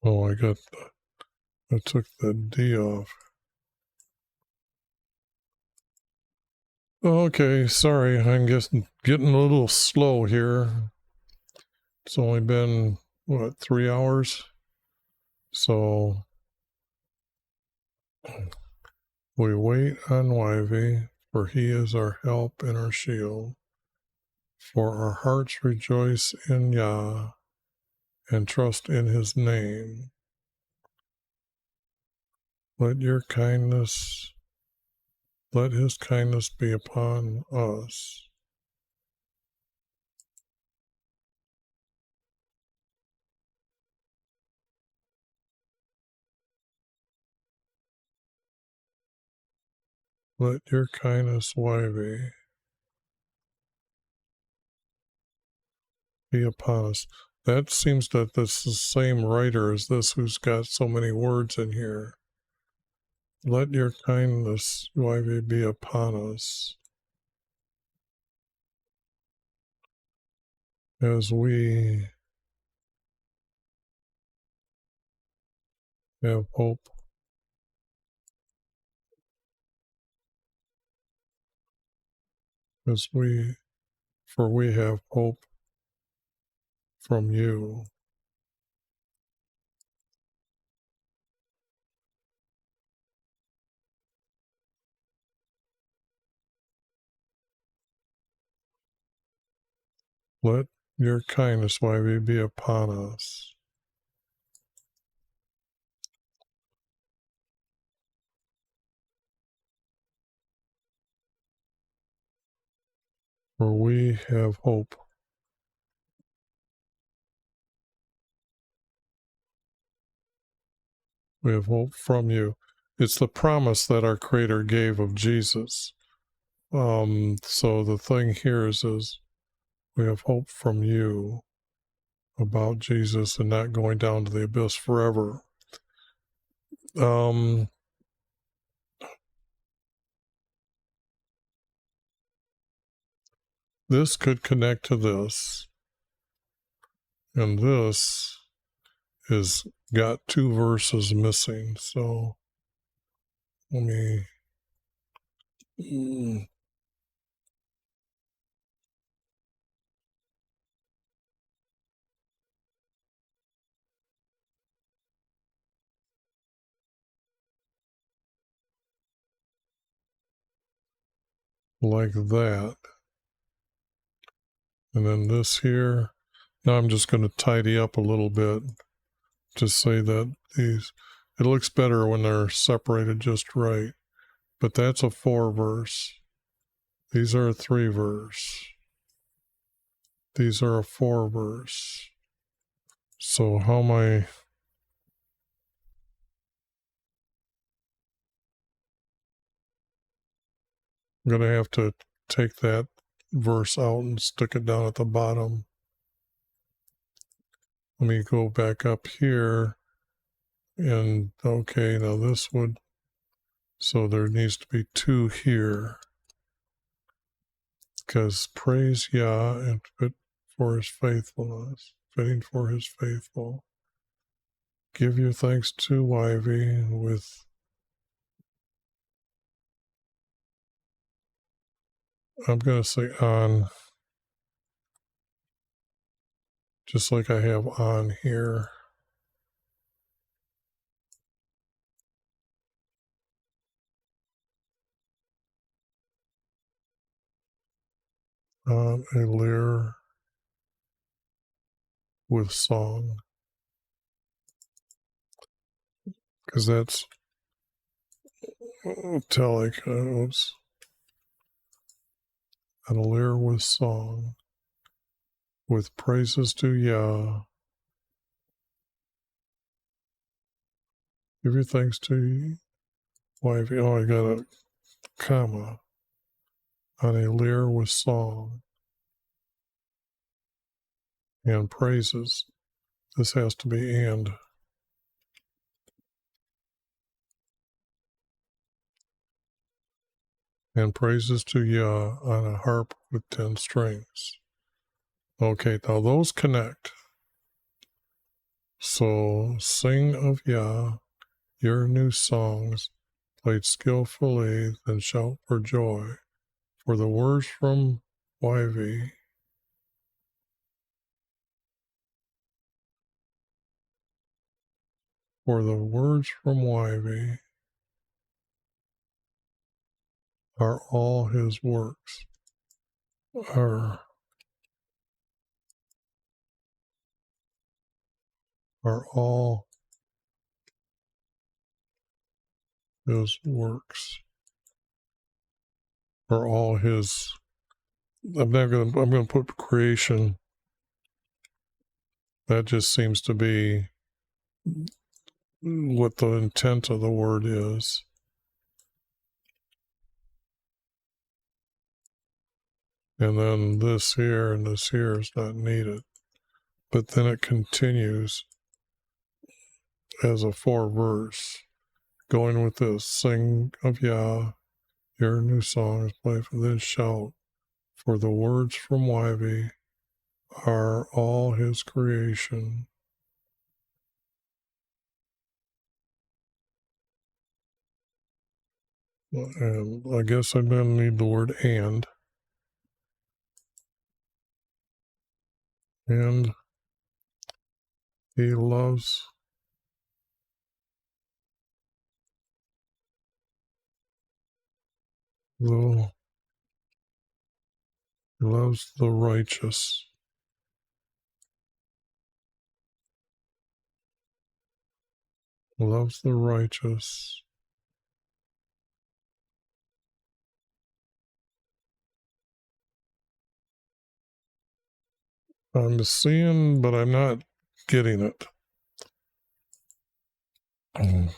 Oh, I took the D off. Okay, sorry, I'm just getting a little slow here. It's only been, 3 hours? So we wait on YV, for he is our help and our shield. For our hearts rejoice in Yah and trust in his name. Let his kindness be upon us. Let your kindness, YV, be upon us. That seems that that's the same writer as this who's got so many words in here. Let your kindness, YV, be upon us as we have hope. For we have hope from you. Let your kindness, YV, be upon us. For we have hope. We have hope from you. It's the promise that our Creator gave of Jesus. So the thing here is we have hope from you about Jesus and not going down to the abyss forever. This could connect to this, and this is got 2 verses missing. So let me like that. And then this here. Now I'm just going to tidy up a little bit to say that it looks better when they're separated just right. But that's a 4 verse. These are a 3 verse. These are a 4 verse. So how am I? I'm going to have to take that verse out and stick it down at the bottom. Let me go back up here. And okay, now this would, so there needs to be 2 here. Because praise Yah and fit for his faithfulness, fitting for his faithful. Give your thanks to YV with, I'm going to say on, just like I have on here. On a lyre with song. Because that's telic. Oops. On a lyre with song. With praises to Yah. Give your thanks to YV. Oh, I got a comma. On a lyre with song and praises. This has to be and praises to Yah on a harp with 10 strings. Okay, now those connect. So sing of Yah your new songs, played skillfully, then shout for joy. For the words from YV are all his works. Are all his works. Are all his. I'm gonna put creation. That just seems to be what the intent of the word is. And then this here and this here is not needed. but then it continues as a 4-verse, going with this: sing of Yah, hear new songs, play for this, shout, for the words from YV are all his creation. And I guess I'm going to need the word and. And he loves the righteous. Loves the righteous. I'm seeing, but I'm not getting it. I'm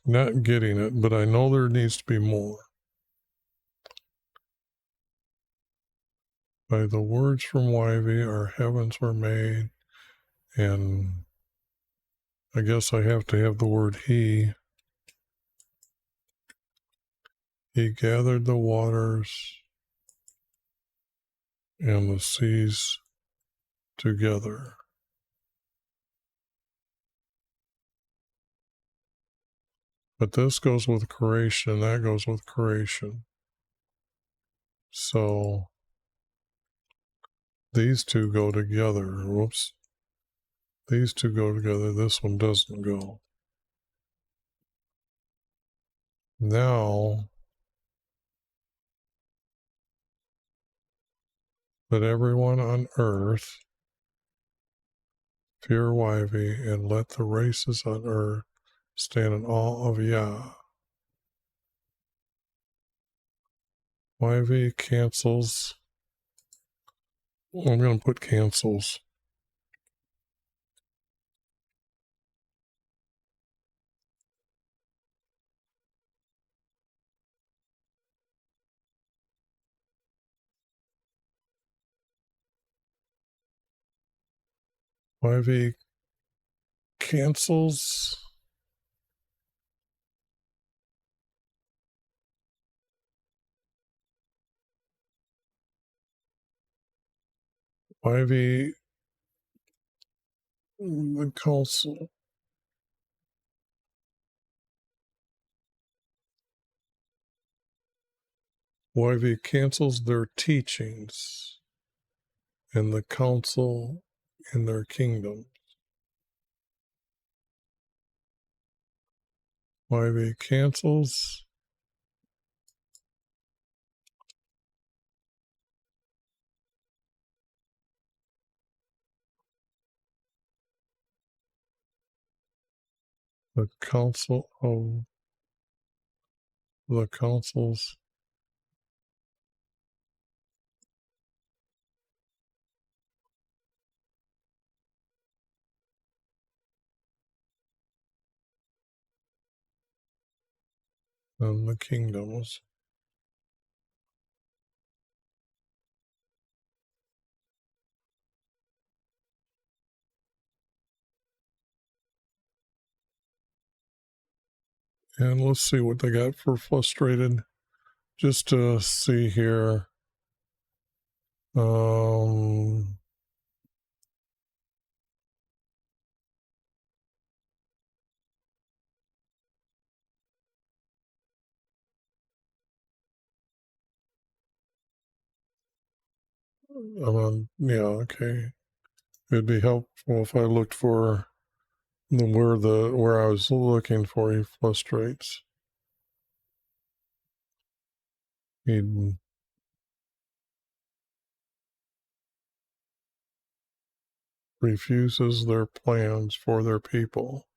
not getting it, but I know there needs to be more. By the words from YV, our heavens were made, and I guess I have to have the word he. He gathered the waters and the seas together. But this goes with creation, and that goes with creation. So these two go together. Whoops. These two go together. This one doesn't go. Now, let everyone on earth fear YV, and let the races on earth stand in awe of Yah. YV cancels. I'm going to put cancels. YV cancels. YV, the council. YV cancels their teachings and the council in their kingdom. YV cancels. The council of the councils and the kingdoms. And let's see what they got for frustrated. Just to see here. Yeah, okay. It'd be helpful if I looked for where I was looking for. He frustrates. He refuses their plans for their people.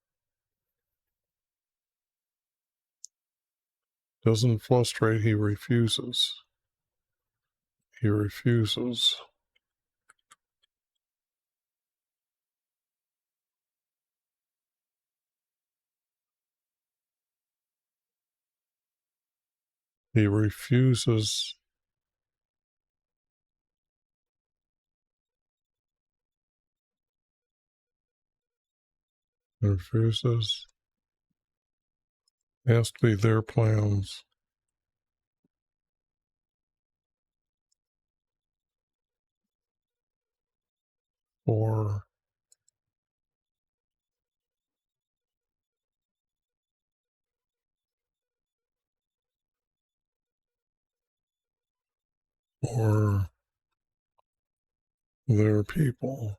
Doesn't frustrate, he refuses. He refuses. He refuses refuses. Has to be their plans. Or their people.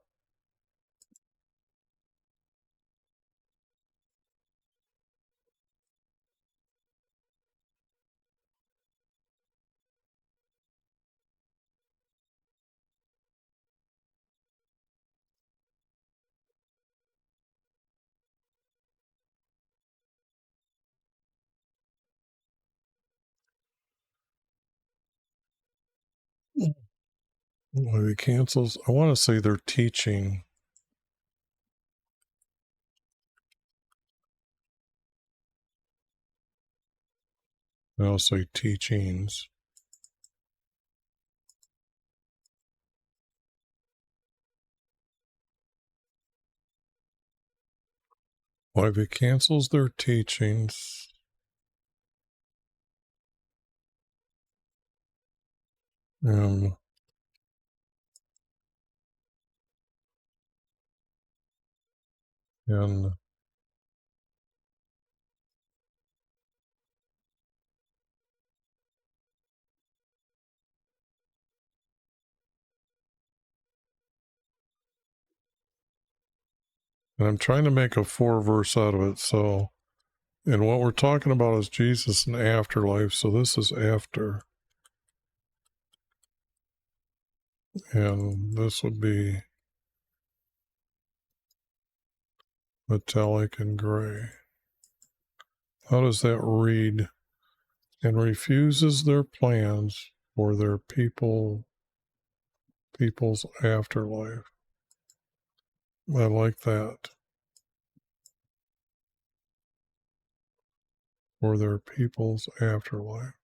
When he cancels, I want to say they're teaching. I'll say teachings. Well, if he cancels their teachings, and and I'm trying to make a 4-verse out of it. So, and what we're talking about is Jesus and afterlife. So this is after, and this would be metallic and gray. How does that read? And refuses their plans for their people's afterlife. I like that. For their people's afterlife.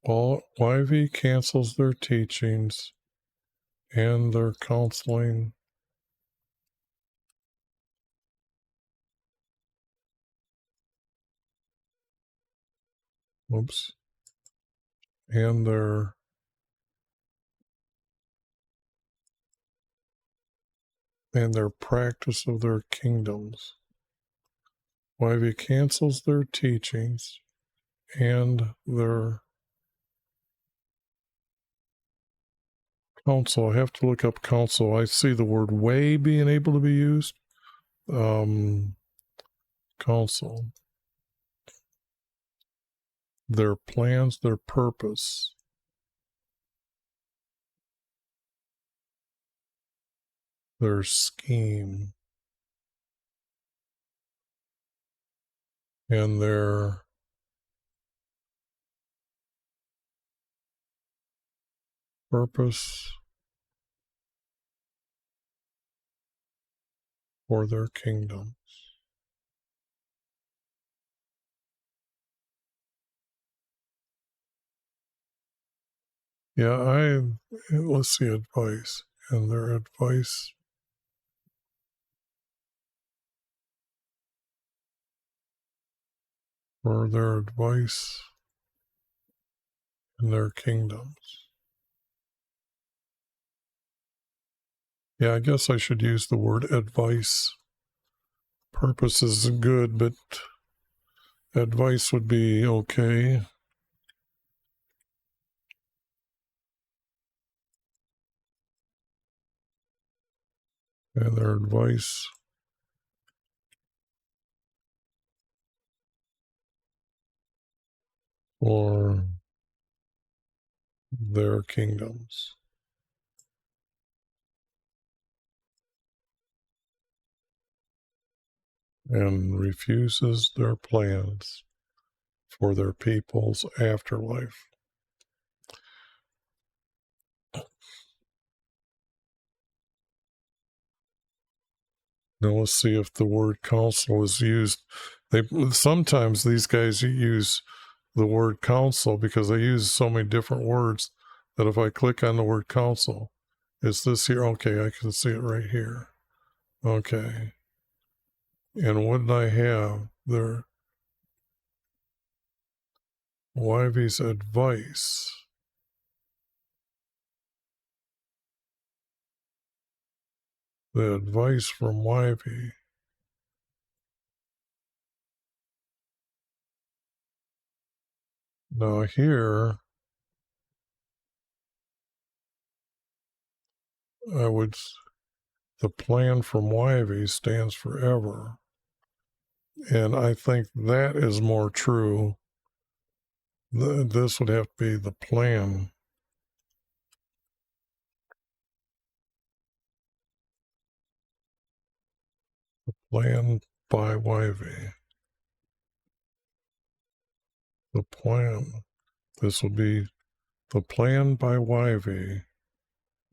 Well, YV cancels their teachings and their counseling. Oops. And their practice of their kingdoms. YV cancels their teachings and their counsel. I have to look up counsel. I see the word way being able to be used. Counsel. Their plans, their purpose. Their scheme. And their purpose for their kingdom. Yeah, let's see, advice. And their advice for their advice in their kingdoms. Yeah, I guess I should use the word advice. Purpose is good, but advice would be okay. And their advice for their kingdoms. And refuses their plans for their people's afterlife. Now let's see if the word counsel is used. Sometimes these guys use the word counsel because they use so many different words that if I click on the word counsel, is this here? Okay, I can see it right here. Okay. And what did I have there? YHVH'S advice. The advice from YHVH. Now here, the plan from YHVH stands forever. And I think that is more true. This would have to be the plan. The plan by YHVH. The plan. This would be the plan by YHVH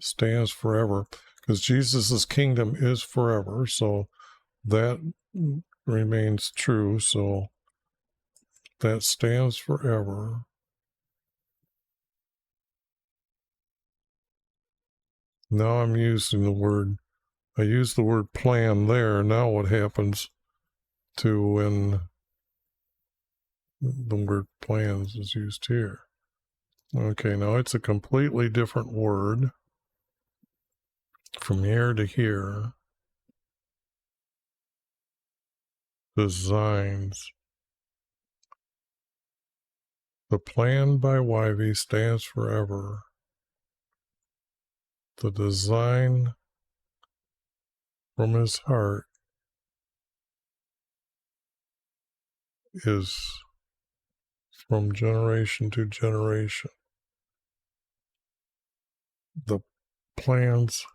stands forever, because Jesus' kingdom is forever, so that remains true, so that stands forever. Now I'm using the word, I used the word plan there. Now what happens to when the word plans is used here? Okay, now it's a completely different word from here to here. Designs. The plan by YHVH stands forever. The design from his heart is from generation to generation. The plans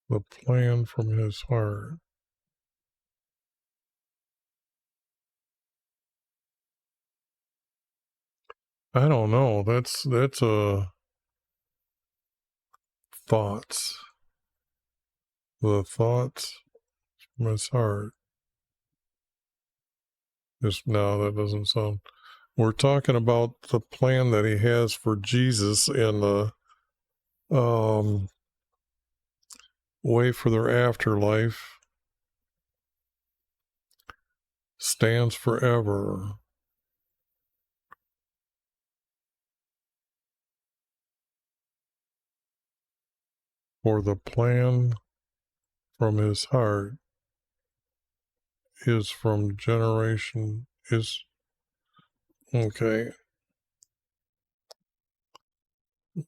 the plan from his heart I don't know. That's thoughts. The thoughts from his heart. Just now that doesn't sound. We're talking about the plan that he has for Jesus and the way for their afterlife stands forever. For the plan from his heart is from generation is okay.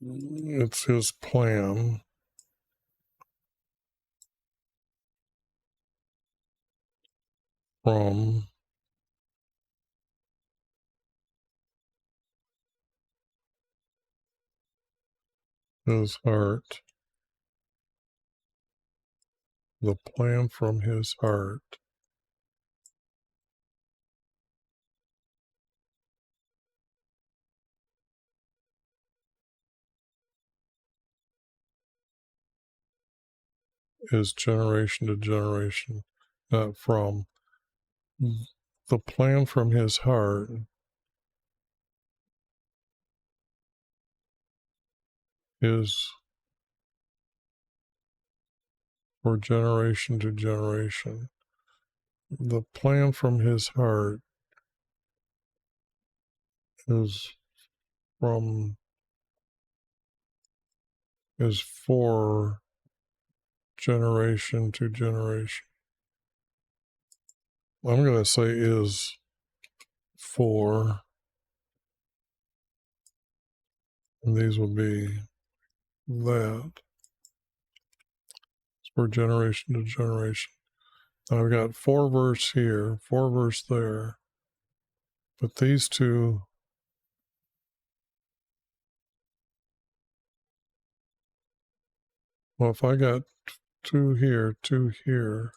It's his plan from his heart. The plan from his heart is generation to generation, not from. The plan from his heart is for generation to generation. The plan from his heart is from is for generation to generation. I'm going to say is for, and these will be that. It's for generation to generation. Now I've got 4 verse here, 4 verse there, but these two, well, if I got 2 here, 2 here,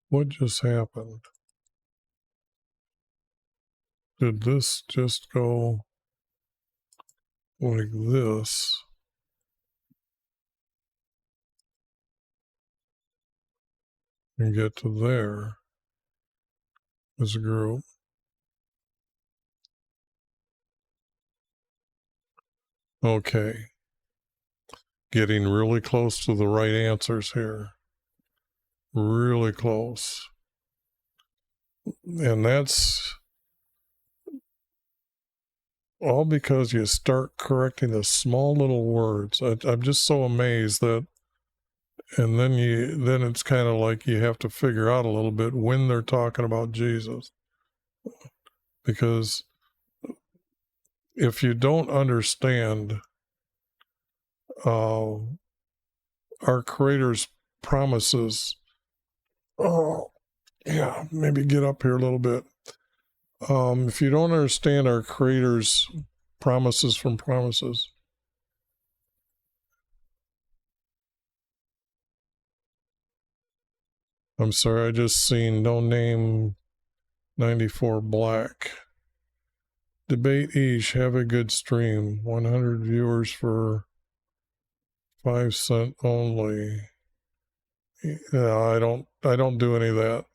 what just happened? Did this just go like this and get to there as a group? Okay. Getting really close to the right answers here. Really close. And that's all because you start correcting the small little words. I'm just so amazed that, and then it's kind of like you have to figure out a little bit when they're talking about Jesus. Because if you don't understand our Creator's promises, maybe get up here a little bit. If you don't understand our Creator's promises from promises, I'm sorry, I just seen No Name 94 Black. Debate each, have a good stream. 100 viewers for 5 cents only. Yeah, I don't do any of that.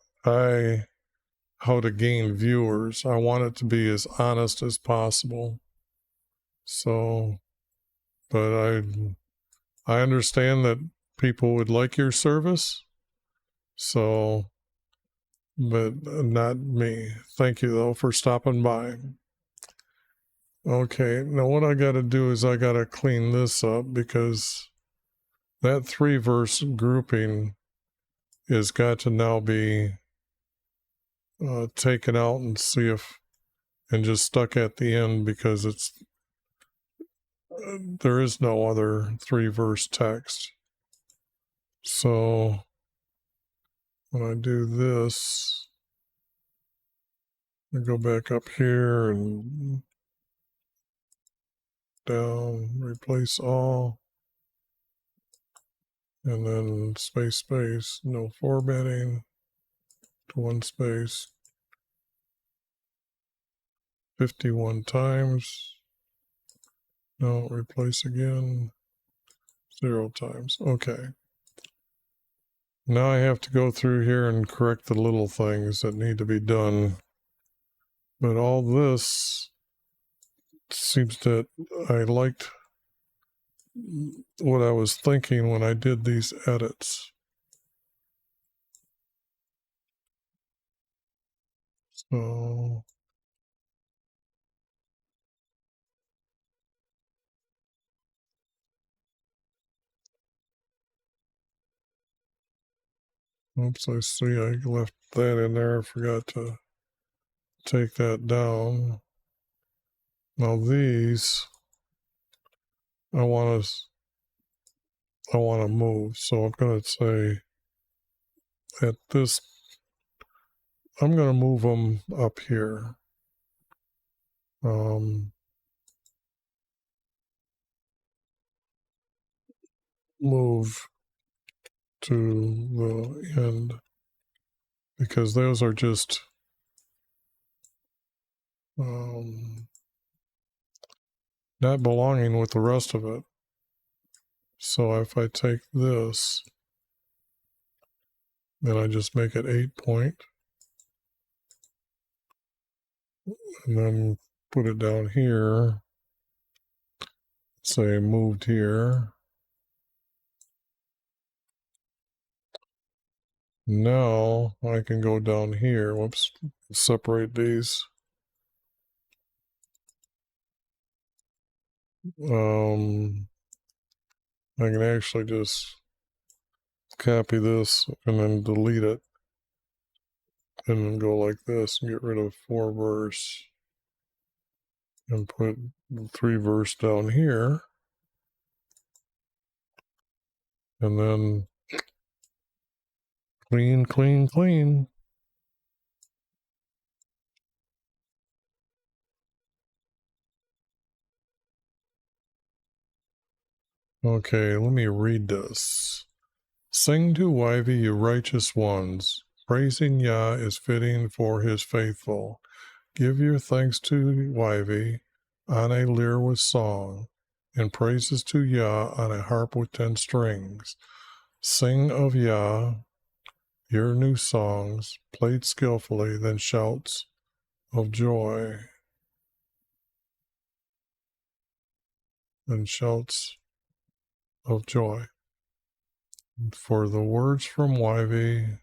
How to gain viewers. I want it to be as honest as possible. So, but I understand that people would like your service. So, but not me. Thank you though for stopping by. Okay, now what I got to do is I got to clean this up because that 3-verse grouping has got to now be taken out and and just stuck at the end because there is no other 3-verse text. So when I do this, I go back up here and down, replace all, and then space, no formatting, to 1 space, 51 times. No, replace again, 0 times. Okay. Now I have to go through here and correct the little things that need to be done. But all this seems that I liked what I was thinking when I did these edits. So oops, I see I left that in there. I forgot to take that down. Now these I want to move. So I'm going to say at this, I'm going to move them up here. Move to the end because those are just not belonging with the rest of it. So if I take this, then I just make it 8 point, and then put it down here, say moved here. Now I can go down here, whoops, separate these. I can actually just copy this and then delete it and then go like this and get rid of 4-verse and put 3-verse down here, and then clean. Okay, let me read this. Sing to YV, you righteous ones. Praising Yah is fitting for his faithful. Give your thanks to YV on a lyre with song, and praises to Yah on a harp with 10 strings. Sing of Yah your new songs, played skillfully, then shouts of joy. and shouts of joy. For the words from YV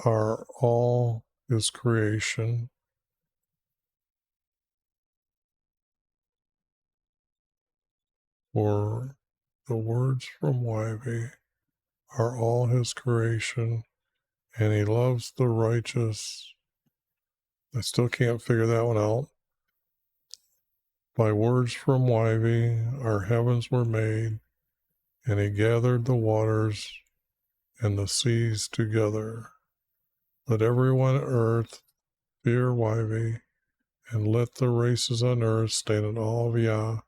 are all his creation. For the words from YV are all his creation, and he loves the righteous. I still can't figure that one out. By words from YV our heavens were made, and he gathered the waters and the seas together. Let everyone on earth fear YV, and let the races on earth stand in awe of Yah.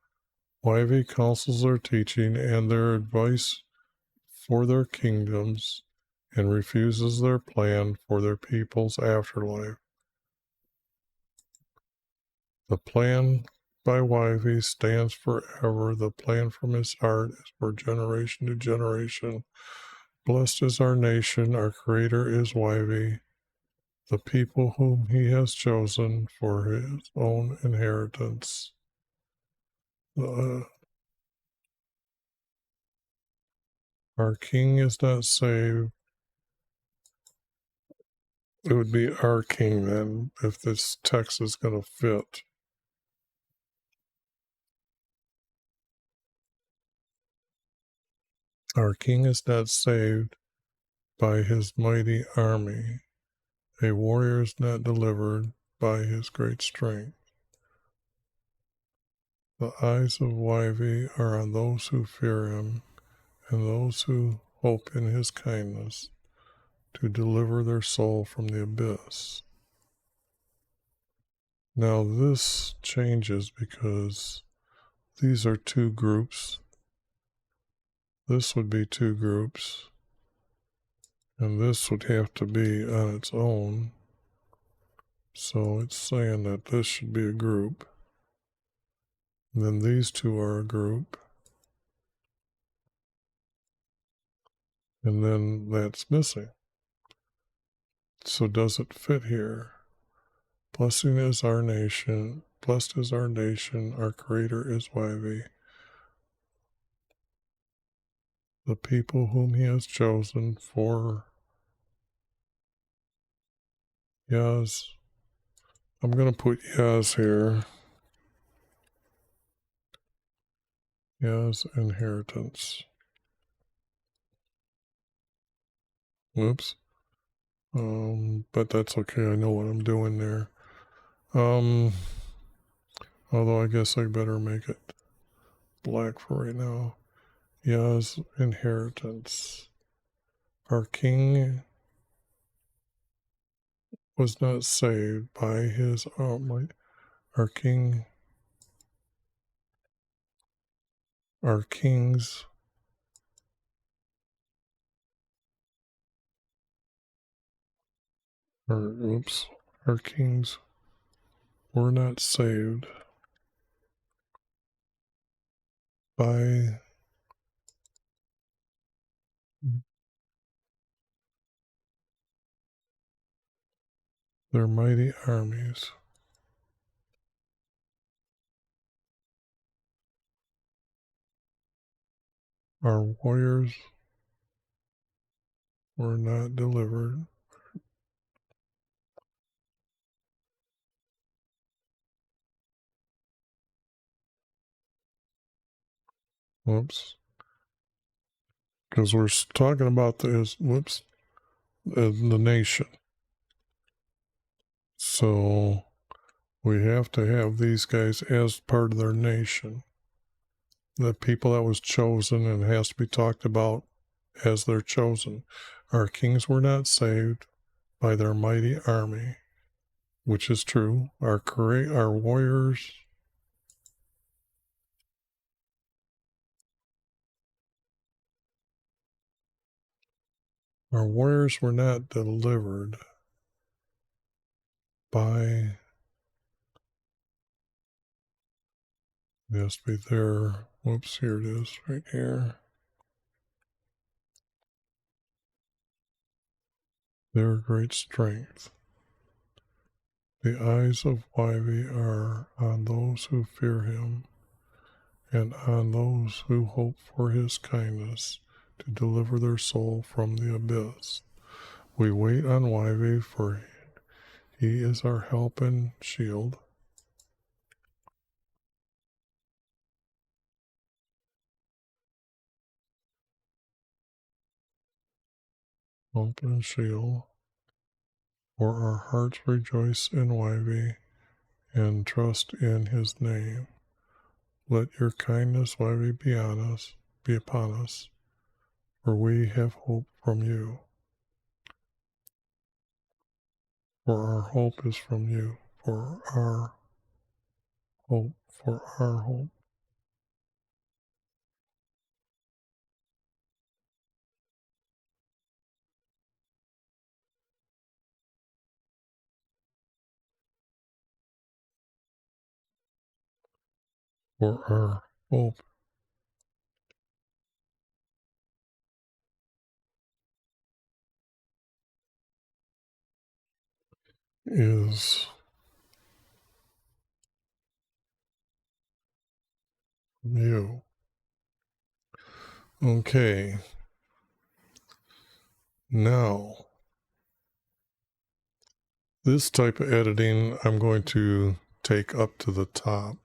YV counsels their teaching and their advice for their kingdoms, and refuses their plan for their people's afterlife. The plan by YV stands forever. The plan from his heart is for generation to generation. Blessed is our nation. Our creator is YV, the people whom he has chosen for his own inheritance. Our king is not saved. It would be our king then, if this text is going to fit. Our king is not saved by his mighty army. A warrior is not delivered by his great strength. The eyes of YV are on those who fear him, and those who hope in his kindness, to deliver their soul from the abyss. Now this changes because these are two groups. This would be two groups, and this would have to be on its own. So it's saying that this should be a group. And then these two are a group. And then that's missing. So does it fit here? Blessing is our nation. Blessed is our nation. Our creator is YV. The people whom he has chosen for Yah's. I'm going to put Yah's here. Yah's inheritance. Whoops. But that's okay. I know what I'm doing there. Although I guess I better make it black for right now. Yah's inheritance. Our king was not saved by his our king, our kings our kings were not saved by their mighty armies. Our warriors were not delivered. Whoops. Because we're talking about the nation. So we have to have these guys as part of their nation. The people that was chosen and has to be talked about as they're chosen. Our kings were not saved by their mighty army, which is true. Our warriors were not delivered by, it has to be there. Whoops, here it is, right here. Their great strength. The eyes of YV are on those who fear him, and on those who hope for his kindness to deliver their soul from the abyss. We wait on YV, for he is our help and shield. Hope and shield. For our hearts rejoice in YV and trust in his name. Let your kindness, YV, be upon us, for we have hope from you. For our hope is from you. For our hope. For our hope is from you. Okay. Now, this type of editing I'm going to take up to the top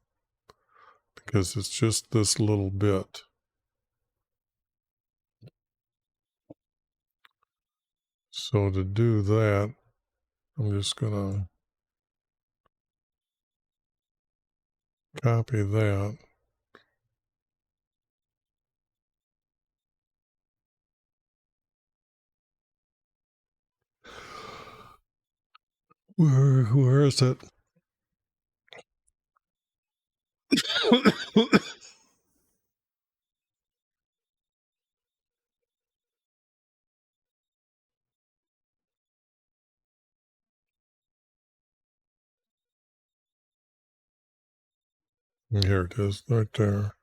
because it's just this little bit. So to do that, I'm just going to copy that. Where is it? Here it is, right there.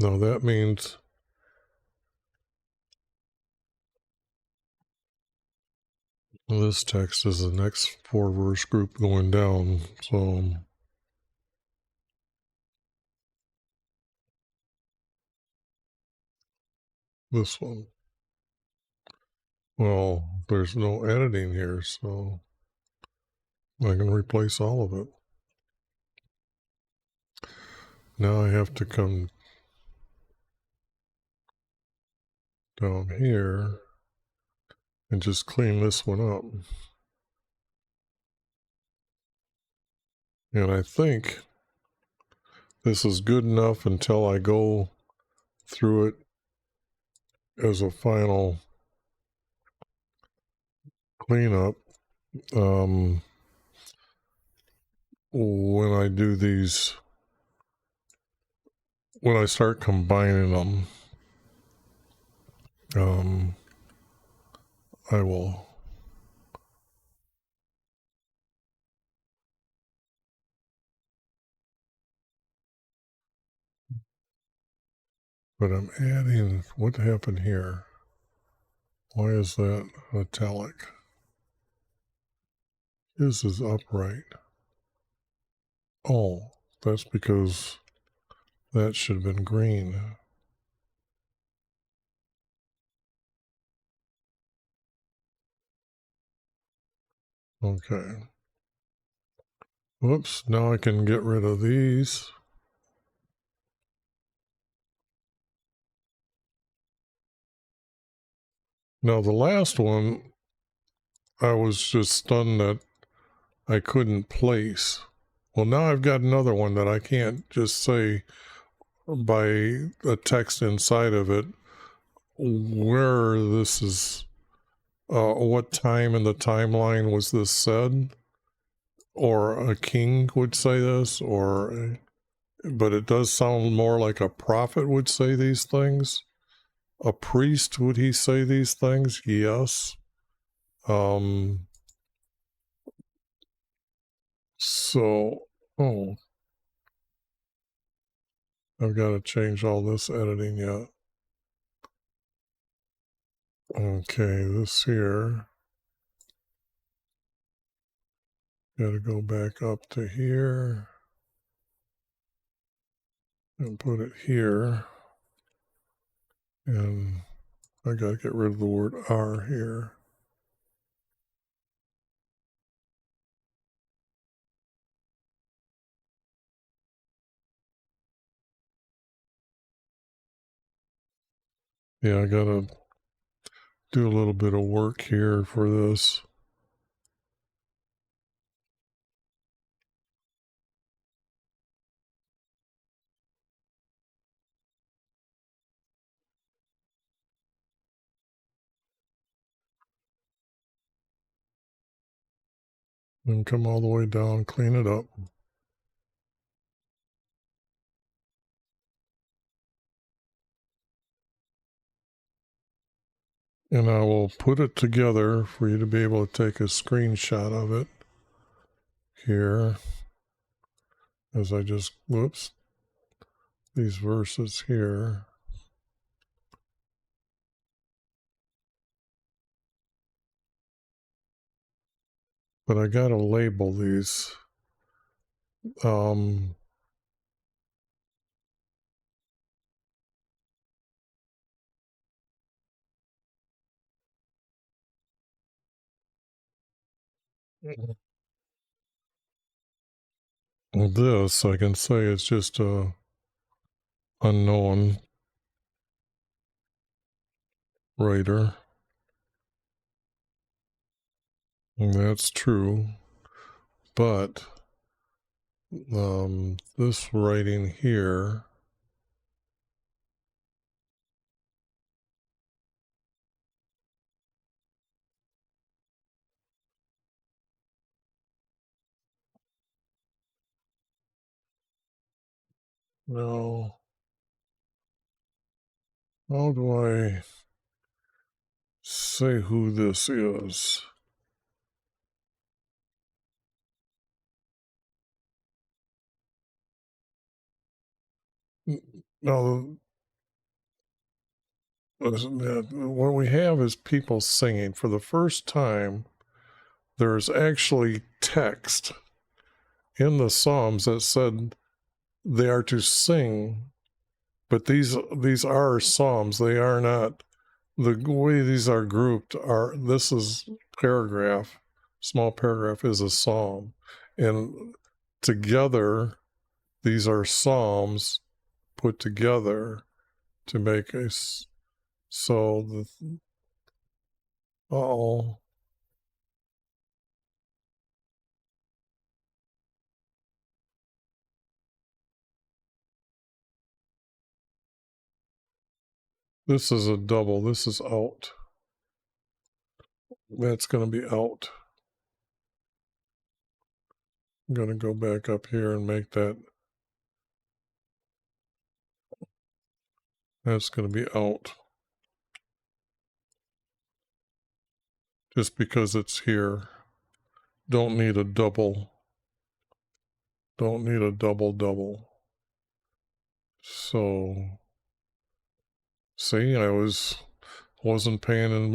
No, that means this text is the next 4-verse group going down. So this one. Well, there's no editing here, so I can replace all of it. Now I have to come down here and just clean this one up. And I think this is good enough until I go through it as a final cleanup. When I do these, when I start combining them, I will but I'm adding, what happened here? Why is that italic? This is upright. Oh, that's because that should have been green. Okay. Whoops, now I can get rid of these. Now the last one, I was just stunned that I couldn't place. Well, now I've got another one that I can't just say by a text inside of it where this is, what time in the timeline was this said, or a king would say this, but it does sound more like a prophet would say these things. A priest, would he say these things? Yes. So, oh, I've got to change all this editing yet. Okay, this here. Got to go back up to here and put it here. And I got to get rid of the word R here. Yeah, I got to do a little bit of work here for this. And come all the way down, clean it up. And I will put it together for you to be able to take a screenshot of it here. As I just, whoops, these verses here. But I got to label these. This, I can say, is just a unknown writer. And that's true. But this writing here, now, how do I say who this is? Now, what we have is people singing. For the first time, there's actually text in the Psalms that said they are to sing, but these are Psalms. They are not, the way these are grouped are, this is paragraph, small paragraph is a Psalm. And together, these are Psalms put together to make a, so the, this is a double, this is out. That's going to be out. I'm going to go back up here and make that, that's going to be out. Just because it's here. Don't need a double. Don't need a double. So, see, I wasn't paying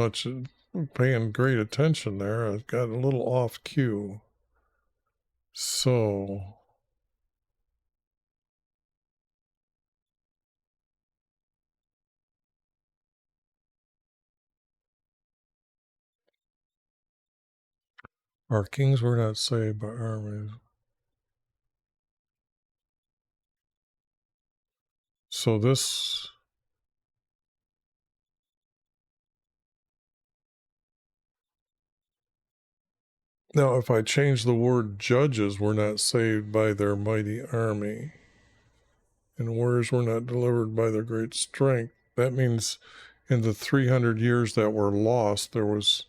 great attention there. I got a little off cue. So, our kings were not saved by armies. So this, Now, if I change the word judges were not saved by their mighty army, and warriors were not delivered by their great strength, that means in the 300 years that were lost, there was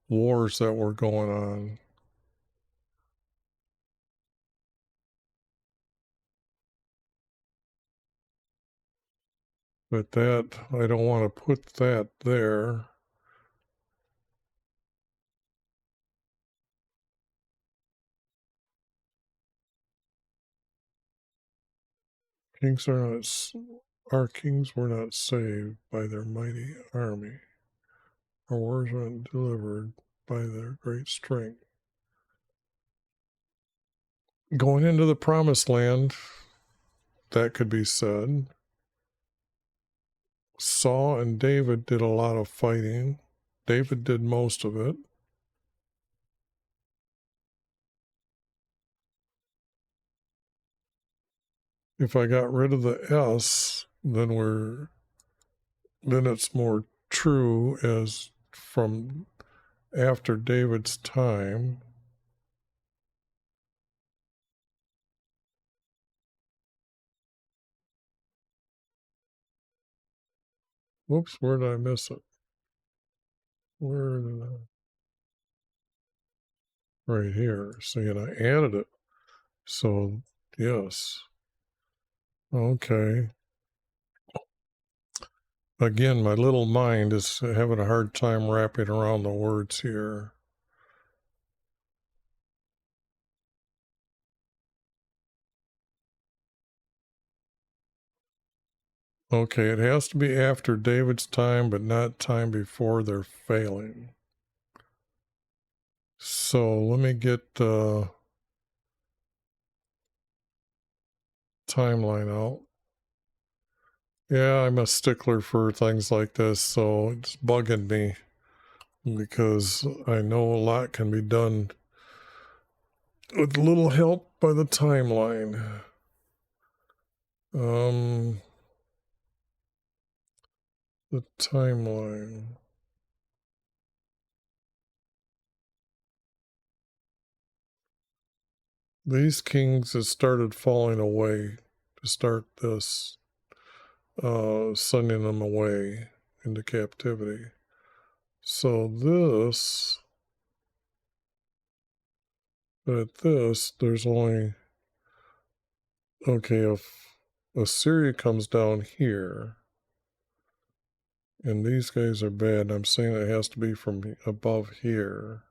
wars that were going on. But that, I don't want to put that there. Our kings were not saved by their mighty army. Our wars were not delivered by their great strength. Going into the promised land, that could be said. Saul and David did a lot of fighting. David did most of it. If I got rid of the S, then it's more true as from after David's time. Whoops, where did I miss it? Where did I? Right here. See, and I added it. So, yes. Okay. Again, my little mind is having a hard time wrapping around the words here. Okay, it has to be after David's time, but not time before their failing. So let me get the timeline out. Yeah, I'm a stickler for things like this, so it's bugging me because I know a lot can be done with a little help by the timeline. The timeline. These kings have started falling away to start this, sending them away into captivity. So this, there's only, okay, if Assyria comes down here, and these guys are bad, I'm saying it has to be from above here.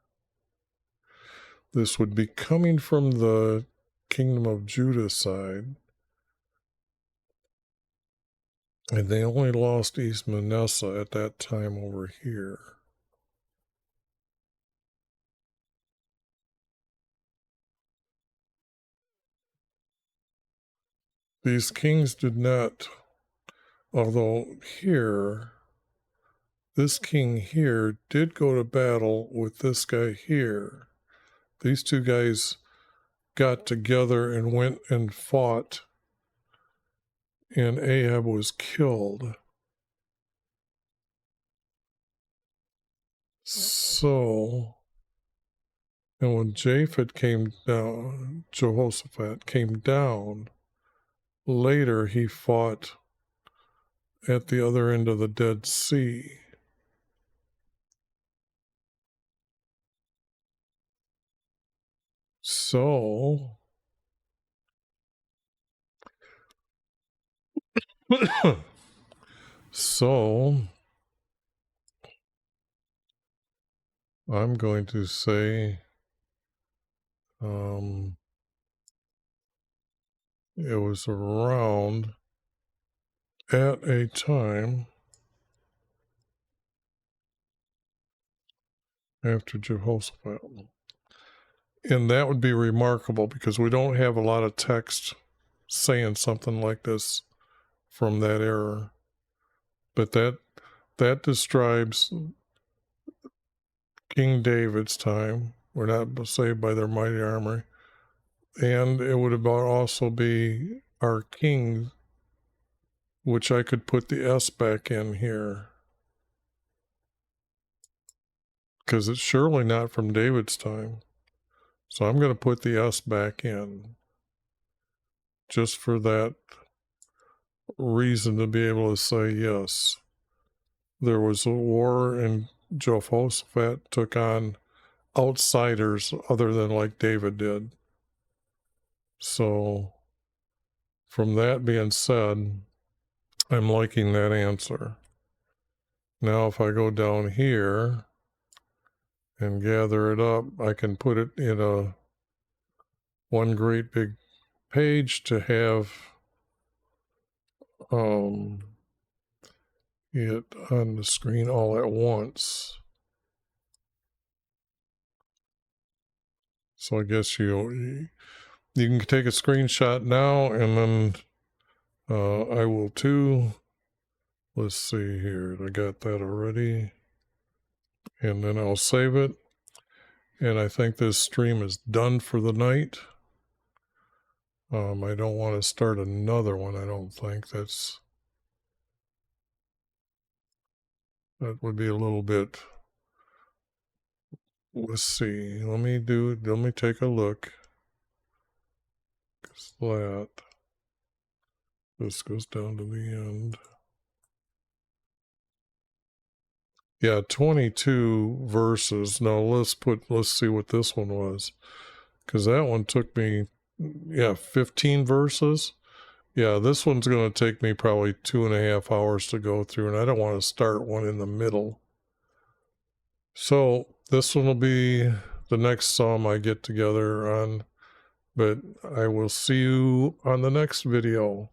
This would be coming from the kingdom of Judah side. And they only lost East Manasseh at that time over here. These kings did not, although here, this king here did go to battle with this guy here. These two guys got together and went and fought, and Ahab was killed. So, and when Jehoshaphat came down, later he fought at the other end of the Dead Sea. So, I'm going to say it was around at a time after Jehoshaphat. And that would be remarkable because we don't have a lot of text saying something like this from that era. But that describes King David's time. We're not saved by their mighty army. And it would also be our king, which I could put the S back in here. Because it's surely not from David's time. So I'm going to put the S back in just for that reason, to be able to say yes. There was a war and Jehoshaphat took on outsiders other than like David did. So from that being said, I'm liking that answer. Now if I go down here and gather it up, I can put it in a one great big page to have it on the screen all at once. So I guess you can take a screenshot now, and then I will too. Let's see here. I got that already. And then I'll save it. And I think this stream is done for the night. I don't want to start another one. I don't think that would be a little bit. Let's see. Let me take a look. This goes down to the end. Yeah, 22 verses. Now let's see what this one was. Because that one took me, 15 verses. Yeah, this one's going to take me probably 2.5 hours to go through, and I don't want to start one in the middle. So this one will be the next psalm I get together on, but I will see you on the next video.